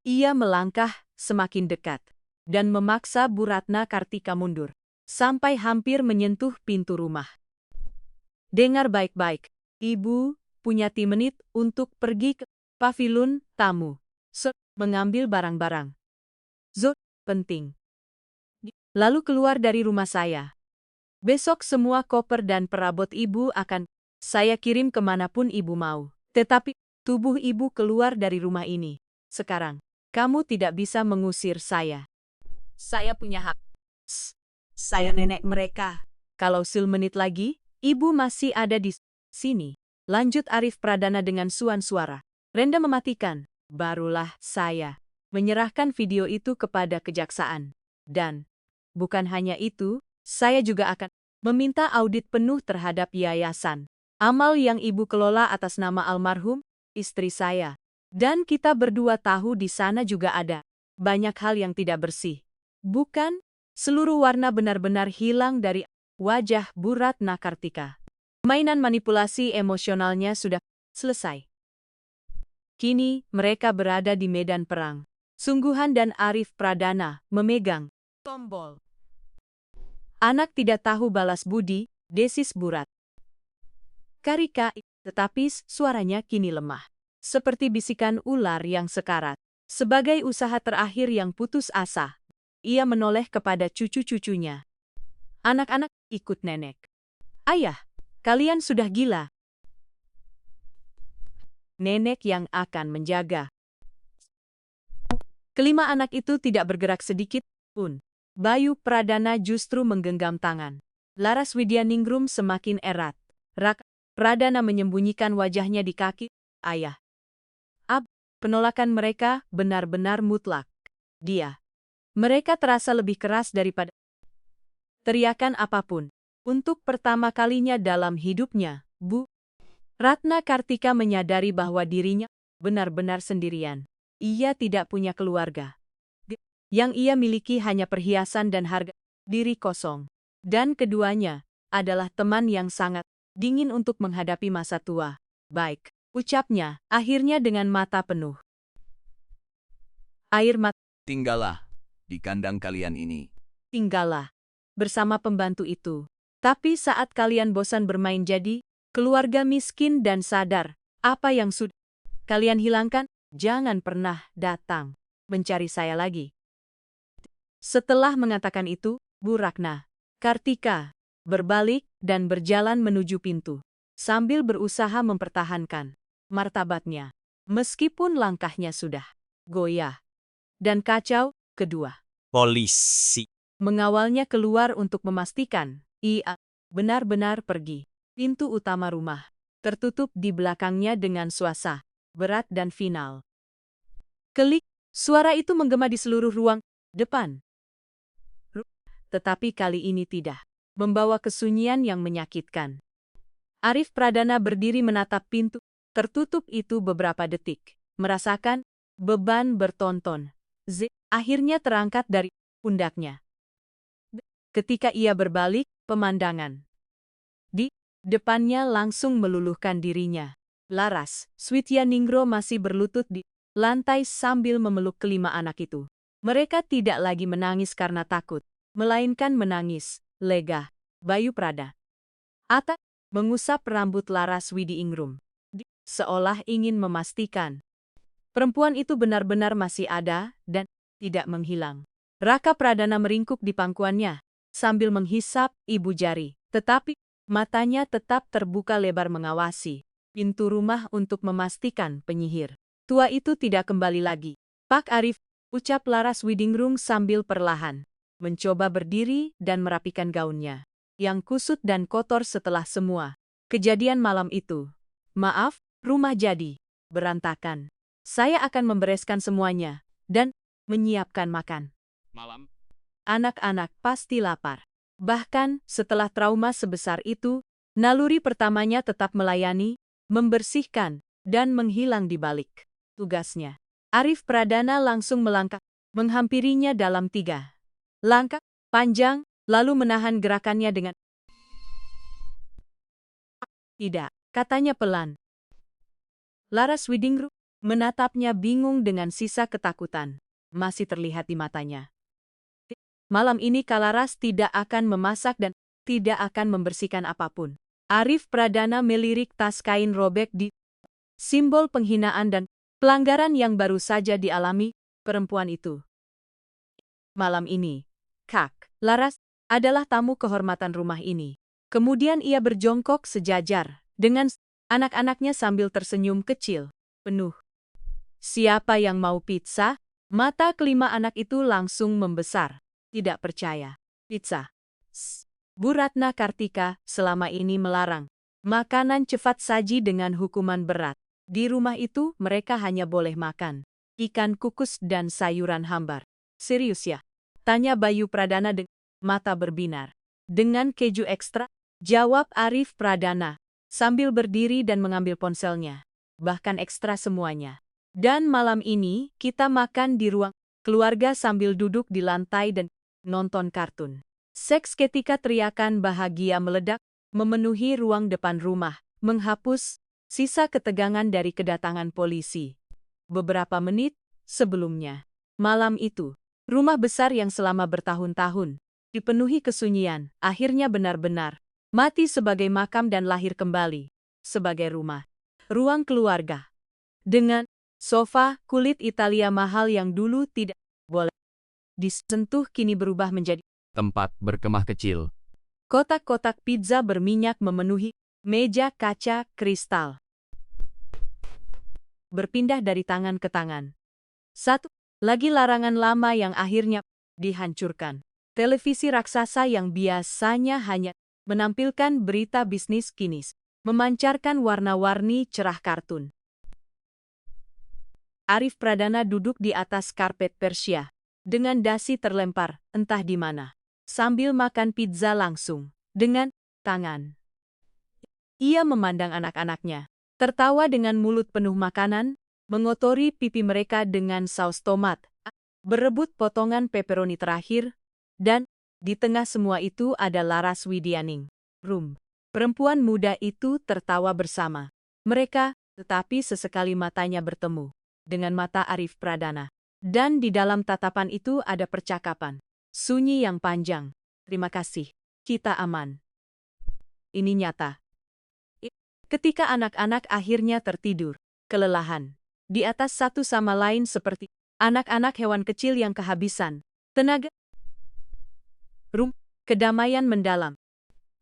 Ia melangkah semakin dekat dan memaksa Bu Ratna Kartika mundur sampai hampir menyentuh pintu rumah. Dengar baik-baik, Ibu punya 10 menit untuk pergi ke pavilion tamu. Mengambil barang-barang. Penting. Lalu keluar dari rumah saya. Besok semua koper dan perabot ibu akan saya kirim kemanapun ibu mau. Tetapi tubuh ibu keluar dari rumah ini. Sekarang, kamu tidak bisa mengusir saya. Saya punya hak. Saya nenek mereka. Kalau 10 menit lagi, ibu masih ada di sini. Lanjut Arif Pradana dengan suara. Renda mematikan. Barulah saya menyerahkan video itu kepada kejaksaan. Dan, bukan hanya itu, saya juga akan meminta audit penuh terhadap yayasan amal yang ibu kelola atas nama almarhum istri saya. Dan kita berdua tahu di sana juga ada banyak hal yang tidak bersih. Bukan, seluruh warna benar-benar hilang dari wajah Bu Ratna Kartika. Mainan manipulasi emosionalnya sudah selesai. Kini, mereka berada di medan perang. Sungguhan dan Arif Pradana memegang tombol. Anak tidak tahu balas budi, desis Bu Ratna Kartika, tetapi suaranya kini lemah. Seperti bisikan ular yang sekarat. Sebagai usaha terakhir yang putus asa, ia menoleh kepada cucu-cucunya. Anak-anak, ikut nenek. Ayah, kalian sudah gila. Nenek yang akan menjaga. Kelima anak itu tidak bergerak sedikit pun. Bayu Pradana justru menggenggam tangan. Laras Widyaningrum semakin erat. Pradana menyembunyikan wajahnya di kaki ayah. Penolakan mereka benar-benar mutlak. Mereka terasa lebih keras daripada teriakan apapun. Untuk pertama kalinya dalam hidupnya, Bu Ratna Kartika menyadari bahwa dirinya benar-benar sendirian. Ia tidak punya keluarga. Yang ia miliki hanya perhiasan dan harga diri kosong. Dan keduanya adalah teman yang sangat dingin untuk menghadapi masa tua. Baik, ucapnya, akhirnya dengan mata penuh air mata. Tinggallah di kandang kalian ini. Tinggallah bersama pembantu itu. Tapi saat kalian bosan bermain jadi keluarga miskin dan sadar apa yang sudah kalian hilangkan, jangan pernah datang mencari saya lagi. Setelah mengatakan itu, Bu Ratna Kartika berbalik dan berjalan menuju pintu, sambil berusaha mempertahankan martabatnya. Meskipun langkahnya sudah goyah dan kacau, kedua Polisi. mengawalnya keluar untuk memastikan ia benar-benar pergi. Pintu utama rumah tertutup di belakangnya dengan suara berat dan final. Kelik, suara itu menggema di seluruh ruang depan. Tetapi kali ini tidak membawa kesunyian yang menyakitkan. Arif Pradana berdiri menatap pintu tertutup itu beberapa detik. merasakan beban bertonton. Z akhirnya terangkat dari pundaknya. Ketika ia berbalik, pemandangan di depannya langsung meluluhkan dirinya. Laras, Swityaningro masih berlutut di lantai sambil memeluk kelima anak itu. Mereka tidak lagi menangis karena takut, melainkan menangis lega. Bayu Prada Atta mengusap rambut Laras Widiingrum, seolah ingin memastikan perempuan itu benar-benar masih ada dan tidak menghilang. Raka Pradana meringkuk di pangkuannya sambil menghisap ibu jari, tetapi matanya tetap terbuka lebar mengawasi pintu rumah untuk memastikan penyihir tua itu tidak kembali lagi. Pak Arif, ucap Laras Widingrum sambil perlahan mencoba berdiri dan merapikan gaunnya yang kusut dan kotor setelah semua kejadian malam itu. Maaf, rumah jadi berantakan. Saya akan membereskan semuanya dan menyiapkan makan. Malam. Anak-anak pasti lapar. Bahkan setelah trauma sebesar itu, naluri pertamanya tetap melayani, membersihkan, dan menghilang di balik tugasnya. Arif Pradana langsung melangkah, menghampirinya dalam 3 langkah panjang, lalu menahan gerakannya dengan tidak, katanya pelan. Laras Widingrum menatapnya bingung dengan sisa ketakutan masih terlihat di matanya. Malam ini Kalaras tidak akan memasak dan tidak akan membersihkan apapun. Arif Pradana melirik tas kain robek di simbol penghinaan dan pelanggaran yang baru saja dialami perempuan itu. Malam ini, Kak Laras adalah tamu kehormatan rumah ini. Kemudian ia berjongkok sejajar dengan anak-anaknya sambil tersenyum kecil, penuh. Siapa yang mau pizza? Mata kelima anak itu langsung membesar. Tidak percaya. Pizza. Bu Ratna Kartika selama ini melarang makanan cepat saji dengan hukuman berat. Di rumah itu mereka hanya boleh makan ikan kukus dan sayuran hambar. Serius ya? Tanya Bayu Pradana dengan mata berbinar. Dengan keju ekstra? Jawab Arif Pradana sambil berdiri dan mengambil ponselnya. Bahkan ekstra semuanya. Dan malam ini kita makan di ruang keluarga sambil duduk di lantai dan nonton kartun. Seks ketika teriakan bahagia meledak, memenuhi ruang depan rumah, menghapus sisa ketegangan dari kedatangan polisi. Beberapa menit sebelumnya, malam itu, rumah besar yang selama bertahun-tahun dipenuhi kesunyian, akhirnya benar-benar mati sebagai makam dan lahir kembali sebagai rumah. Ruang keluarga dengan sofa kulit Italia mahal yang dulu tidak boleh disentuh kini berubah menjadi Tempat berkemah kecil. kotak-kotak pizza berminyak memenuhi meja kaca kristal. Berpindah dari tangan ke tangan. Satu lagi larangan lama yang akhirnya dihancurkan. Televisi raksasa yang biasanya hanya menampilkan berita bisnis kini memancarkan warna-warni cerah kartun. Arif Pradana duduk di atas karpet Persia dengan dasi terlempar entah di mana, sambil makan pizza langsung dengan tangan. Ia memandang anak-anaknya, tertawa dengan mulut penuh makanan, mengotori pipi mereka dengan saus tomat, berebut potongan pepperoni terakhir, dan di tengah semua itu ada Laras Widyaningrum. Perempuan muda itu tertawa bersama mereka, tetapi sesekali matanya bertemu dengan mata Arif Pradana. Dan di dalam tatapan itu ada percakapan sunyi yang panjang. Terima kasih, kita aman. Ini nyata. Ketika anak-anak akhirnya tertidur, kelelahan, di atas satu sama lain seperti anak-anak hewan kecil yang kehabisan tenaga. Kedamaian mendalam.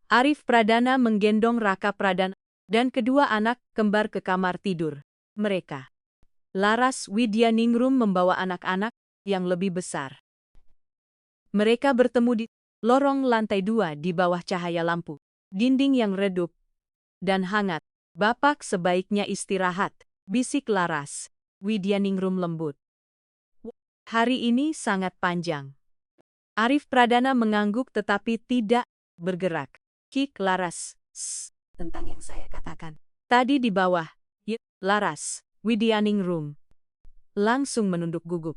Arif Pradana menggendong Raka Pradana dan kedua anak kembar ke kamar tidur mereka. Laras Widyaningrum membawa anak-anak yang lebih besar. Mereka bertemu di lorong lantai 2 di bawah cahaya lampu dinding yang redup dan hangat. Bapak sebaiknya istirahat, bisik Laras Widyaningrum lembut. Hari ini sangat panjang. Arif Pradana mengangguk tetapi tidak bergerak. Kik Laras, tentang yang saya katakan tadi di bawah. Laras Widyaningrum langsung menunduk gugup.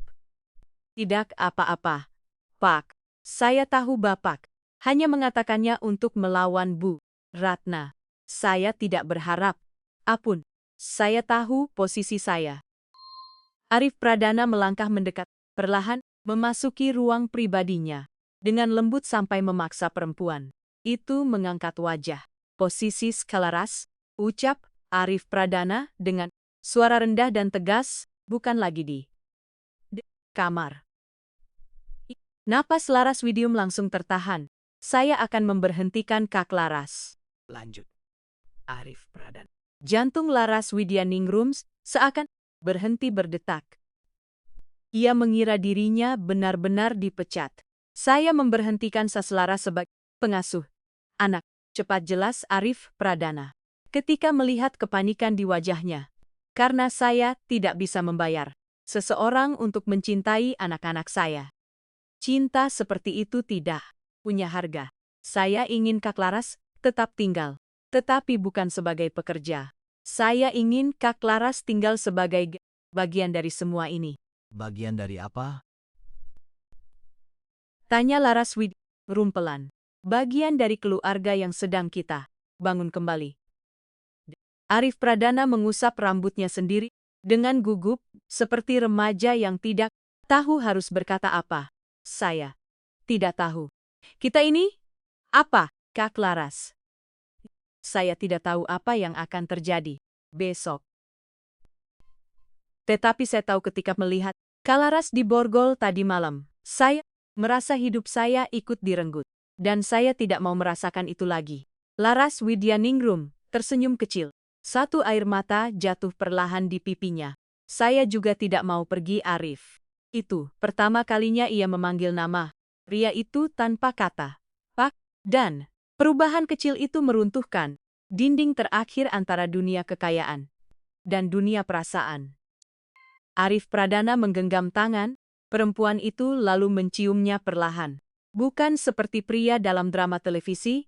Tidak apa-apa, Pak. Saya tahu Bapak hanya mengatakannya untuk melawan Bu Ratna. Saya tidak berharap. Apun, saya tahu posisi saya. Arif Pradana melangkah mendekat, perlahan memasuki ruang pribadinya. Dengan lembut sampai memaksa perempuan itu mengangkat wajah. Posisi skalaras, ucap Arif Pradana dengan suara rendah dan tegas, bukan lagi di kamar. Napas Laras Widium langsung tertahan. Saya akan memberhentikan Kak Laras. Lanjut. Arif Pradana. Jantung Laras Widyaningrum seakan berhenti berdetak. Ia mengira dirinya benar-benar dipecat. Saya memberhentikan Saslara sebagai pengasuh anak. Cepat jelas Arif Pradana. Ketika melihat kepanikan di wajahnya. Karena saya tidak bisa membayar seseorang untuk mencintai anak-anak saya. Cinta seperti itu tidak punya harga. Saya ingin Kak Laras tetap tinggal. Tetapi bukan sebagai pekerja. Saya ingin Kak Laras tinggal sebagai bagian dari semua ini. Bagian dari apa? Tanya Laras rumpelan. Bagian dari keluarga yang sedang kita bangun kembali. Arif Pradana mengusap rambutnya sendiri dengan gugup seperti remaja yang tidak tahu harus berkata apa. Saya tidak tahu. Kita ini apa, Kak Laras? Saya tidak tahu apa yang akan terjadi besok. Tetapi saya tahu ketika melihat Kak Laras di borgol tadi malam, saya merasa hidup saya ikut direnggut. Dan saya tidak mau merasakan itu lagi. Laras Widyaningrum tersenyum kecil. Satu air mata jatuh perlahan di pipinya. Saya juga tidak mau pergi Arif. Itu pertama kalinya ia memanggil nama pria itu tanpa kata. Pak, dan perubahan kecil itu meruntuhkan dinding terakhir antara dunia kekayaan dan dunia perasaan. Arif Pradana menggenggam tangan perempuan itu lalu menciumnya perlahan. Bukan seperti pria dalam drama televisi,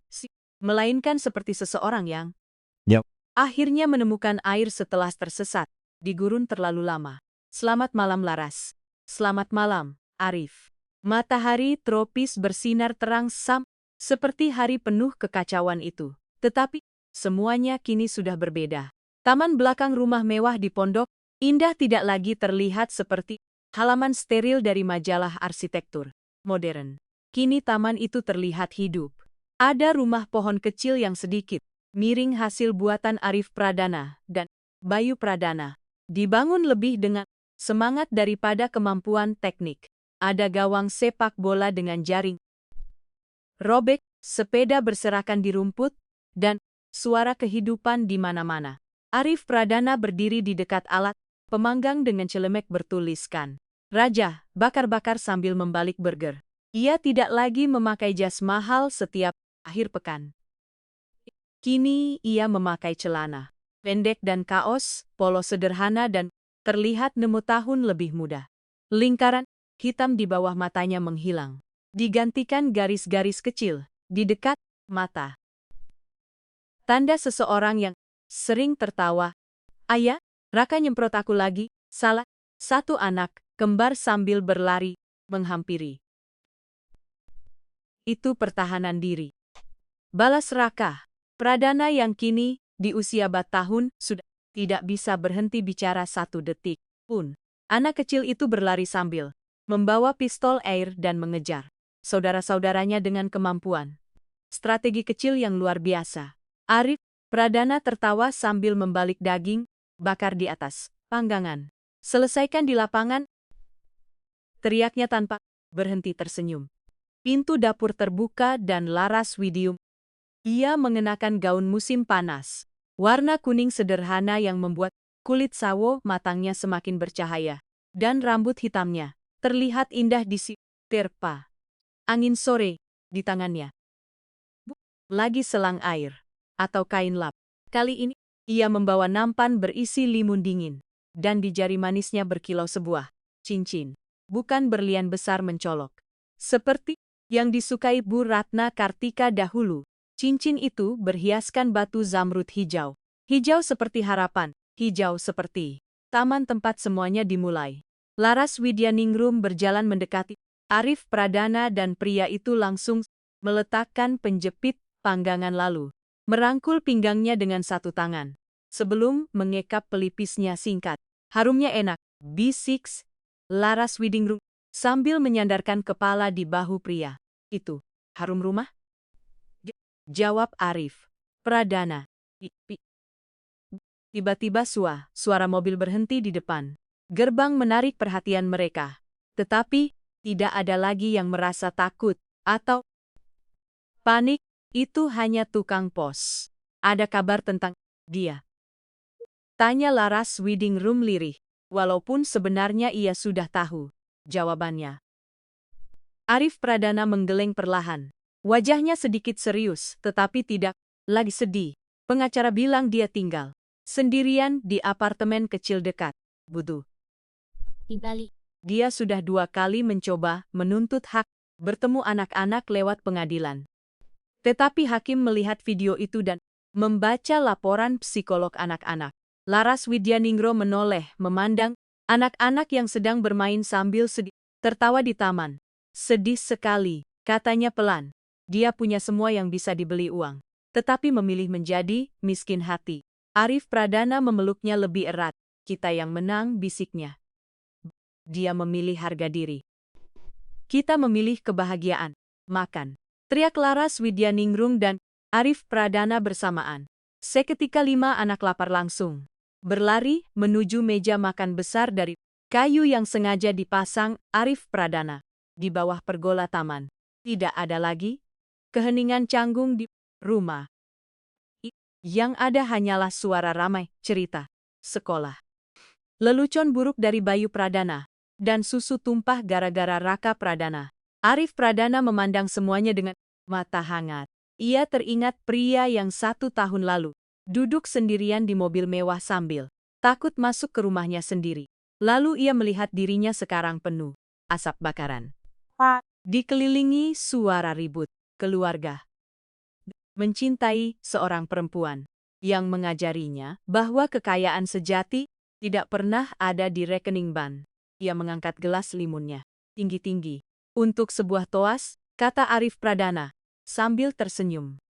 melainkan seperti seseorang yang akhirnya menemukan air setelah tersesat di gurun terlalu lama. Selamat malam Laras. Selamat malam, Arif. Matahari tropis bersinar terang seperti hari penuh kekacauan itu. Tetapi, semuanya kini sudah berbeda. Taman belakang rumah mewah di pondok, indah tidak lagi terlihat seperti halaman steril dari majalah arsitektur modern. Kini taman itu terlihat hidup. Ada rumah pohon kecil yang sedikit miring hasil buatan Arif Pradana dan Bayu Pradana. Dibangun lebih dengan semangat daripada kemampuan teknik. Ada gawang sepak bola dengan jaring robek, sepeda berserakan di rumput, dan suara kehidupan di mana-mana. Arif Pradana berdiri di dekat alat pemanggang dengan celemek bertuliskan Raja, bakar-bakar sambil membalik burger. Ia tidak lagi memakai jas mahal setiap akhir pekan. Kini ia memakai celana pendek dan kaos polo sederhana dan terlihat 6 tahun lebih muda. Lingkaran hitam di bawah matanya menghilang, digantikan garis-garis kecil di dekat mata. Tanda seseorang yang sering tertawa. Ayah, Raka nyemprot aku lagi. Salah satu anak kembar sambil berlari menghampiri. Itu pertahanan diri. Balas Raka Pradana yang kini di usia tahun sudah tidak bisa berhenti bicara 1 detik pun. Anak kecil itu berlari sambil membawa pistol air dan mengejar saudara-saudaranya dengan kemampuan strategi kecil yang luar biasa. Arif Pradana tertawa sambil membalik daging bakar di atas panggangan. Selesaikan di lapangan, teriaknya tanpa berhenti tersenyum. Pintu dapur terbuka dan Laras Widium. Ia mengenakan gaun musim panas, warna kuning sederhana yang membuat kulit sawo matangnya semakin bercahaya, dan rambut hitamnya terlihat indah di terpa angin sore di tangannya. Lagi selang air atau kain lap. Kali ini ia membawa nampan berisi limun dingin, dan di jari manisnya berkilau sebuah cincin, bukan berlian besar mencolok seperti yang disukai Bu Ratna Kartika dahulu. Cincin itu berhiaskan batu zamrud hijau. Hijau seperti harapan, hijau seperti taman tempat semuanya dimulai. Laras Widyaningrum berjalan mendekati Arif Pradana dan pria itu langsung meletakkan penjepit panggangan lalu merangkul pinggangnya dengan satu tangan. Sebelum mengekap pelipisnya singkat. Harumnya enak, bisik Laras Widyaningrum sambil menyandarkan kepala di bahu pria. Itu, harum rumah? Jawab Arif Pradana. Tiba-tiba suara mobil berhenti di depan. Gerbang menarik perhatian mereka. Tetapi, tidak ada lagi yang merasa takut atau panik. Itu hanya tukang pos. Ada kabar tentang dia? Tanya Laras Widyaningrum lirih, walaupun sebenarnya ia sudah tahu jawabannya. Arif Pradana menggeleng perlahan. Wajahnya sedikit serius, tetapi tidak lagi sedih. Pengacara bilang dia tinggal sendirian di apartemen kecil dekat Budu. Di Bali. Dia sudah 2 kali mencoba menuntut hak bertemu anak-anak lewat pengadilan. Tetapi hakim melihat video itu dan membaca laporan psikolog anak-anak. Laras Widyaningrum menoleh memandang anak-anak yang sedang bermain sambil sedih tertawa di taman. Sedih sekali, katanya pelan. Dia punya semua yang bisa dibeli uang, tetapi memilih menjadi miskin hati. Arif Pradana memeluknya lebih erat. Kita yang menang, bisiknya. Dia memilih harga diri. Kita memilih kebahagiaan. Makan. Teriak Laras Widyaningrum dan Arif Pradana bersamaan. Seketika 5 anak lapar langsung berlari menuju meja makan besar dari kayu yang sengaja dipasang Arif Pradana di bawah pergola taman. Tidak ada lagi keheningan canggung di rumah. Yang ada hanyalah suara ramai cerita sekolah. Lelucon buruk dari Bayu Pradana dan susu tumpah gara-gara Raka Pradana. Arif Pradana memandang semuanya dengan mata hangat. Ia teringat pria yang 1 tahun lalu duduk sendirian di mobil mewah sambil takut masuk ke rumahnya sendiri. Lalu ia melihat dirinya sekarang penuh asap bakaran. Dikelilingi suara ribut keluarga. Mencintai seorang perempuan yang mengajarinya bahwa kekayaan sejati tidak pernah ada di rekening bank. Ia mengangkat gelas limunnya tinggi-tinggi. Untuk sebuah toas, kata Arif Pradana, sambil tersenyum.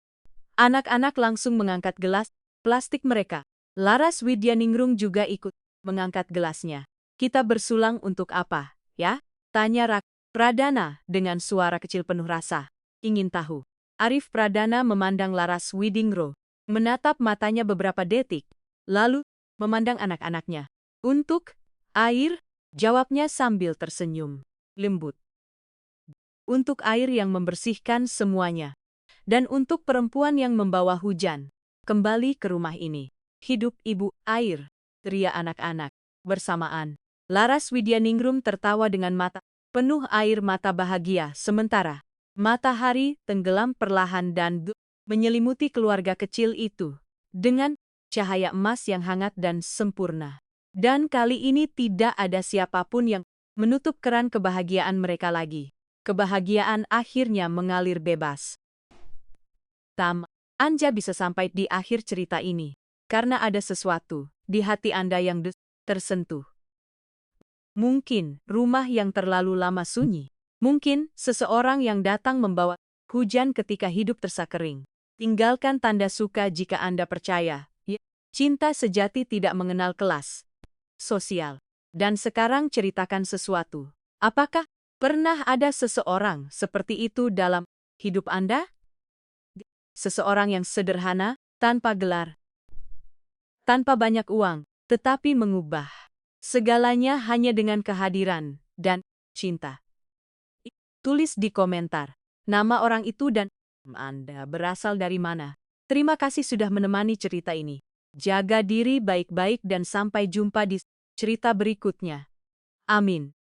Anak-anak langsung mengangkat gelas plastik mereka. Laras Widyaningrum juga ikut mengangkat gelasnya. Kita bersulang untuk apa, ya? Tanya Raka Pradana dengan suara kecil penuh rasa ingin tahu. Arif Pradana memandang Laras Widyaningrum, menatap matanya beberapa detik, lalu memandang anak-anaknya. Untuk air, jawabnya sambil tersenyum lembut. Untuk air yang membersihkan semuanya. Dan untuk perempuan yang membawa hujan. Kembali ke rumah ini. Hidup ibu air, teriak anak-anak. Bersamaan, Laras Widyaningrum tertawa dengan mata penuh air mata bahagia. Sementara, matahari tenggelam perlahan dan menyelimuti keluarga kecil itu. Dengan cahaya emas yang hangat dan sempurna. Dan kali ini tidak ada siapapun yang menutup keran kebahagiaan mereka lagi. Kebahagiaan akhirnya mengalir bebas. Anda bisa sampai di akhir cerita ini, karena ada sesuatu di hati Anda yang tersentuh. Mungkin rumah yang terlalu lama sunyi. Mungkin seseorang yang datang membawa hujan ketika hidup terasa kering. Tinggalkan tanda suka jika Anda percaya. Cinta sejati tidak mengenal kelas sosial. Dan sekarang ceritakan sesuatu. Apakah pernah ada seseorang seperti itu dalam hidup Anda? Seseorang yang sederhana, tanpa gelar, tanpa banyak uang, tetapi mengubah segalanya hanya dengan kehadiran dan cinta. Tulis di komentar nama orang itu dan Anda berasal dari mana. Terima kasih sudah menemani cerita ini. Jaga diri baik-baik dan sampai jumpa di cerita berikutnya. Amin.